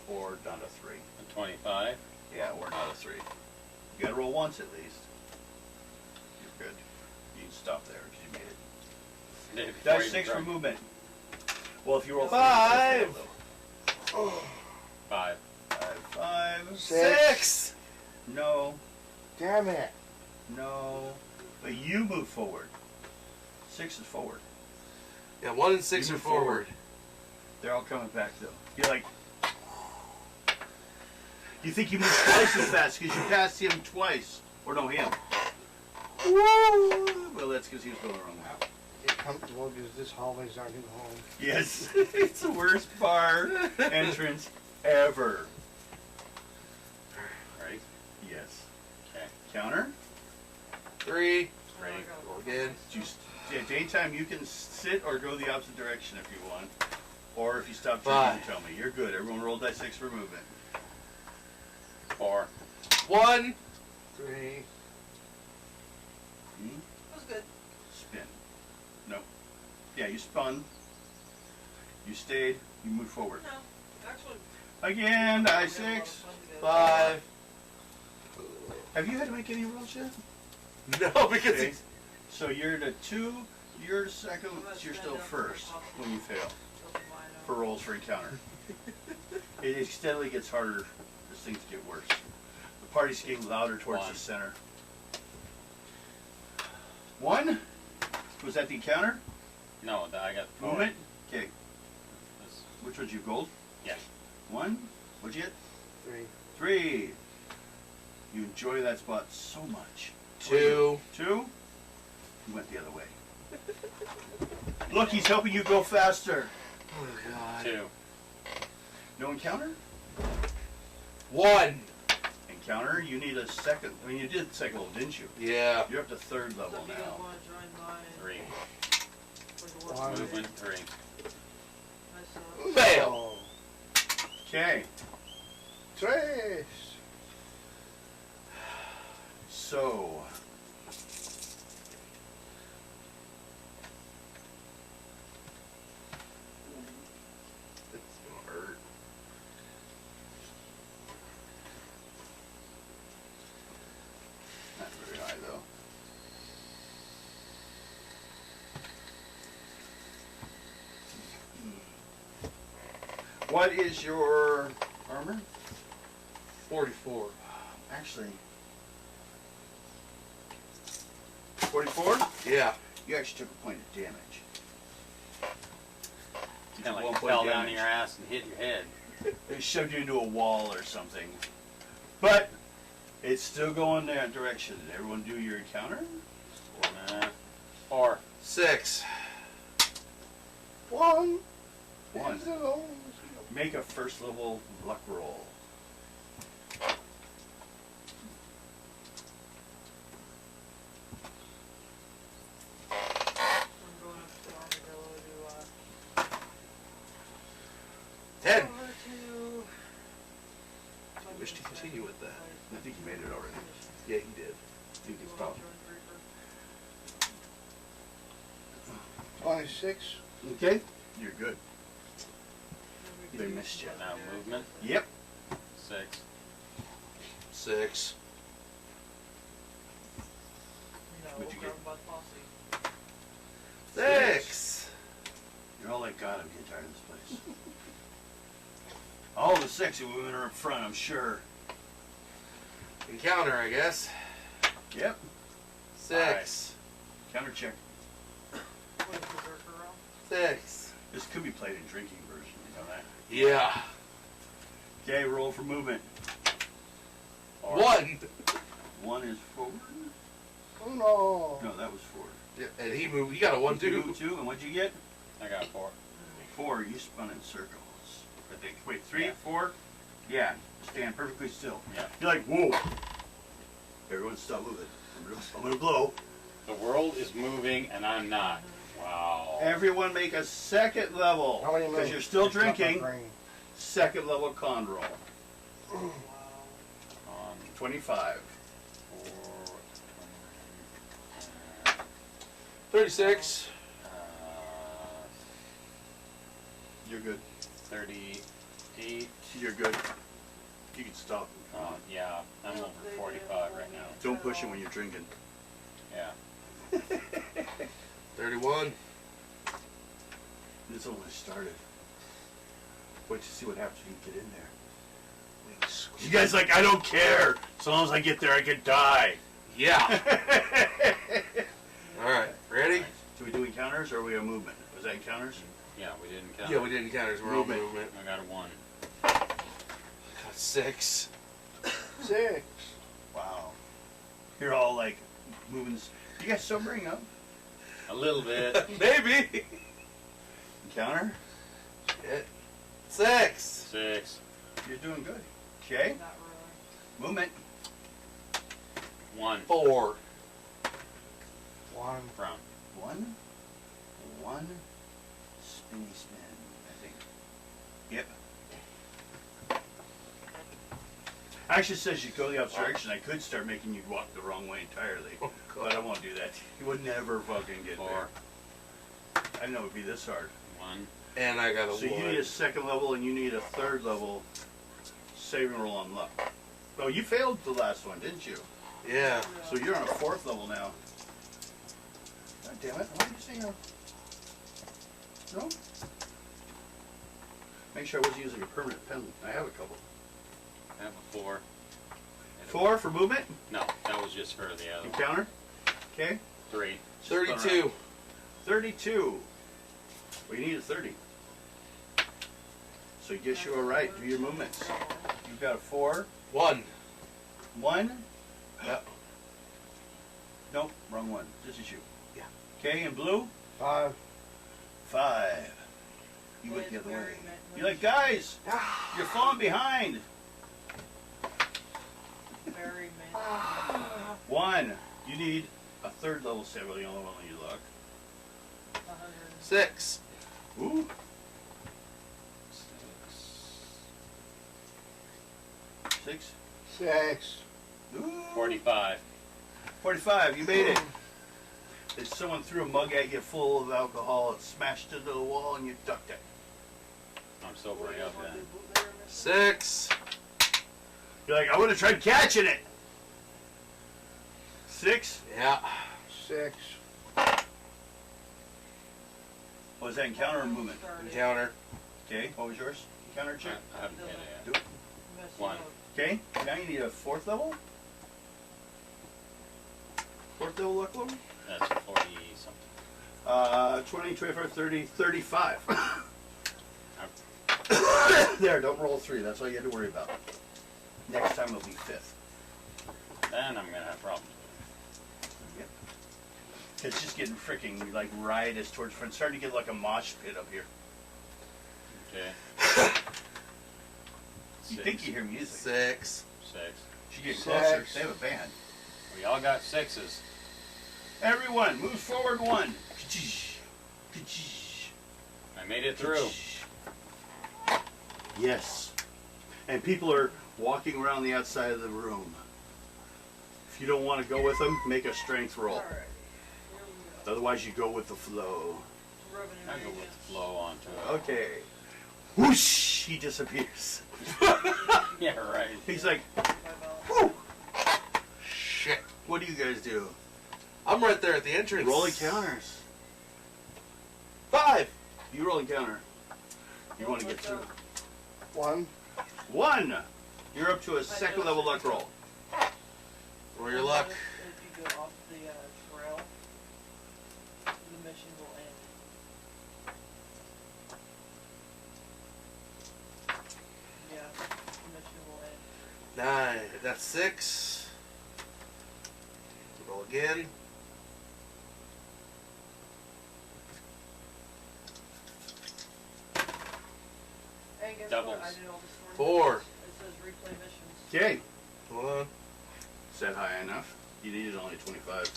Or down to 3. 25. Yeah, or not a 3. You gotta roll once at least. You're good. You can stop there because you made it. Before Die you 6 for drunk. movement. Well, if you roll 5. 5. 5. 6. No. Damn it. No. But you move forward. 6 is forward. Yeah, 1 and 6 You are move forward. forward. They're all coming back though. You're like. You think you move twice as fast because you passed him twice. Or no, him. Woo! Well, that's because he was going the wrong way. Get comfortable because this hallway's our new home. Yes. It's the worst bar entrance ever. Right? Yes. Okay. Counter. 3. Ready? Roll again. Daytime, you can sit or go the opposite direction if you want. Or if you stop 5. drinking, tell me. You're good. Everyone roll die 6 for movement. 4. 1. 3. Hmm? That was good. Spin. No. Yeah, you spun. You stayed. You moved forward. No, actually. Again, die we had a lot of 6. fun together. 5. Have you had to make any rolls yet? No, because Okay. it's So you're the 2, you're the second, I'm gonna you're stand still up for first my when you fail Doesn't mind, for rolls for encounter. It steadily gets harder as things get worse. The party's getting louder towards 1. the center. 1? Was that the encounter? No, I got 4. Movement? Okay. This- Which was you, gold? Yeah. 1? What'd you get? 3. 3. You enjoy that spot so much. 2. 2? You went the other way. Look, he's helping you go faster. Oh, God. 2. No encounter? 1. Encounter, you need a second. I mean, you did second level, didn't you? Yeah. You're up to 3rd So level if you guys now. want to join my 3. for the work One. day, Movement 3. nice, Fail. Okay, Tres. so. It's gonna hurt. Not very high, though. What is your armor? 44. Actually, 44? Yeah. You actually took a point of damage. You Kind of took like 1 you point fell of down damage. your ass and hit your head. They shoved you into a wall or something. But It's still going that direction. Did everyone do your encounter? 4. 6. 1. One. Is it all? Make a first level luck roll. I'm going up to the armadillo to 10. over to. I wish to continue with that. I think you made it already. Yeah, he did. You can stop. 26. Okay. You're good. They missed you. Now movement. Yep. 6. 6. No, What'd you we'll get? grab my posse. 6. You're all like, God, I'm getting tired of this place. All the sexy women are up front, I'm sure. Encounter, I guess. Yep. 6. Counter check. What is Berserker round? 6. This could be played in drinking version, you know that? Yeah. Okay, roll for movement. 1. 1 is forward. Oh no. No, that was forward. Yeah, and he moved. He got a 1 You too. moved 2, and what'd you get? I got 4. 4, you spun in circles. I think. Wait, 3, Yeah. 4? Yeah, stand perfectly still. Yeah. You're like, whoa. Everyone stop moving. I'm gonna blow. The world is moving and I'm not. Wow. Everyone make a second level. How many Because moves? you're still It's not my drinking. brain. Second level con roll. Wow. 25. 4, 36. You're good. 38. You're good. You can stop. Yeah, I'm over 45 right now. Don't push it when you're drinking. Yeah. 31. This only started. Wait to see what happens when you get in there. You guys like, I don't care. As long as I get there, I can die. Yeah. All right. Ready? Do we do encounters or are we a movement? Was that encounters? Yeah, we didn't count. Yeah, we did encounters. We're on Movement. movement. I got a 1. Got 6. 6. Wow. You're all like moving. You guys sobering up? A little bit. Maybe. Encounter? Shit. 6. 6. You're doing good. Okay. Not really. Movement. 1. 4. 1. From. 1. 1. Spinny spin, I think. Yep. Actually, it says you go the opposite direction. I could start making you walk the wrong way entirely. Oh, But I won't do that. You would never fucking get 4. there. I didn't know it would be this hard. 1. And I got a So 1. you need a second level and you need a third level saving roll on luck. Oh, you failed the last one, didn't you? Yeah. So you're on a 4th level now. God damn it. Why did you say no? No? Make sure I wasn't using a permanent pen. I have a couple. I have a 4. 4 for movement. No, that was just for the other one. Encounter. Okay. 3. 32. 32. Well, you need a 30. So I guess you're alright. Do your movements. You've got a 4. 1. 1. Yep. Nope, wrong one. This is you. Yeah. Okay, in blue. 5. 5. You went the It's other way. very You're like, guys, you're falling behind. Very many. 1. You need a third level save. Well, the only one you luck. 100. 6. Ooh. 6. 6. Ooh. 45. 45. You made it. If someone threw a mug at you full of alcohol, it smashed into the wall, and you ducked it. I'm sobering up then. 6. You're like, I would have tried catching it. 6. Yeah. 6. Was that encounter or movement? Encounter. Okay. What was yours? Encounter check. I haven't hit it Do yet. it. 1. Okay. Now you need a 4th level. 4th level luck level. That's 40 something. 20, 25, 30, 35. There, don't roll 3. That's all you had to worry about. Next time it'll be 5th. then I'm gonna have problems. It's just getting freaking like riotous towards front. Starting to get like a mosh pit up here. Okay. You think you hear music? 6. 6. Should get closer. Six. They have a band. We all got 6s. Everyone, move forward 1. I made it through. Yes. And people are walking around the outside of the room. If you don't want to go with them, make a strength roll. Alright. Here we go. Otherwise, you go with the flow. Revenue I go with agents. the flow onto it. Okay. Whoosh! He disappears. Yeah, right. He's like, $5. whoo! Shit. What do you guys do? I'm right there at the entrance. Rolling counters. 5. You roll a counter. You want to get through. 1. 1! You're up to a second level luck roll. Roll your luck. If you go off the trail, the mission will end. Yeah, the mission will end. 9. That's 6. Roll again. Hey, guess Doubles. what? I did all this for you. 4. It says replay missions. Okay. Hold on. Is that high enough? You needed only 25.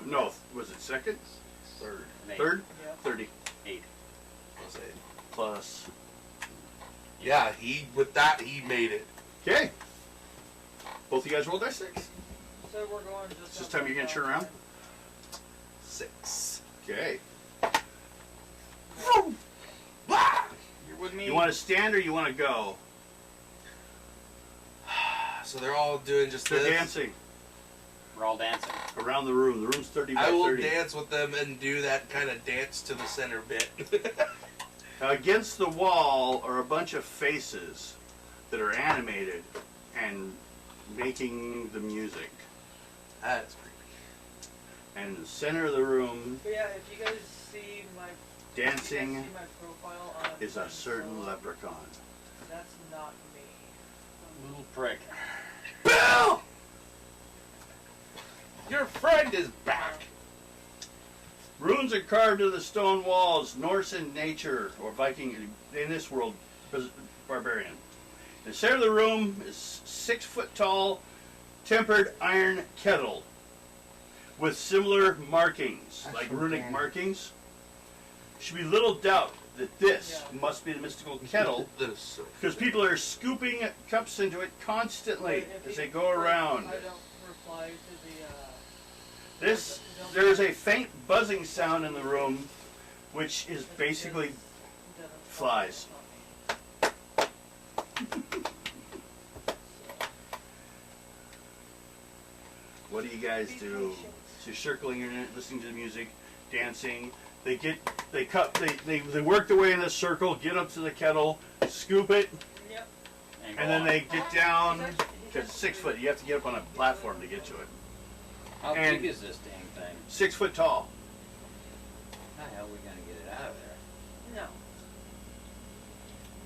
No, was it second? Third. An 8. Third? Yeah. 30. 8. Plus 8. Plus. Yeah, with that he made it. Okay. Both of you guys roll dice 6. So we're going just. This time you're gonna turn around? 6. Okay. You're with me. You want to stand or you want to go? So they're all doing just They're this. dancing We're all dancing. around the room. The room's 30 by I will 30. dance with them and do that kind of dance to the center bit. Against the wall are a bunch of faces that are animated and making the music. That's creepy. And in the center of the room, But yeah, if you guys see my. dancing If you guys see my profile on. is a certain leprechaun. That's not me. Little prick. Bill! Your friend is back. Runes are carved into the stone walls, Norse in nature, or Viking in this world, barbarian. The center of the room is 6 foot tall, tempered iron kettle with similar markings, That's like so runic bad. markings. Should be little doubt that this Yeah. must be the mystical kettle, That is so because people are scooping cups into it constantly If as you- they go around. I don't reply to the. There's a faint buzzing sound in the room, which is basically flies. What do you guys do? So you're circling, you're listening to the music, dancing. They work their way in a circle, get up to the kettle, scoop it, Yep. and then they get down. Because it's 6 foot, you have to get up on a platform to get to it. How and- big is this dang thing? 6 foot tall. How the hell are we gonna get it out of there? No.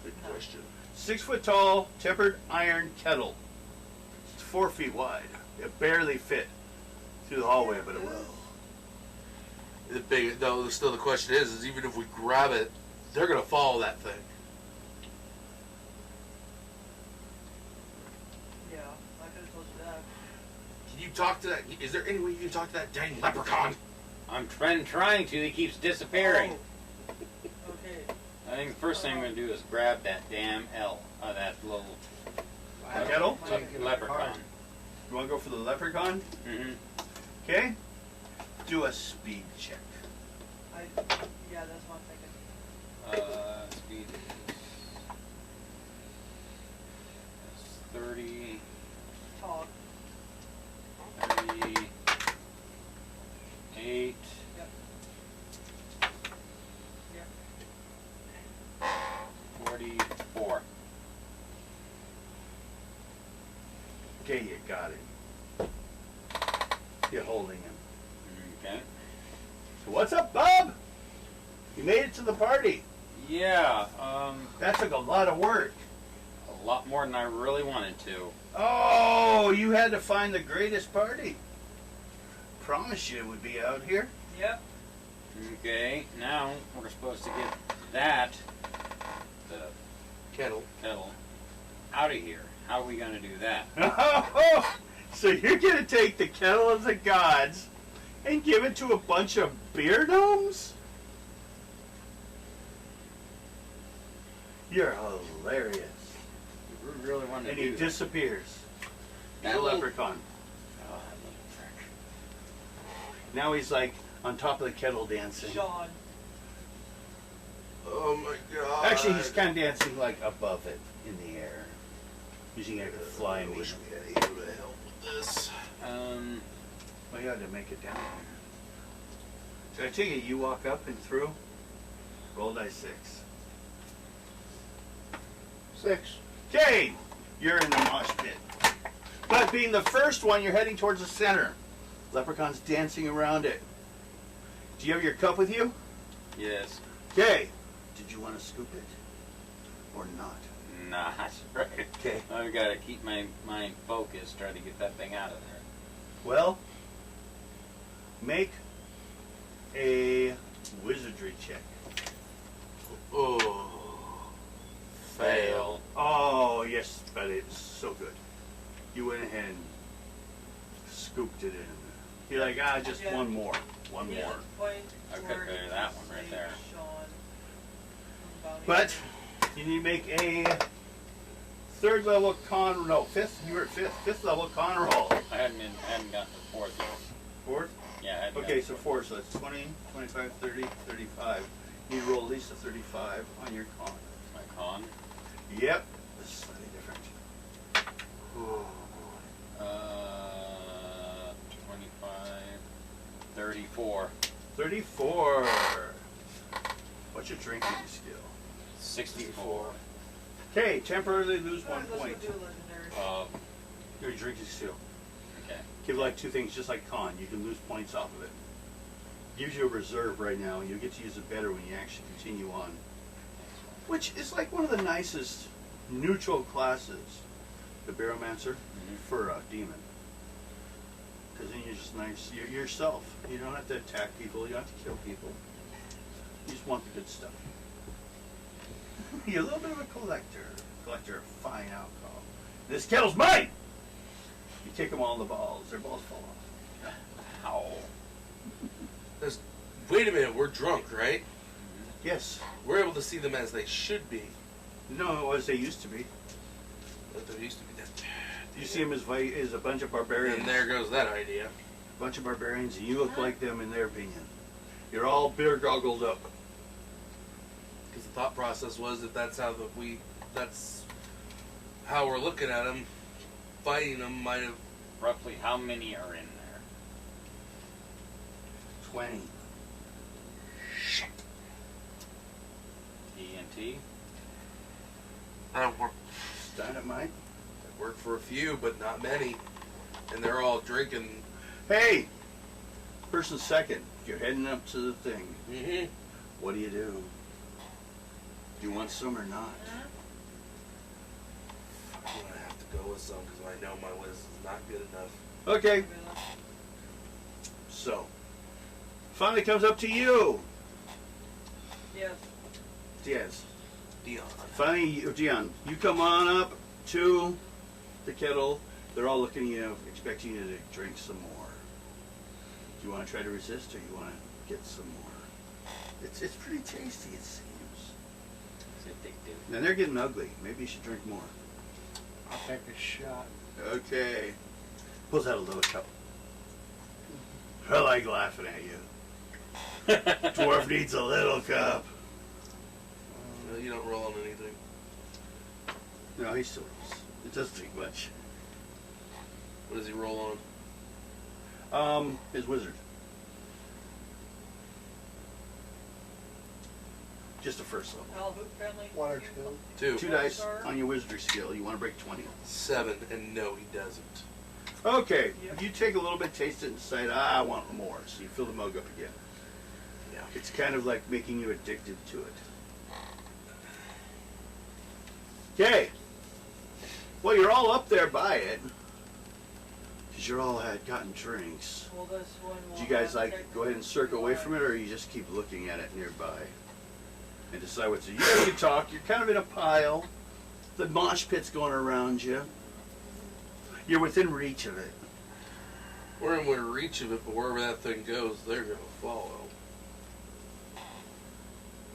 Good question. 6 foot tall, tempered iron kettle. It's 4 feet wide. It barely fit through the hallway, but it will. The big, though, still the question is even if we grab it, they're gonna follow that thing. Yeah, I could have told you that. Can you talk to that? Is there any way you can talk to that dang leprechaun? I'm trying to. He keeps disappearing. Oh. Okay. I think the first thing I'm gonna do is grab that damn that little Kettle? leprechaun. You want to go for the leprechaun? Mm-hmm. Okay. Do a speed check. Yeah, that's what I'm thinking. Speed is 30, Talk. 38, Yep. Yep. 44. Okay, you got him. You're holding him. Okay. So what's up, Bob? You made it to the party. Yeah, That took a lot of work. a lot more than I really wanted to. Oh, you had to find the greatest party. Promise you it would be out here. Yep. Okay, now we're supposed to get that, the Kettle. kettle, out of here. How are we going to do that? Oh, so you're going to take the kettle of the gods and give it to a bunch of beer gnomes? You're hilarious. We really want to And do he that. disappears. That Cool. leprechaun. Oh, that little trick. Now he's like on top of the kettle dancing. Sean. Oh my god. Actually, he's kind of dancing like above it in the air. Using it to fly I me. wish we had Ava to help with this. Well, you had to make it down here. So I take it you walk up and through? Roll die 6. 6. Okay, you're in the mosh pit. But being the first one, you're heading towards the center. Leprechaun's dancing around it. Do you have your cup with you? Yes. Okay. Did you want to scoop it? Or not? Not right. Okay. I've got to keep my mind focused, try to get that thing out of there. Well, make a wizardry check. Oh. Fail. Oh, yes, but it's so good. You went ahead and scooped it in. You're like, just Yeah. one more. One Yeah, more. point I could where better he that can one right see there. Sean. But you need to make a third level fifth. You were at fifth level con roll. I hadn't gotten to the fourth yet. Fourth? Yeah, I hadn't Okay, gotten so to the 4, so that's 20, 25, 30, 35. You need to roll at least a 35 on your con. my con. Yep. This is slightly different. Uh, 25, 34, 34. What's your drinking skill? 64. Okay, temporarily lose Alright, 1 let's point. go do legendary. Your drinking skill. Okay. Give like 2 things, just like con. You can lose points off of it. Gives you a reserve right now, and you'll get to use it better when you actually continue on. Which is like one of the nicest neutral classes, the Baromancer, for a demon. Because then you're just nice. You're yourself. You don't have to attack people. You don't have to kill people. You just want the good stuff. You're a little bit of a collector. Collector of fine alcohol. This kettle's mine! You kick them all in the balls. Their balls fall off. Ow. Wait a minute, we're drunk, right? Yes. We're able to see them as they should be. No, as they used to be. But they used to be that. You see them as a bunch of barbarians. And there goes that idea. A bunch of barbarians, and you look like them in their opinion. You're all beer goggled up. Because the thought process was that that's how that's how we're looking at them. Fighting them might have. Roughly how many are in there? 20. TNT? That worked. Dynamite. That worked for a few, but not many. And they're all drinking. Hey! Person second. You're heading up to the thing. Mm-hmm. What do? Do you want some or not? I'm gonna have to go with some because I know my list is not good enough. Okay. So, finally comes up to you. Yes. Diaz. Dion. Finally, Dion, you come on up to the kettle. They're all looking at you, expecting you to drink some more. Do you want to try to resist, or you want to get some more? It's pretty tasty, it seems. It's addictive. And they're getting ugly. Maybe you should drink more. I'll take a shot. Okay. Pulls out a little cup. I like laughing at you. Dwarf needs a little cup. You don't roll on anything. No, he still rolls. It doesn't take much. What does he roll on? His wizard. Just a first level. All family. 1 or 2. 2. 2 dice on your wizardry skill. You want to break 20. 7, and no, he doesn't. Okay. Yep. You take a little bit, taste it, and decide, I want more. So you fill the mug up again. Yeah. It's kind of like making you addicted to it. Okay. Well, you're all up there by it. Because you all had gotten drinks. Well, this one will Do you guys not like take go ahead and circle away from it, or you just keep looking at it nearby and decide what to do? You guys can talk. You're kind of in a pile. The mosh pit's going around you. You're within reach of it. We're in reach of it, but wherever that thing goes, they're gonna follow.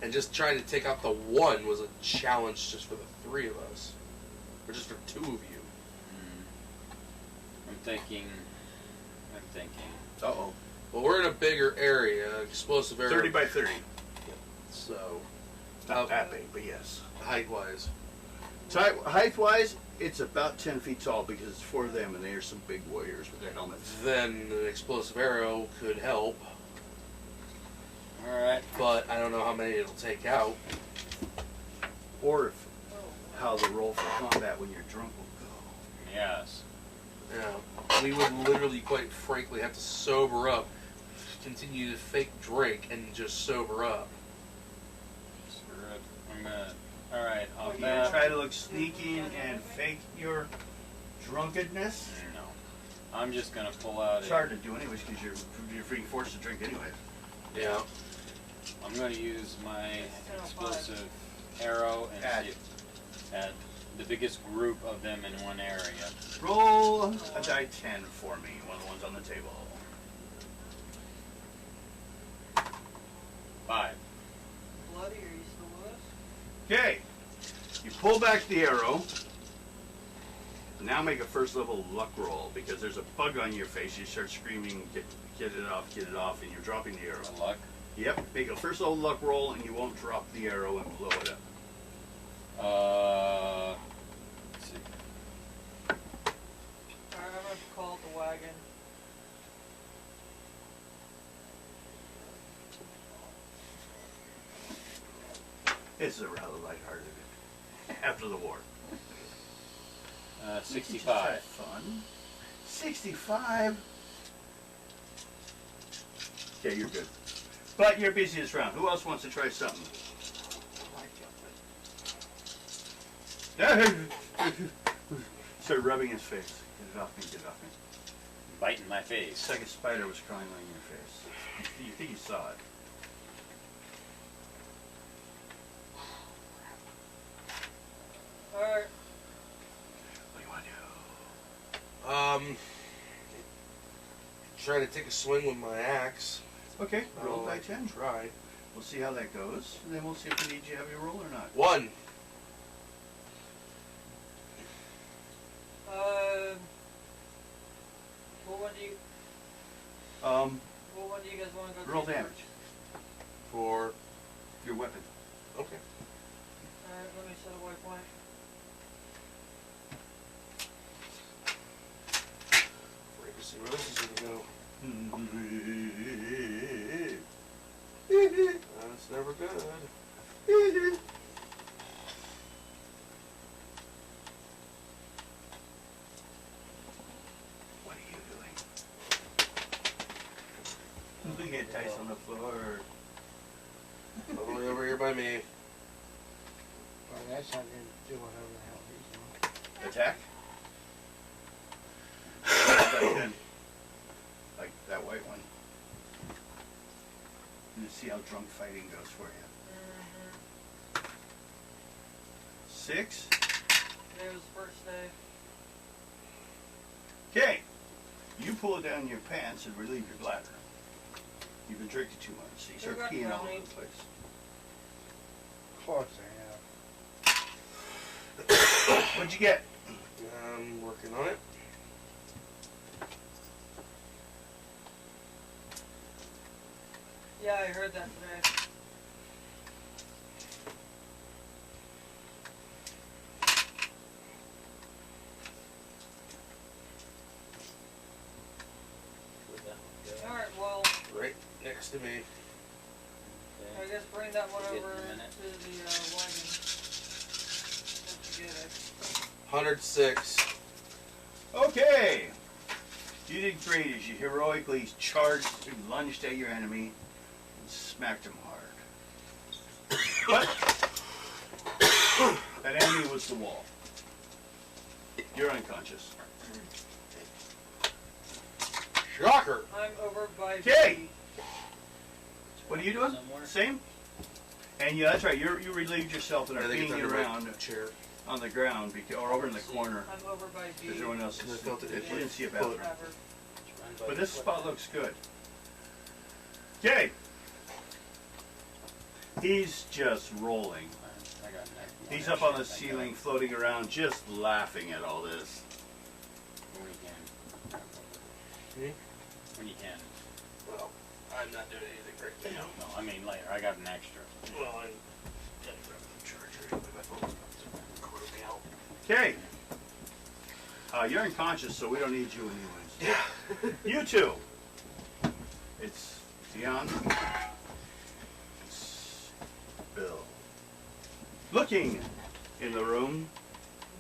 And just trying to take out the one was a challenge just for the three of us, or just for two of you. I'm thinking. Uh-oh. Well, we're in a bigger area, explosive area. 30 by 30. So, Not that big, but yes. height-wise. Height-wise, it's about 10 feet tall because it's for them, and they are some big warriors with their helmets. Then an explosive arrow could help, Alright. but I don't know how many it'll take out. Or if, how the roll for combat when you're drunk will go. Yes. Yeah, we would literally, quite frankly, have to sober up, continue to fake drink, and just sober up. Screw it. I'm gonna. Alright, I'll You gonna try to look sneaky and fake your drunkenness? No. I'm just gonna pull out It's hard to do anyways because you're being forced to drink anyway. Yeah. I'm gonna use my explosive arrow and Add. see at the biggest group of them in one area. Roll a die 10 for me, one of the ones on the table. 5. Bloody, are you still with us? Okay, you pull back the arrow. Now make a first level luck roll because there's a bug on your face. You start screaming, get it off, and you're dropping the arrow. Luck. Yep, make a first level luck roll and you won't drop the arrow and blow it up. Let's see. Alright, I'm gonna call it the wagon. It's a rather lighthearted after the war. 65. Fun. 65. Okay, you're good. But you're busy this round. Who else wants to try something? Start rubbing his face. Get it off me, get it off me. Biting my face. It's like a spider was crawling on your face. You think you saw it. Alright. What do you want to do? Try to take a swing with my axe. Okay, roll die I 10. Try. We'll see how that goes, and then we'll see if we need you to have your roll or not. 1. What one do you guys want to go Roll to damage. For. Your weapon. Okay. Alright, let me set a waypoint. Wait to see where this is gonna go. That's never good. What are you doing? Looking at dice on the floor. All the way over here by me. Well, that's not going to do whatever the hell he's doing. Attack. Die 10. Like that white one. And see how drunk fighting goes for you. 6. Today was the first day. Okay. You pull it down your pants and relieve your bladder. You've been drinking too much, so you start got peeing all over brownie. the place. Of course I have. What'd you get? I'm working on it. Yeah, I heard that today. Alright, well, Right next to me. I guess bring that one Get in over a to minute. the wagon. Once you get it. 106. Okay. You did great as you heroically charged and lunged at your enemy and smacked him hard. But that enemy was the wall. You're unconscious. Shocker! I'm over by Okay. B. What are you doing? Somewhere. Same? And yeah, that's right. You relieved yourself and I are think it's being under around my chair. on the ground or over in the corner I'm over by B. because everyone else And I is. felt it We hit didn't my see a foot. bathroom. Whatever. But this spot looks good. Okay. He's just rolling. I got next. He's up on the ceiling, floating around, just laughing at all this. When you can. Hmm? When you can. Well, I'm not doing anything right now. No, I mean later. I got an extra. Well, I'm gonna grab the charger anyway. My phone's about to croak out. Okay. You're unconscious, so we don't need you anyways. Yeah. You two. It's Dion. It's Bill. Looking in the room,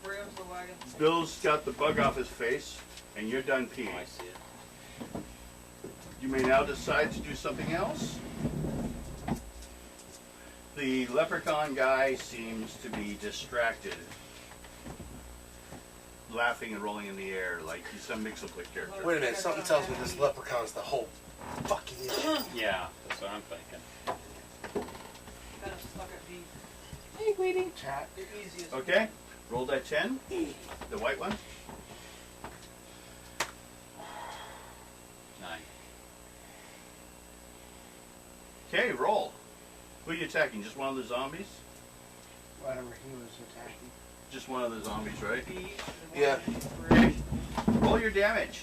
Bram's the wagon. Bill's got the bug off his face, and you're done Oh, peeing. I see it. You may now decide to do something else. The leprechaun guy seems to be distracted, laughing and rolling in the air like he's some Mixoplick character. Wait a minute. Something tells me this leprechaun's the whole fucking issue. Yeah, that's what I'm thinking. Kind of stuck at B. Hey, waiting chat. The easiest. Okay, roll that 10, the white one. 9. Okay, roll. Who are you attacking? Just one of the zombies? Whatever he was attacking. Just one of the zombies, right? B. Yeah. Okay, roll your damage.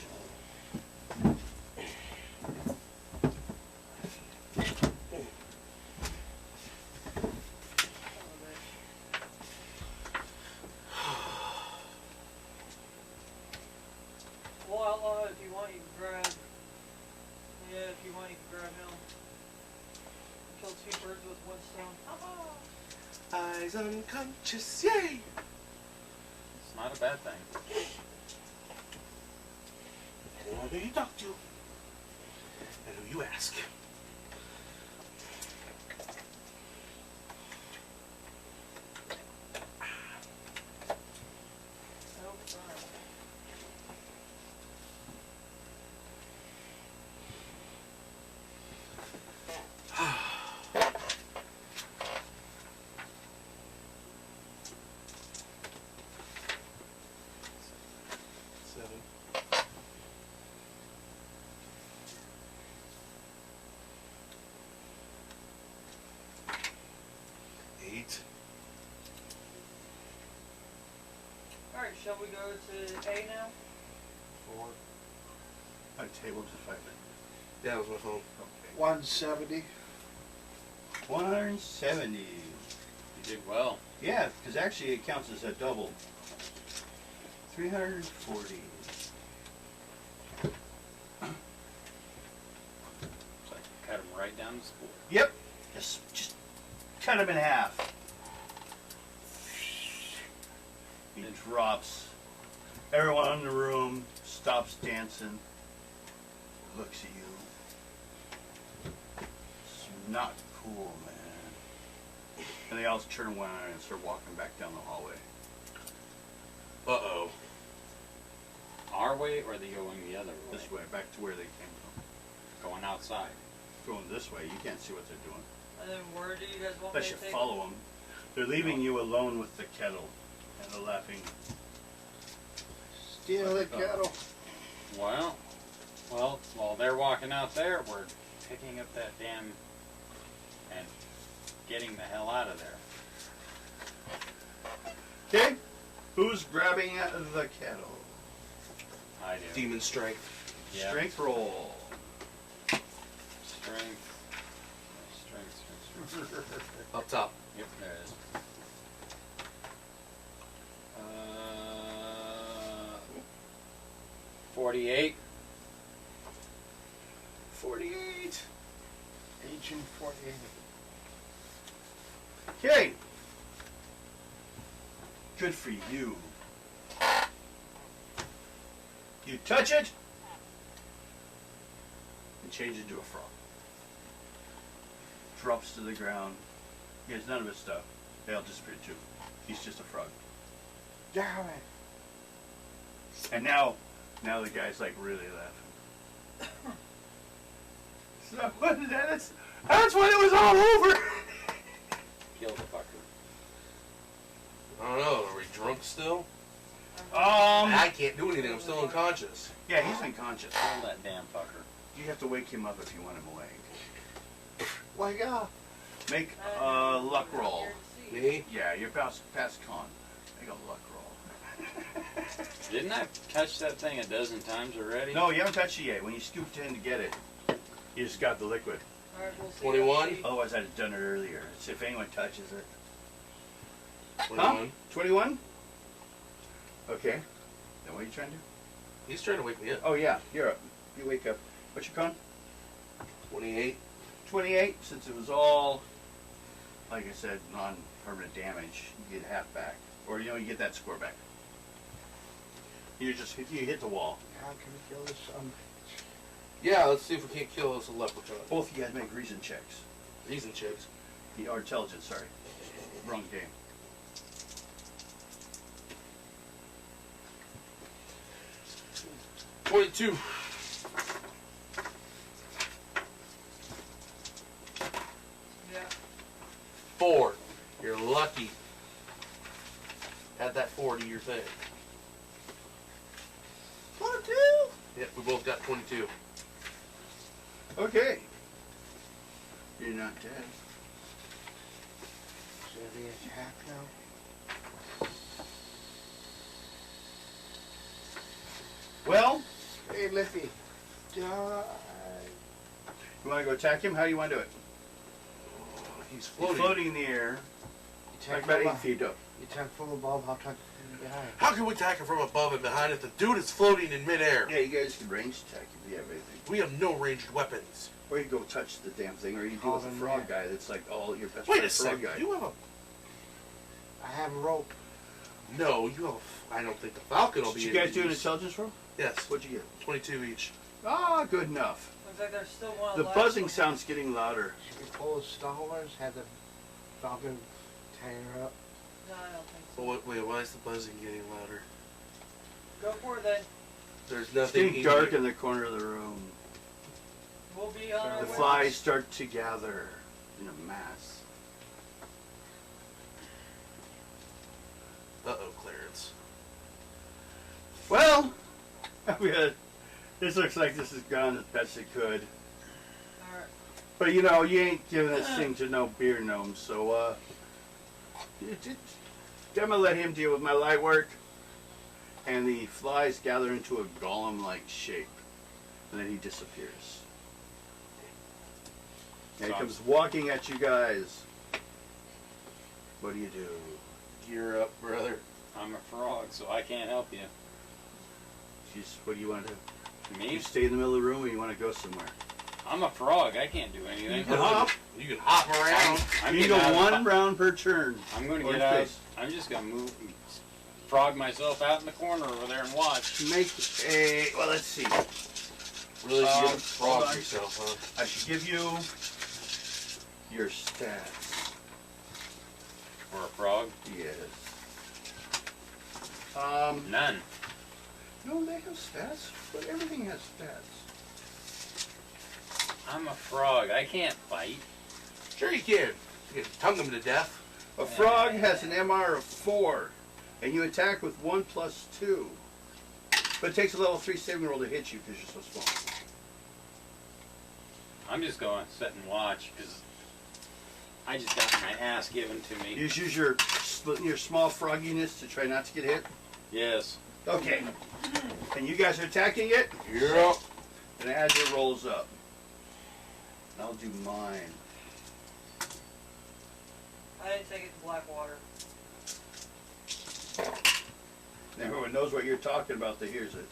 Well, outlaw, if you want, you can grab. Yeah, if you want, you can grab him. Kill 2 birds with 1 stone. Eyes unconscious, yay! It's not a bad thing. Depending on who you talk to and who you ask. Nope, sorry. Seven. Eight. Alright, shall we go to A now? 4. A table to 5 minutes. Yeah, that was my phone. Okay. 170. 170. You did well. Yeah, because actually it counts as a double. 340. So I cut him right down the spool. Yep. Just cut him in half. He drops. Everyone in the room stops dancing. Looks at you. It's not cool, man. And they all turn one eye and start walking back down the hallway. Uh-oh. Our way or they going the other way? This way, back to where they came from. Going outside. Going this way, you can't see what they're doing. And then where do you guys want me Unless to you take follow them. They're leaving you alone with the kettle. And the laughing. Steal the kettle. Well, while they're walking out there, we're picking up that damn and getting the hell out of there. Okay. Who's grabbing the kettle? I do. Demon strength. Yeah. Strength roll. Strength. Up top. Yep, there it is. 48. 48. Agent 48. Okay. Good for you. You touch it and change into a frog. Drops to the ground. He has none of his stuff. They all disappear too. He's just a frog. Damn it. And now the guy's like really laughing. So that's when it was all over. Kill the fucker. I don't know. Are we drunk still? I I can't do anything. I'm still unconscious. Yeah, he's unconscious. Kill that damn fucker. You have to wake him up if you want him awake. Wake up. Make a luck roll. Me? Yeah, you're past con. Make a luck roll. Didn't I touch that thing a dozen times already? No, you haven't touched it yet. When you scooped in to get it, you just got the liquid. Alright, we'll see. 21? Otherwise, I'd have done it earlier. See if anyone touches it. 21. 21? Okay. Then what are you trying to do? He's trying to wake me up. Oh, yeah, you're up. You wake up. What's your con? 28. 28. Since it was all, like I said, non-permanent damage, you get half back. Or, you get that score back. You hit the wall. How can we kill this Yeah, let's see if we can't kill this leprechaun. Both of you guys make reason checks. Reason checks. Or intelligence, sorry. Wrong game. .22. Yeah. 4. You're lucky. Add that 4 to your thing. 22? Yep, we both got 22. Okay. You're not dead. So the attack now? Well, Hey, Liffy. Die. you want to go attack him? How do you want to do it? He's floating. He's floating in the air. You Like attack about 8 from feet up. You attack from above, I'll attack from behind. How can we attack him from above and behind if the dude is floating in midair? Yeah, you guys can range attack if you have anything. We have no ranged weapons. Or you go touch the damn thing, or you deal with the Oh, frog man. guy that's like all your best Wait friend a frog second. guy. You have a... I have a rope. No, you have a... I don't think the falcon will Did be you able guys to do an use- intelligence roll? Yes. What'd you get? 22 each. Ah, good enough. Looks like there's still one The left. buzzing sound's getting louder. Should we pull Star Wars? Have the falcon tie her up? No, I don't think so. Well, wait, why is the buzzing getting louder? Go for it then. There's It's nothing getting in dark here. in the corner of the room. We'll be on our The way. flies start to gather in a mass. Uh-oh, Clarence. Well, this looks like this has gone as best it could. Alright. But you ain't giving this thing to no beer gnomes, so I'm gonna let him deal with my light work. And the flies gather into a golem-like shape, and then he disappears. And he comes walking at you guys. What do you do? Gear up, brother. I'm a frog, so I can't help you. What do you want to do? Me? You stay in the middle of the room, or you want to go somewhere? I'm a frog. I can't do anything. You can hop. You can hop around. I'm You getting go out of the one round per turn. I'm going to Or get out. space. I'm just going to move, and frog myself out in the corner over there and watch. Make a. Well, let's see. Really, you hold frog on. yourself, huh? I should give you your stats. For a frog? Yes. None. No, they have stats, but everything has stats. I'm a frog. I can't fight. Sure you can. You can tongue them to death. A frog has an MR of 4, and you attack with 1 plus 2. But it takes a level 3 saving roll to hit you because you're so small. I'm just going to sit and watch because I just got my ass given to me. You just use your small frogginess to try not to get hit. Yes. Okay. And you guys are attacking it? You're up. And add your rolls up. And I'll do mine. I didn't take it to Blackwater. Everyone knows what you're talking about that hears it.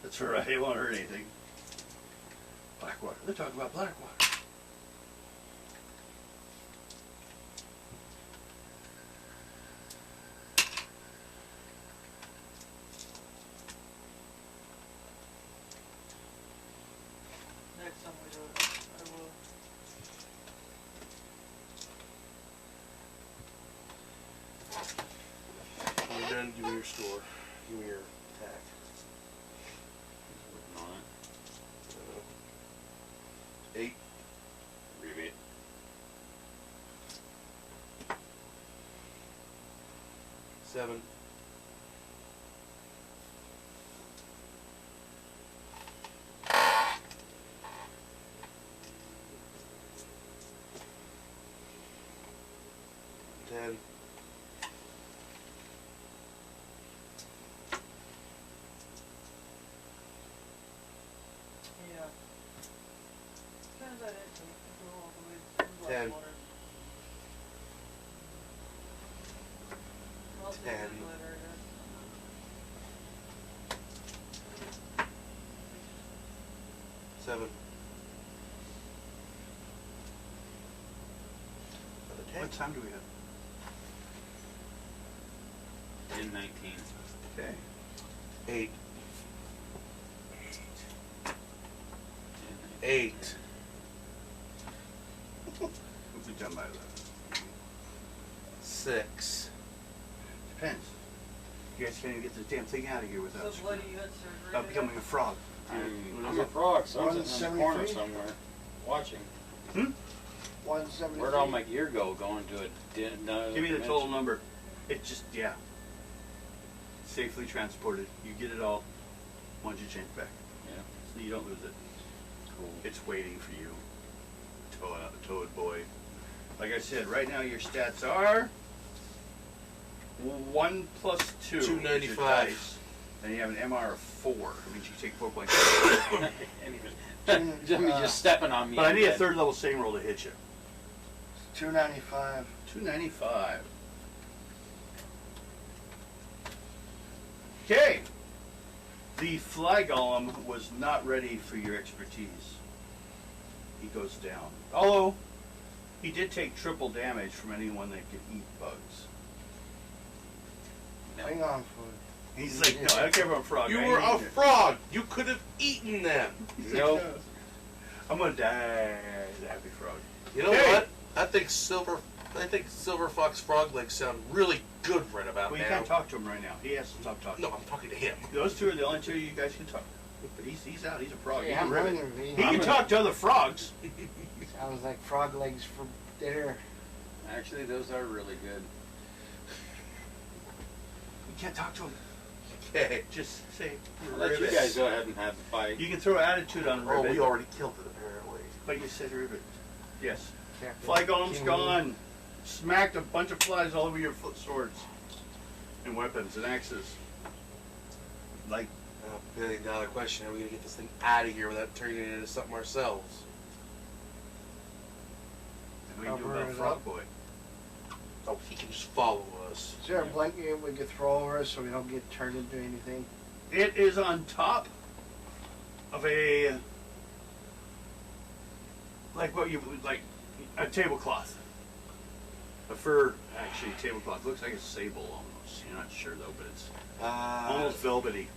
That's alright, it won't hurt anything. Blackwater. They're talking about Blackwater. Next time we do it, I will. When you're done, give me your score. Give me your attack. Working on it. 8. Rebate. 7. 10. Yeah. Turns out it can go all the way through 10. water. I'll take 10. it later, I guess. 7. Another 10. What time do we have? 10:19. Okay. 8. 8. We'll be done by 11. 6. Depends. You guys can't even get this damn thing out of here without So bloody you had surgery. without becoming a frog. I'm a frog, so I'm sitting in the corner 173? somewhere, watching. 173. Where'd all my gear go? Going to a Give me the total number. It just, yeah. Safely transported. You get it all once you change back. Yeah. So you don't lose it. Cool. It's waiting for you. Toad boy. Like I said, right now your stats are 1 plus 2. is your 295. dice, and you have an MR of 4. That means you take 4 points. Jimmy just stepping on me. But I need a again. third level saving roll to hit you. 295. 295. Okay. The fly golem was not ready for your expertise. He goes down. Although, he did take triple damage from anyone that could eat bugs. Hang on, food. He's like, no, I don't care about frog. You I were ain't a eating it." frog. You could have eaten them. He's like, Nope. "No, I'm gonna die as a happy frog. You know Hey! what? I think silver fox frog legs sound really good right about Well, you now. can't talk to him right now. He has to stop talking. No, I'm talking to him. Those two are the only two you guys can talk to. But he's out. He's a frog. Hey, He can I'm ribbit. hungry, He V. can talk to other frogs. Sounds like frog legs for dinner. Actually, those are really good. You can't talk to him. Okay. Just say I'll let you ribbit. guys go ahead and have the fight. You can throw attitude on Oh, ribbit. we already killed it apparently. But you said ribbit. Yes. Captain Fly golem's King. gone. Smacked a bunch of flies all over your foot swords. And weapons and axes. Like, $1 billion question: how are we gonna get this thing out of here without turning it into something ourselves? what do you do Cover about it Frog up. Boy? Oh, he can just follow us. Is there a blanket we could throw over us so we don't get turned into anything? It is on top of a, like what you would, like a tablecloth. A fur, actually, tablecloth. Looks like a sable almost. You're not sure though, but it's almost velvety.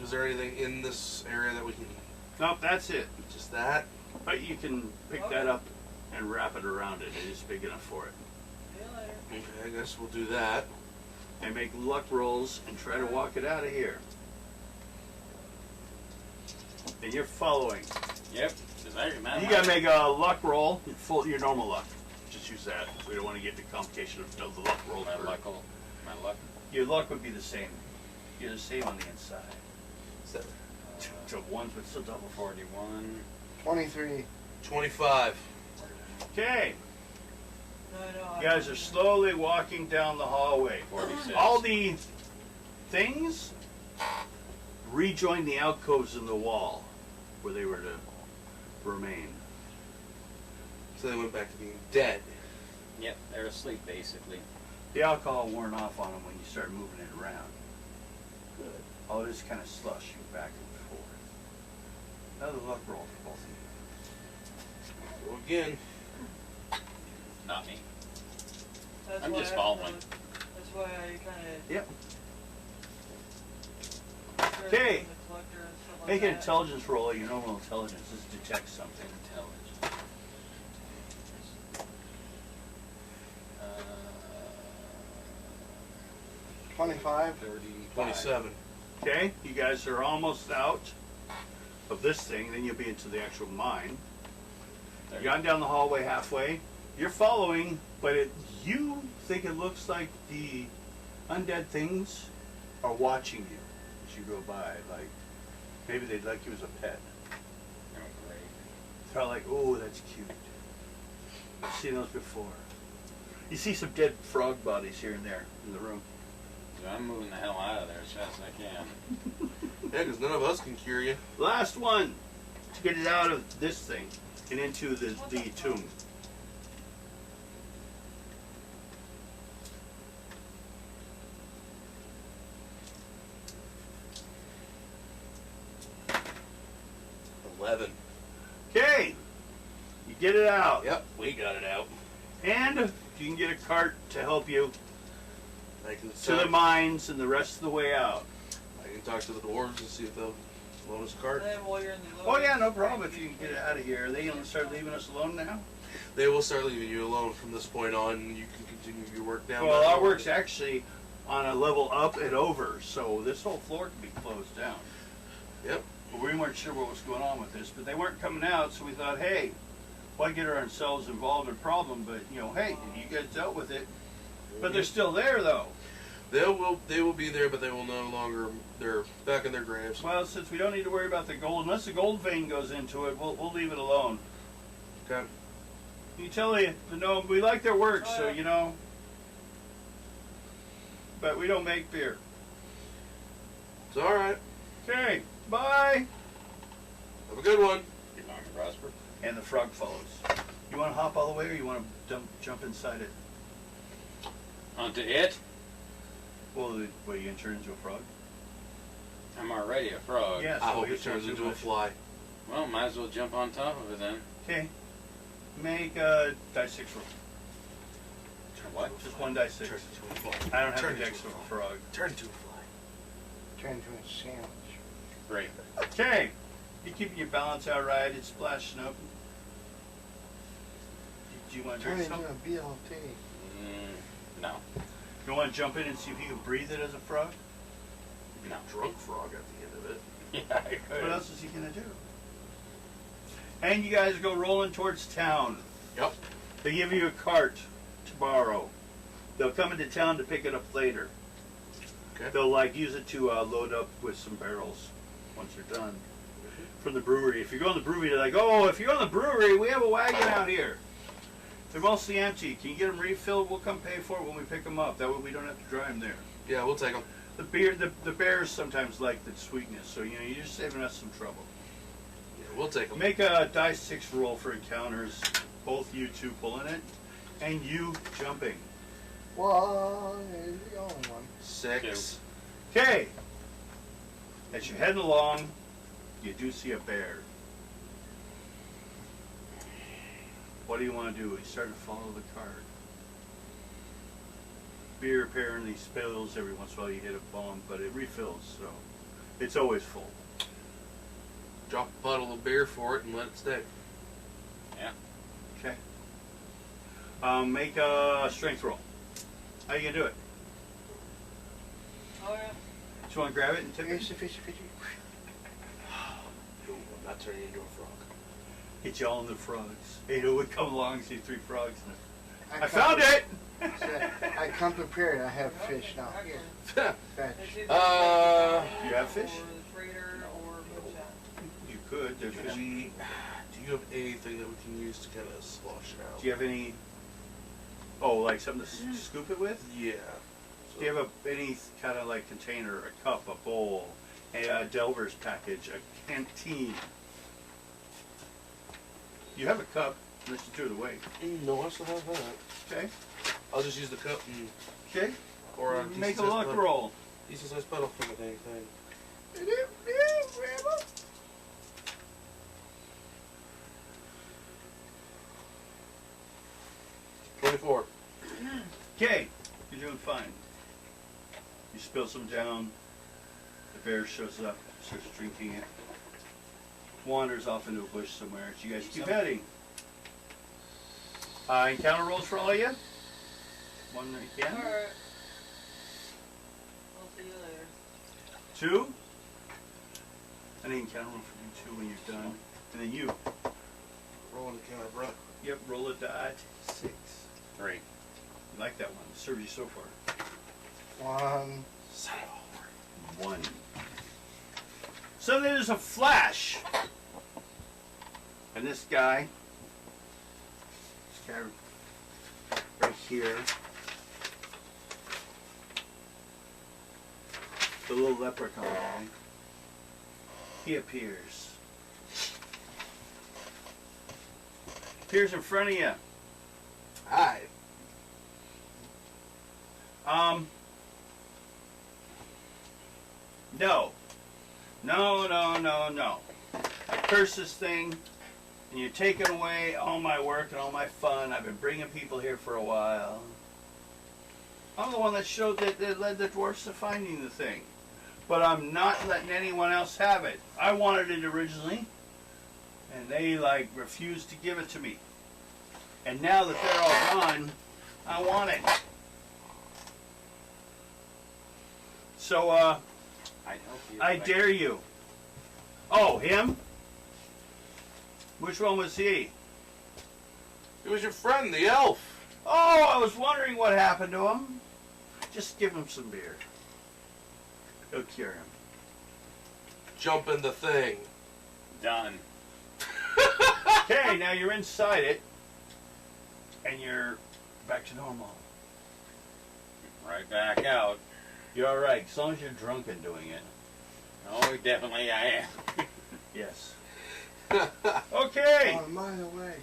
Is there anything in this area that we can? Nope, that's it. Just that? But you can pick that up and wrap it around it. It is big enough for it. See you later. Okay, I guess we'll do that. And make luck rolls and try to walk it out of here. And you're following. Yep. You gotta make a luck roll. Your normal luck. Just use that. We don't want to get the complication of the luck roll. My for- luck. My luck. Your luck would be the same. You're the same on the inside. So, So ones would still double. 41. 23. 25. Okay. No, You guys are slowly walking down the hallway. 46. All the things rejoin the alcoves in the wall where they were to remain. So they went back to being dead. Yep, they're asleep basically. The alcohol worn off on them when you start moving it around. Good. All this kind of slushing back and forth. Another luck roll for both of you. So again, Not me. That's I'm why just I- following. That's why I kind of. Yep. Okay. Make an intelligence roll. Your normal intelligence is detect something. Intelligence. 25. 35. 27. Okay, you guys are almost out of this thing, then you'll be into the actual mine. There You've gone down the hallway halfway. You're following, but you think it looks like the undead things are watching you as you go by. Like, maybe they'd like you as a pet. Oh, great. They're like, oh, that's cute. I've seen those before. You see some dead frog bodies here and there in the room. So I'm moving the hell out of there as fast as I can. Yeah, because none of us can cure you. Last one to get it out of this thing and into the tomb. Okay, you get it out. Yep, we got it out. And you can get a cart to help you I can to the talk, mines and the rest of the way out. I can talk to the dwarves and see if they'll loan us a cart. And then while you're in the Oh yeah, no problem if you can get it out of here. Are they going to start leaving us alone now? They will start leaving you alone from this point on. You can continue your work down Well, there. our work's actually on a level up and over, so this whole floor can be closed down. Yep. But we weren't sure what was going on with this, but they weren't coming out, so we thought, hey, why get ourselves involved in a problem? But, you know, hey, you guys dealt with it. But they're still there, though. They will be there, but they will no longer. They're back in their graves. Well, since we don't need to worry about the gold, unless the gold vein goes into it, we'll leave it alone. Okay. You tell the gnome, we like their work, so, you know, but we don't make beer. It's all right. Okay, bye. Have a good one. Keep on prosper. And the frog follows. You want to hop all the way, or you want to jump inside it? Onto it? Well, you gonna turn into a frog? I'm already a frog. Yeah, I so hope it it's not turns too into a much. fly. Well, might as well jump on top of it then. Okay. Make a dice 6 roll. What? Just one dice 6. Turn into a fly. I don't have Turn the dex into of a a frog. Turn into a fly. Turn into a sandwich. Great. Okay. You keeping your balance out right. It's splashing up. Do you want to Turn drink into some? a BLT. No. You want to jump in and see if you can breathe it as a frog? No. Drunk frog at the end of it. Yeah, I could. What else is he gonna do? And you guys go rolling towards town. Yep. They give you a cart to borrow. They'll come into town to pick it up later. Okay. They'll like use it to load up with some barrels once they're done. From the brewery. If you go in the brewery, they're like, oh, if you go in the brewery, we have a wagon out here. They're mostly empty. Can you get them refilled? We'll come pay for it when we pick them up. That way we don't have to drive them there. Yeah, we'll take them. The beer, the bears sometimes like the sweetness, so you know you're just saving us some trouble. Yeah, we'll take them. Make a dice 6 roll for encounters. Both you two pulling it, and you jumping. One is the only one. 6. Okay. As you're heading along, you do see a bear. What do you want to do? You start to follow the cart. Beer apparently spills every once in a while. You hit a bomb, but it refills, so it's always full. Drop a bottle of beer for it and let it stay. Yeah. Okay. Make a strength roll. How you gonna do it? Oh yeah. Just want to grab it and tip it? Fishy, fishy, fishy. Ooh, I'm not turning into a frog. Hit you all in the frogs. Hey, who would come along and see 3 frogs in it? I come found it! I come prepared. I have fish now. Here, fetch. It's either You have fish? Or the freighter or moonshine. You could. There's fish. Do you have anything that we can use to kind of slosh it out? Do you have any? Oh, like something to scoop it with? Yeah. Do you have any kind of like container, a cup, a bowl, a Delver's package, a canteen? You have a cup, unless you threw it away. No, I still have that. Okay. I'll just use the cup and Okay. or Make a luck roll. Decent sized pedal from it, anything. 24. Okay. You're doing fine. You spill some down. The bear shows up, starts drinking it. Wanders off into a bush somewhere. So you guys keep heading. Encounter rolls for all of you? One that you can. Alright. I'll see you later. 2. And then count one for you 2 when you're done. And then you. Rolling the counter, brother. Yep, roll a die. 6. 3. You like that one. Serves you so far. 1. 1. So there's a flash. And this guy right here, the little leprechaun guy, he appears. Appears in front of you. Hi. No. No. I curse this thing, and you're taking away all my work and all my fun. I've been bringing people here for a while. I'm the one that showed that led the dwarfs to finding the thing. But I'm not letting anyone else have it. I wanted it originally, and they refused to give it to me. And now that they're all gone, I want it. So, I'd help you. I dare you. Oh, him? Which one was he? It was your friend, the elf. Oh, I was wondering what happened to him. Just give him some beer. It'll cure him. Jump in the thing. Done. Okay, now you're inside it, and you're back to normal. Right back out. You're all right, as long as you're drunk and doing it. Oh, definitely I am. Yes. Okay. Oh, by the way,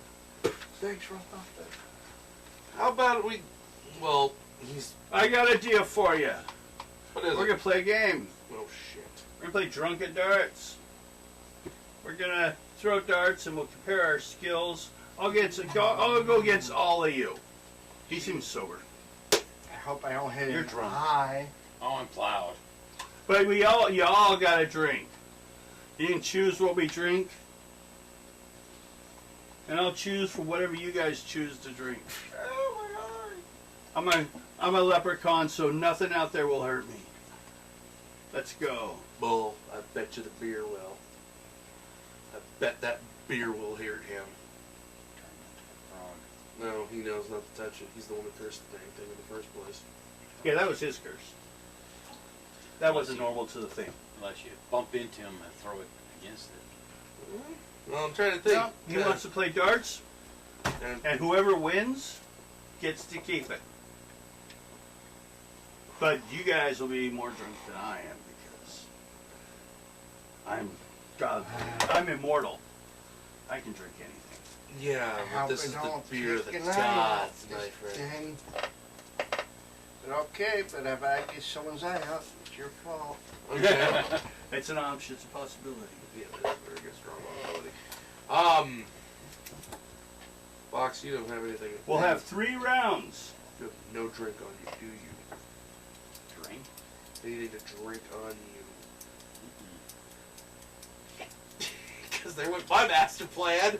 thanks for that. How about we? Well, he's. I got a deal for you. What is We're it? gonna play a game. Oh shit. We're gonna play drunken darts. We're gonna throw darts and we'll compare our skills. I'll go against all of you. He seems sober, I hope I don't hit You're it drunk. high. Oh, I'm plowed. but you all got to drink. You can choose what we drink, and I'll choose for whatever you guys choose to drink. Oh my god. I'm a leprechaun, so nothing out there will hurt me. Let's go. Bull. I bet you the beer will. I bet that beer will hurt him. Wrong. No, he knows not to touch it. He's the one who cursed the dang thing in the first place. Yeah, that was his curse. That wasn't normal to the thing. Unless you bump into him and throw it against it. Well, I'm trying to think. No, he wants to play darts, and whoever wins gets to keep it. But you guys will be more drunk than I am because I'm immortal. I can drink anything. Yeah, but Hope this it is the don't beer kick that it out. God's my friend. Then, but okay, but if I get someone's eye out, it's your fault. Okay. It's an option. It's a possibility. Yeah, that's a very good strong possibility. Box, you don't have anything. We'll have 3 rounds. You have no drink on you, do you? Drink? Anything to drink on you? Because they went my master plan.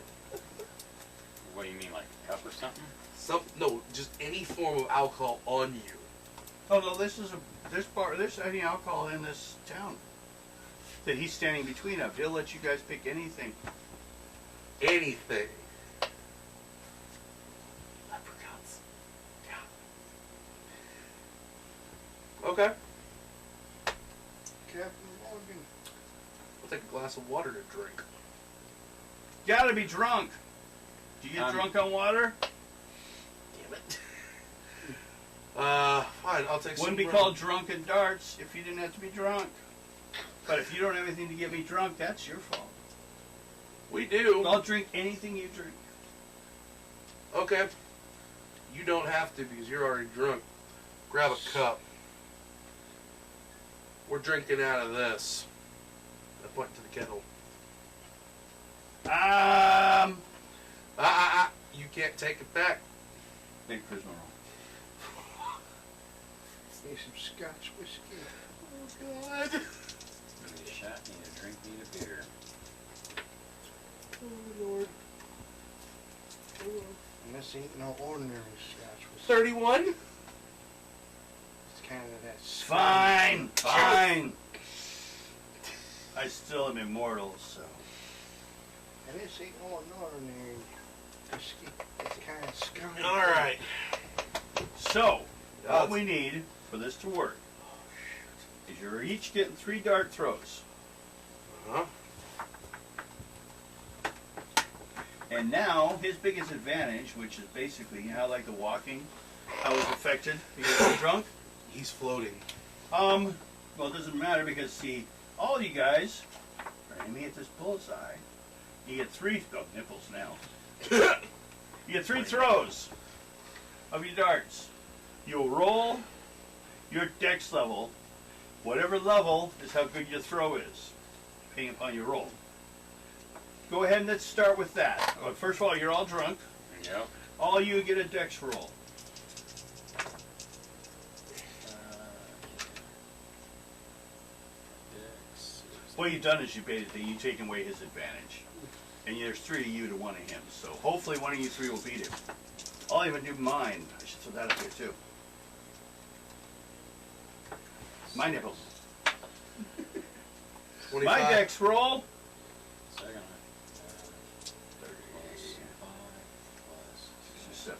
What do you mean, like a cup or something? No, just any form of alcohol on you. Oh no, there's any alcohol in this town that he's standing between of. He'll let you guys pick anything. Anything. Leprechauns. Yeah. Okay. Captain Morgan. I'll take a glass of water to drink. Gotta be drunk. Do you get drunk on water? Damn it. Fine, I'll take some. Wouldn't be called drunken darts if you didn't have to be drunk. But if you don't have anything to get me drunk, that's your fault. We do. I'll drink anything you drink. Okay. You don't have to because you're already drunk. Grab a cup. We're drinking out of this. I point to the kettle. You can't take it back. Big charisma roll. Need some Scotch whiskey. Oh, God. Need a shot, need a drink, need a beer. Oh, Lord. And this ain't no ordinary Scotch whiskey. 31? It's kind of that. Fine, fine. I still am immortal, so. And this ain't no ordinary. It's kind of scummy. All right. So, what we need for this to work is you're each getting 3 dart throws. Uh-huh. And now, his biggest advantage, which is basically how like the walking, how it's affected because you're drunk. He's floating. Well, it doesn't matter because, see, all you guys are aiming at this bullseye. You get 3, nipples now. You get 3 throws of your darts. You'll roll your dex level. Whatever level is how good your throw is, depending upon your roll. Go ahead and let's start with that. First of all, you're all drunk. Yep. All you get a dex roll. What you've done is you've taken away his advantage. And there's 3 of you to 1 of him. So hopefully one of you 3 will beat him. I'll even do mine. I should throw that up here too. My nipples. 25. My dex roll. Second. 30 plus 7.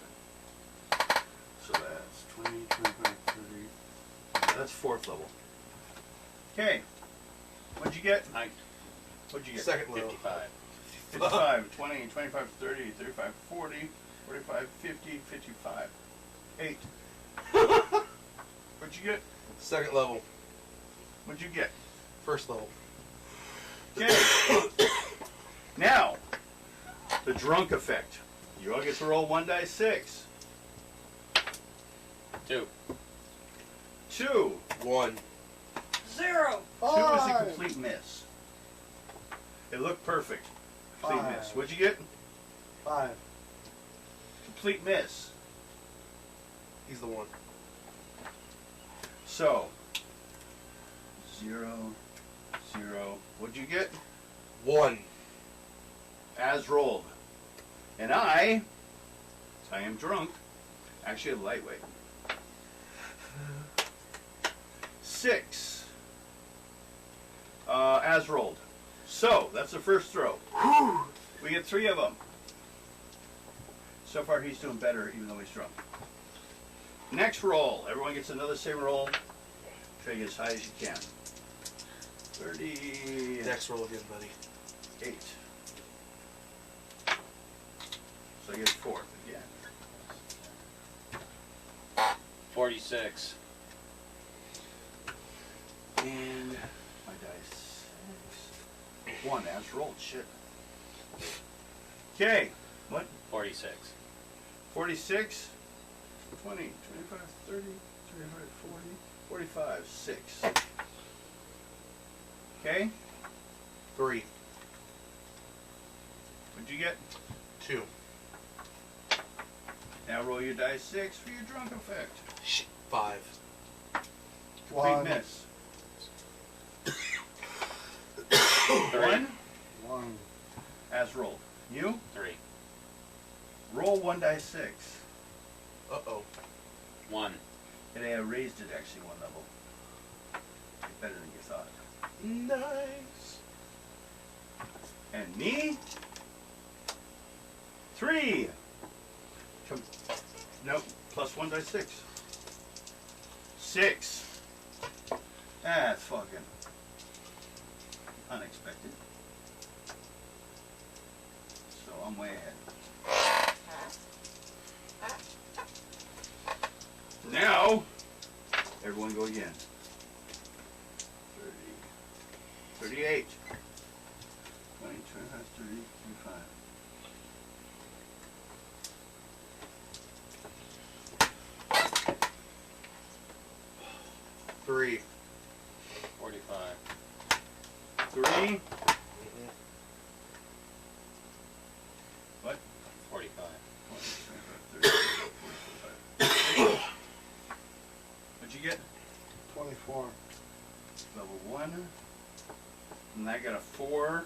So that's 20, 25, 30. That's 4th level. Okay. What'd you get? What'd you get? Second level. 55. 55, 20, 25, 30, 35, 40, 45, 50, 55. 8. What'd you get? Second level. What'd you get? First level. Okay. Now, the drunk effect. You all get to roll 1 die 6. 2. 2. 1. 0. 2 is a 5. complete miss. It looked perfect. Complete 5. miss. What'd you get? 5. Complete miss. He's the one. So, 0, 0. What'd you get? 1. As rolled. And I am drunk, actually a lightweight. 6. As rolled. So, that's the first throw. We get 3 of them. So far he's doing better even though he's drunk. Next roll. Everyone gets another same roll. Try to get as high as you can. 30. Next roll again, buddy. 8. So I get 4th again. 46. And my dice. 1 as rolled. Shit. Okay. What? 46. 46. 20, 25, 30, 35, 40, 45, 6. Okay. 3. What'd you get? 2. Now roll your dice 6 for your drunk effect. 5. Complete 1. miss. 3. 1 1. as rolled. You 3. roll 1 dice 6. Uh-oh. 1. And I raised it actually 1 level. Better than you thought. Nice. And me 3. Nope. Plus 1 dice 6. 6. That's fucking unexpected. So I'm way ahead. Now, everyone go again. 30, 38, 20, 25, 30, 25. 3. 45. 3. What? 45. 20, 25, 30, 45. What'd you get? 24. Level 1. And I got a 4.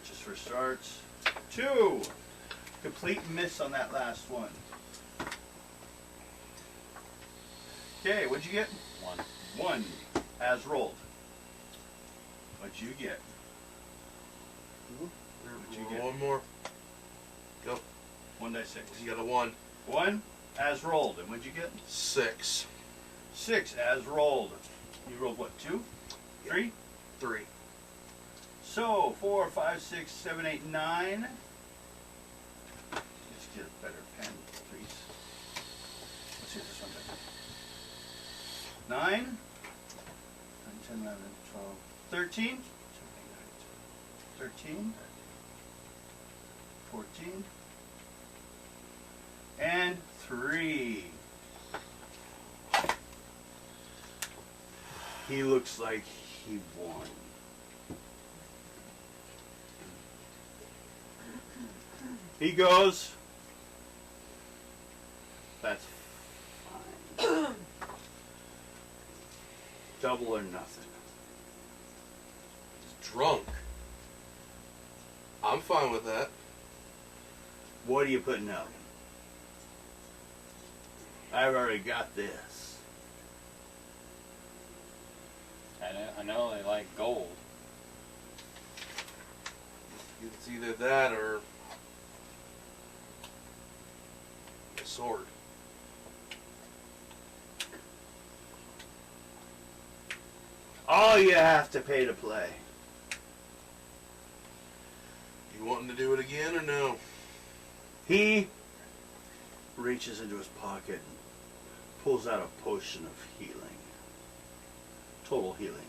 Just for starts. 2. Complete miss on that last one. Okay, what'd you get? 1. 1 as rolled. What'd you get? What'd you get? One more. Go. 1d6. You got a 1. 1 as rolled. And what'd you get? 6. 6 as rolled. You rolled what? 2? 3? 3. So 4, 5, 6, 7, 8, 9. Let's get a better pen, please. Let's see if this one better. 9, 10, 11, 12, 13, 13, 14, and 3. He looks like he won. He goes. That's fine. Double or nothing. He's drunk. I'm fine with that. What are you putting up? I've already got this. I know they like gold. It's either that or a sword. All you have to pay to play. You wanting to do it again or no? He reaches into his pocket and pulls out a potion of healing. Total healing.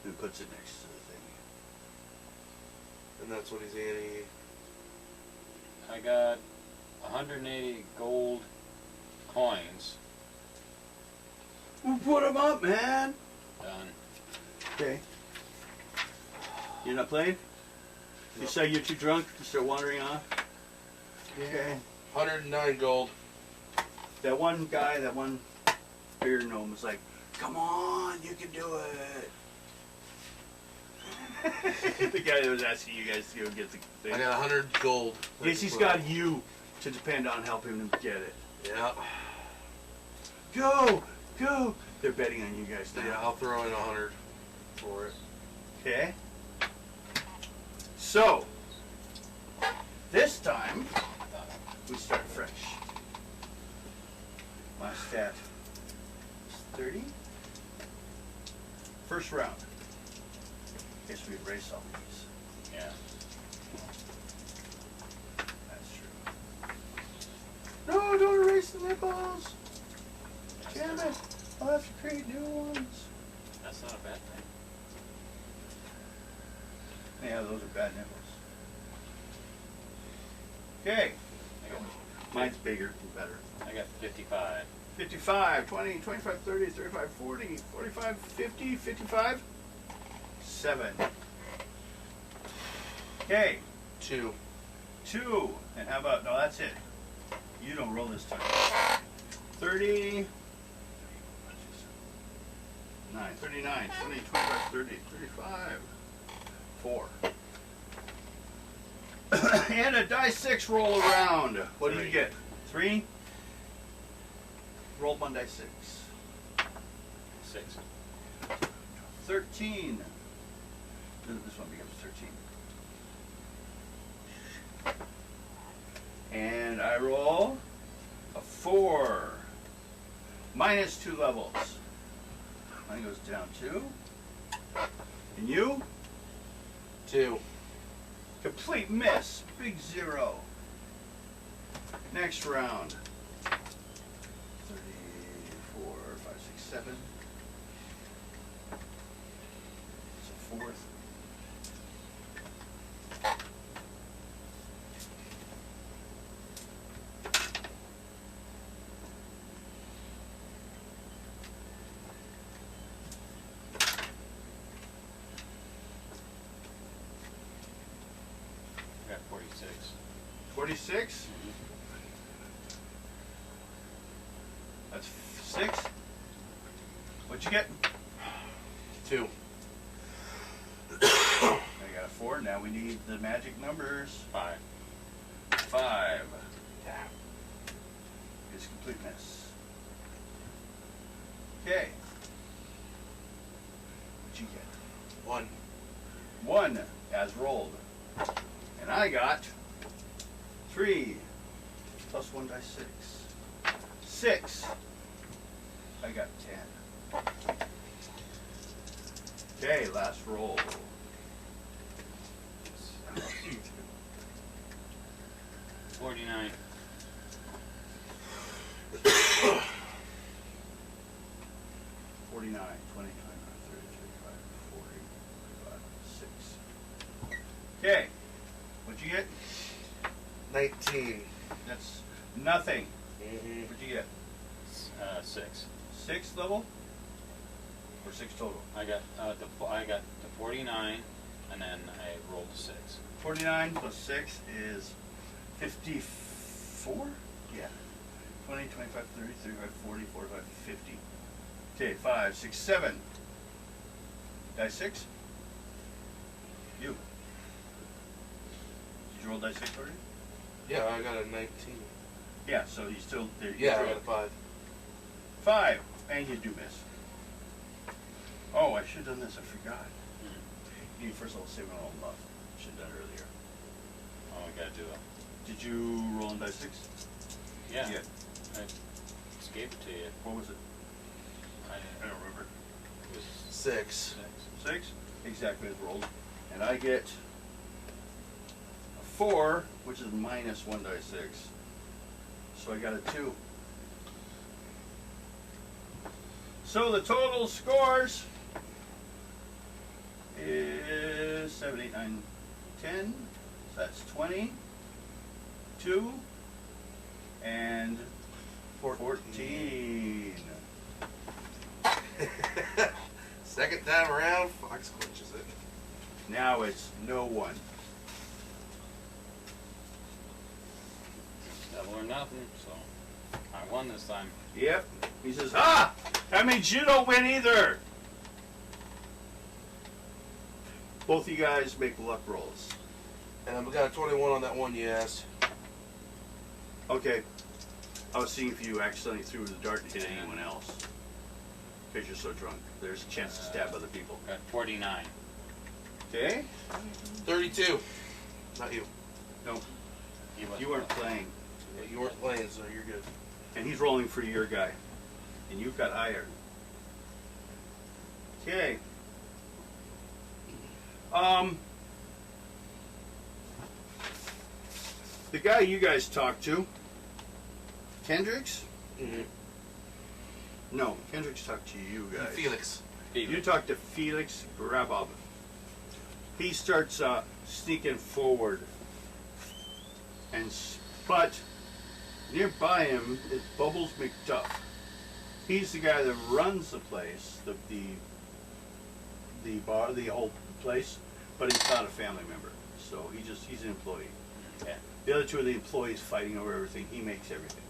And puts it next to the thing. And that's what he's anti. I got 180 gold coins. Well, put them up, man. Done. Okay. You're not playing? You Nope. say you're too drunk to start wandering off? Okay. 109 gold. That one guy, that one beer gnome was like, come on, you can do it. The guy that was asking you guys to go get the thing. I got 100 gold. Yes, he's got you to depend on helping him get it. Yeah. Go! Go! They're betting on you guys now. Yeah, I'll throw in 100 for it. Okay. So, this time, we start fresh. My stat is 30. First round. Guess we erase all these. Yeah. That's true. No, don't erase the nipples! Damn it! I'll have to create new ones. That's not a bad thing. Yeah, those are bad nipples. Okay. I got, Mine's bigger and better. I got 55. 55, 20, 25, 30, 35, 40, 45, 50, 55, 7. Okay, 2. 2. And how about, no, that's it. You don't roll this time. 30, 9, 39, 20, 25, 30, 35, 4. And a die 6 roll around. What do you 3. get? 3? Roll 1 die 6. 6. 13. This one becomes 13. And I roll a 4. Minus 2 levels. Mine goes down 2. And you? 2. Complete miss. Big 0. Next round. 34, 5, 6, 7. It's a 4th. I got 46. 46? That's 6. What'd you get? 2. I got a 4. Now we need the magic numbers. 5. 5. It's complete miss. Okay. What'd you get? 1. 1 as rolled. And I got 3 plus 1 dice 6. 6. I got 10. Okay, last roll. 49. 49, 20, 25, 30, 35, 40, 45, 6. Okay. What'd you get? 19. That's nothing. Mm-hmm. What'd you get? 6. 6th level? Or 6 total? I got the 49, and then I rolled a 6. 49 plus 6 is 54? Yeah. 20, 25, 30, 35, 40, 45, 50. Okay, 5, 6, 7. Die 6? You. Did you roll die 6 already? Yeah, I got a 19. Yeah, so you still... There, you Yeah, I rolled got a 5. 5. And you do miss. Oh, I should have done this. I forgot. You need first level saving all love. Should have done it earlier. Oh, I gotta do it. Did you roll on die 6? Yeah. Yeah. I just gave it to you. What was it? I don't remember. It was 6. 6? Exactly as rolled. And I get a 4, which is minus 1 die 6. So I got a 2. So the total scores is 7, 8, 9, 10. So that's 20, 2, and 14. Second time around, Fox clinches it. Now it's no one. double or nothing, so I won this time. Yep. He says, "Ah! That means you don't win either." Both of you guys make luck rolls. And I've got a 21 on that one you asked. Okay. I was seeing if you accidentally threw the dart and hit anyone else. Because you're so drunk. There's a chance to stab other people. Got 49. Okay. 32. Not you. No, He wasn't you weren't playing. Yeah, you weren't playing, so you're good. And he's rolling for your guy. And you've got higher. Okay. The guy you guys talked to, Kendricks? Mm-hmm. No, Kendricks talked to you guys. Felix. You talked to Felix Grabob. He starts sneaking forward, but nearby him is Bubbles McDuff. He's the guy that runs the place, the bar, the whole place, but he's not a family member, so he's an employee. Okay. The other two are the employees fighting over everything. He makes everything.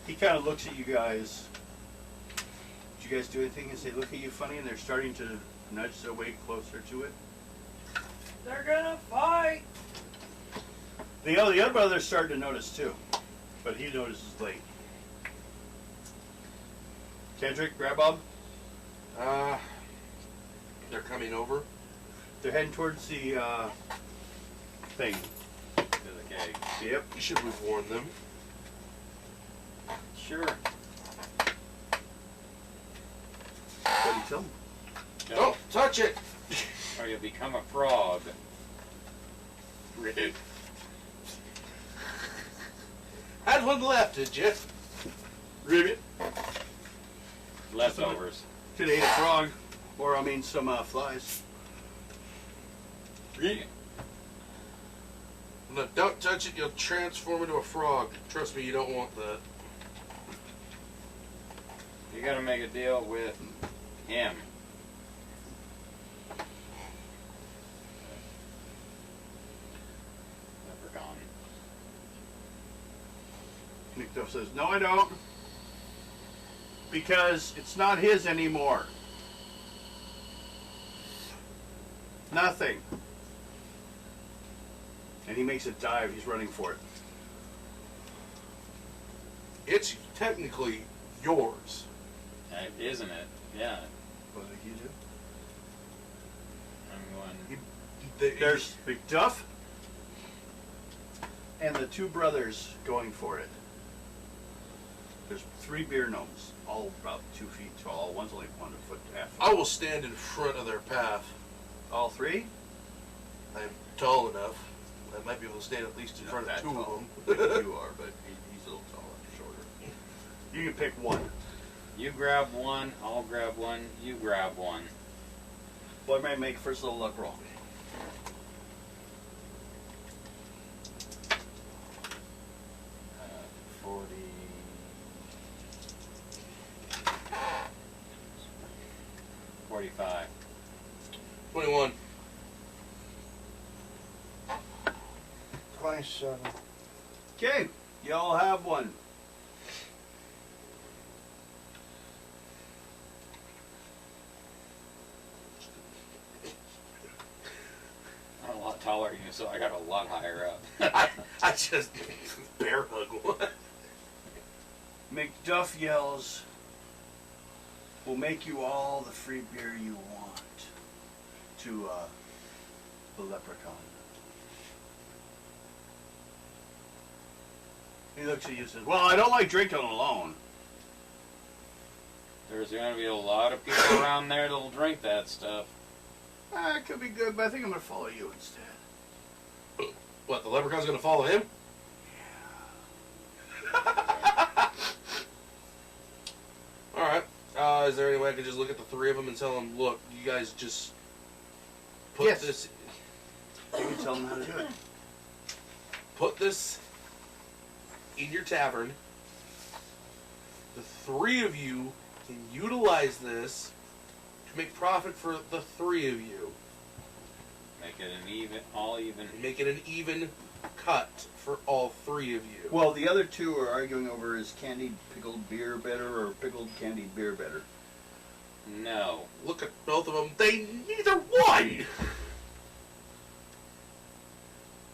He kind of looks at you guys. Did you guys do anything and say, look at you funny? And they're starting to nudge their way closer to it. They're gonna fight. The other brother's starting to notice too. But he notices late. Kendrick, Grabob, They're coming over. they're heading towards the thing. To the keg. Yep. You should have warned them. Sure. What do you tell them? Don't touch it! Or you'll become a frog. Rude. Had one left, did you? Ribbit. Leftovers. Could have ate a frog. Or, some flies. No, don't touch it, you'll transform into a frog. Trust me, you don't want that. You gotta make a deal with him. Leprechaun. McDuff says, no, I don't. Because it's not his anymore. Nothing. And he makes a dive. He's running for it. It's technically yours. Isn't it? Yeah. What do you do? I'm going. There's McDuff and the two brothers going for it. There's 3 beer gnomes, all about 2 feet tall. One's only 1 foot and a half. I will stand in front of their path. All 3? I'm tall enough. I might be able to stand at least in front of 2 of them. You are, but he's a little taller, shorter. You can pick one. You grab one, I'll grab one, you grab one. Boy, may make first little luck roll. Uh, 40. 45. 21. 27. Okay, y'all have one. I'm a lot taller than you, so I got a lot higher up. I just bear hug one. McDuff yells, "We'll make you all the free beer you want," to the leprechaun. He looks at you and says, "Well, I don't like drinking alone." There's going to be a lot of people around there that'll drink that stuff. It could be good, but I think I'm going to follow you instead. What, the leprechaun's gonna follow him? Alright. Is there any way I could just look at the 3 of them and tell them, look, you guys just put Yes. this... You can tell them how to do it. Put this in your tavern. The 3 of you can utilize this to make profit for the 3 of you. Make it an even, all even. Make it an even cut for all 3 of you. Well, the other 2 are arguing over is candied pickled beer better or pickled candied beer better. No. Look at both of them. They neither one.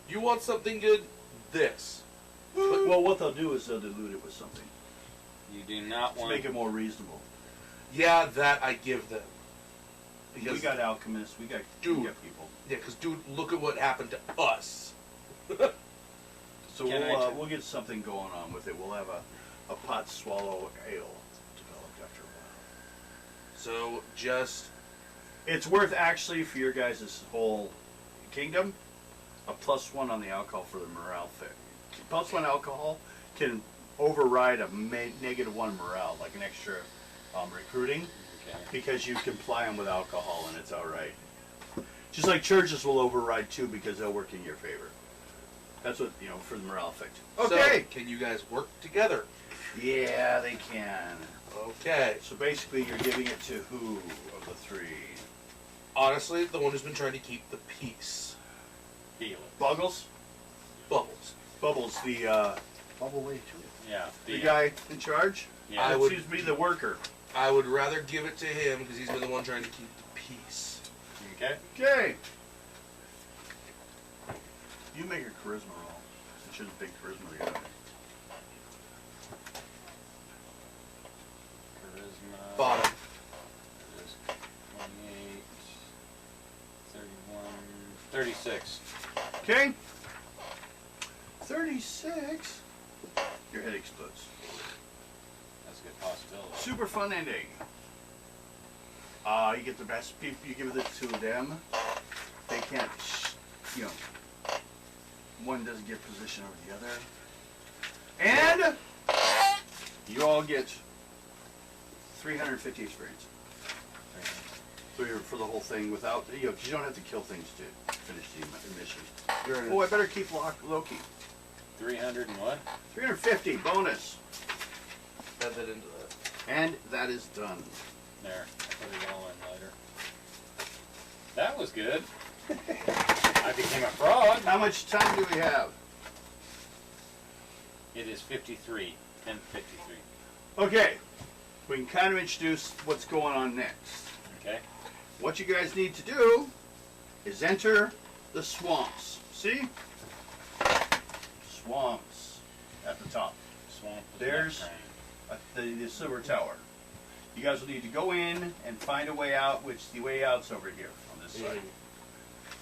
You want something good? This. Well, what they'll do is they'll dilute it with something You do not to want. make it more reasonable. Yeah, that I give them. We got alchemists, we got people. Yeah, because dude, look at what happened to us. So Can I we'll get something going on with it. We'll have a Potswallow ale developed after a while. So just It's worth actually for your guys' whole kingdom a +1 on the alcohol for the morale fit. +1 alcohol can override a -1 morale, like an extra recruiting, Okay. because you can ply them with alcohol and it's all right. Just like churches will override too because they'll work in your favor. That's what, for the morale effect. Okay. So, can you guys work together? Yeah, they can. Okay. So basically, you're giving it to who of the 3? Honestly, the one who's been trying to keep the peace. Feel it. Buggles? Bubbles. Bubbles, the Bubble way too. Yeah. guy in charge? Yeah. I That would- seems to be the worker. I would rather give it to him because he's been the one trying to keep the peace. Okay. Okay. You make a charisma roll. Since you're the big charisma guy. Charisma. Bottom. Is 28, 31, 36. Okay. 36. Your head explodes. That's a good possibility. Super fun ending. You get the best people. You give it to them. They can't, one doesn't get position over the other. And you all get 350 experience. For the whole thing without, because you don't have to kill things to finish the mission. Oh, I better keep low-key. 300 and what? 350 bonus. Add that into that. And that is done. There. I'll put it all in later. That was good. I became a fraud. How much time do we have? It is 53. 10:53. Okay. We can kind of introduce what's going on next. Okay. What you guys need to do is enter the swamps. See? Swamps at the top. Swamp. There's the silver tower. You guys will need to go in and find a way out, which the way out's over here on this side.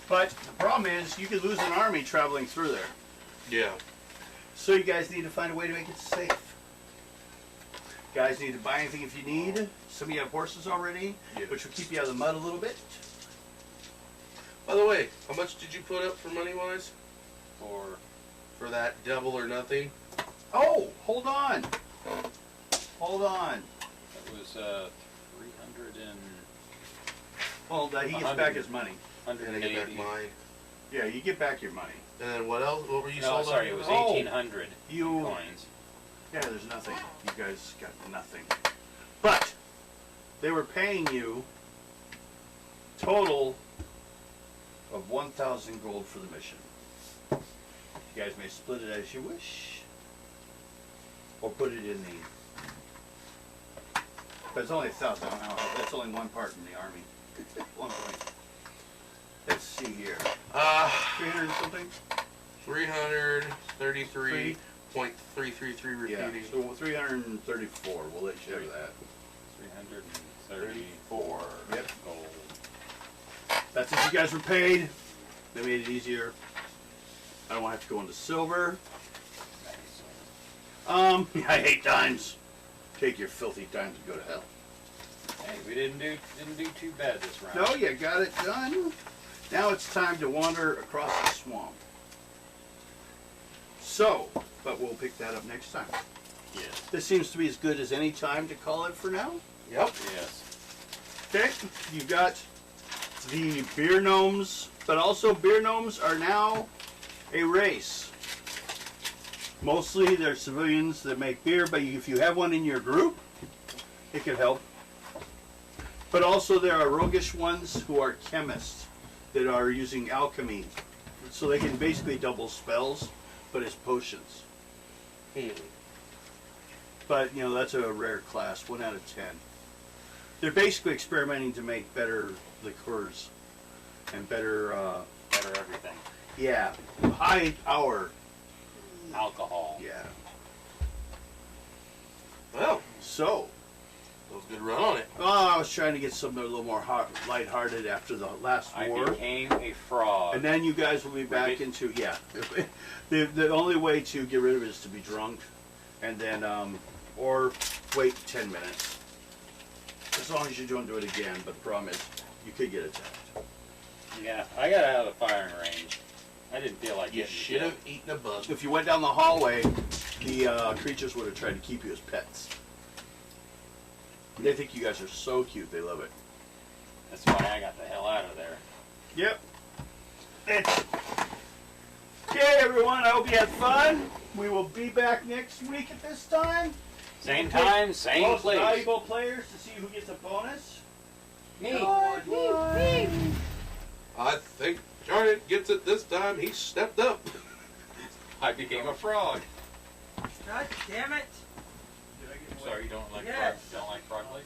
But the problem is, you could lose an army traveling through there. Yeah. So you guys need to find a way to make it safe. Guys need to buy anything if you need. Some of you have horses already, Yeah. which will keep you out of the mud a little bit. By the way, how much did you put up for money-wise? For For that double or nothing? Oh, hold on. Hold on. it was 300 and Hold on. He gets back his money. And I get back 180. mine. Yeah, you get back your money. And then what else? What were you No, sold sorry, on? it was Oh. 1,800 You. coins. Yeah, there's nothing. You guys got nothing. But they were paying you total of 1,000 gold for the mission. You guys may split it as you wish, or put it in the. But it's only 1,000. That's only one part in the army. 1 point. Let's see here. 300 and something. 333.333 repeating. Yeah. So 334. We'll let you have that. 334 Yep. gold. That's what you guys were paid. They made it easier. I don't want to have to go into silver. I hate dimes. Take your filthy dimes and go to hell. Hey, we didn't do too bad this round. No, you got it done. Now it's time to wander across the swamp. So, but we'll pick that up next time. Yes. This seems to be as good as any time to call it for now. Yep. Yes. Okay, you've got the beer gnomes, but also beer gnomes are now a race. Mostly they're civilians that make beer, but if you have one in your group, it could help. But also there are roguish ones who are chemists that are using alchemy. So they can basically double spells, but it's potions. But, you know, that's a rare class, 1 out of 10. They're basically experimenting to make better liqueurs and better, Better everything. yeah, high power. Alcohol. Yeah. Well, So, that was a good run on it. I was trying to get something a little more lighthearted after the last I war. became a frog. And then you guys will be back Right. into, yeah. The only way to get rid of it is to be drunk. And then, or wait 10 minutes. As long as you don't do it again, but the problem is, you could get attacked. Yeah, I got out of the firing range. I didn't feel like You getting should have killed. eaten a bug. If you went down the hallway, the creatures would have tried to keep you as pets. They think you guys are so cute, they love it. That's why I got the hell out of there. Yep. Okay, everyone, I hope you had fun. We will be back next week at this time. Same time, same Most place. valuable players to see who gets a bonus. Me. I think Jarnett gets it this time. He stepped up. I became a frog. God damn it! Sorry, you don't like Yes. frog legs?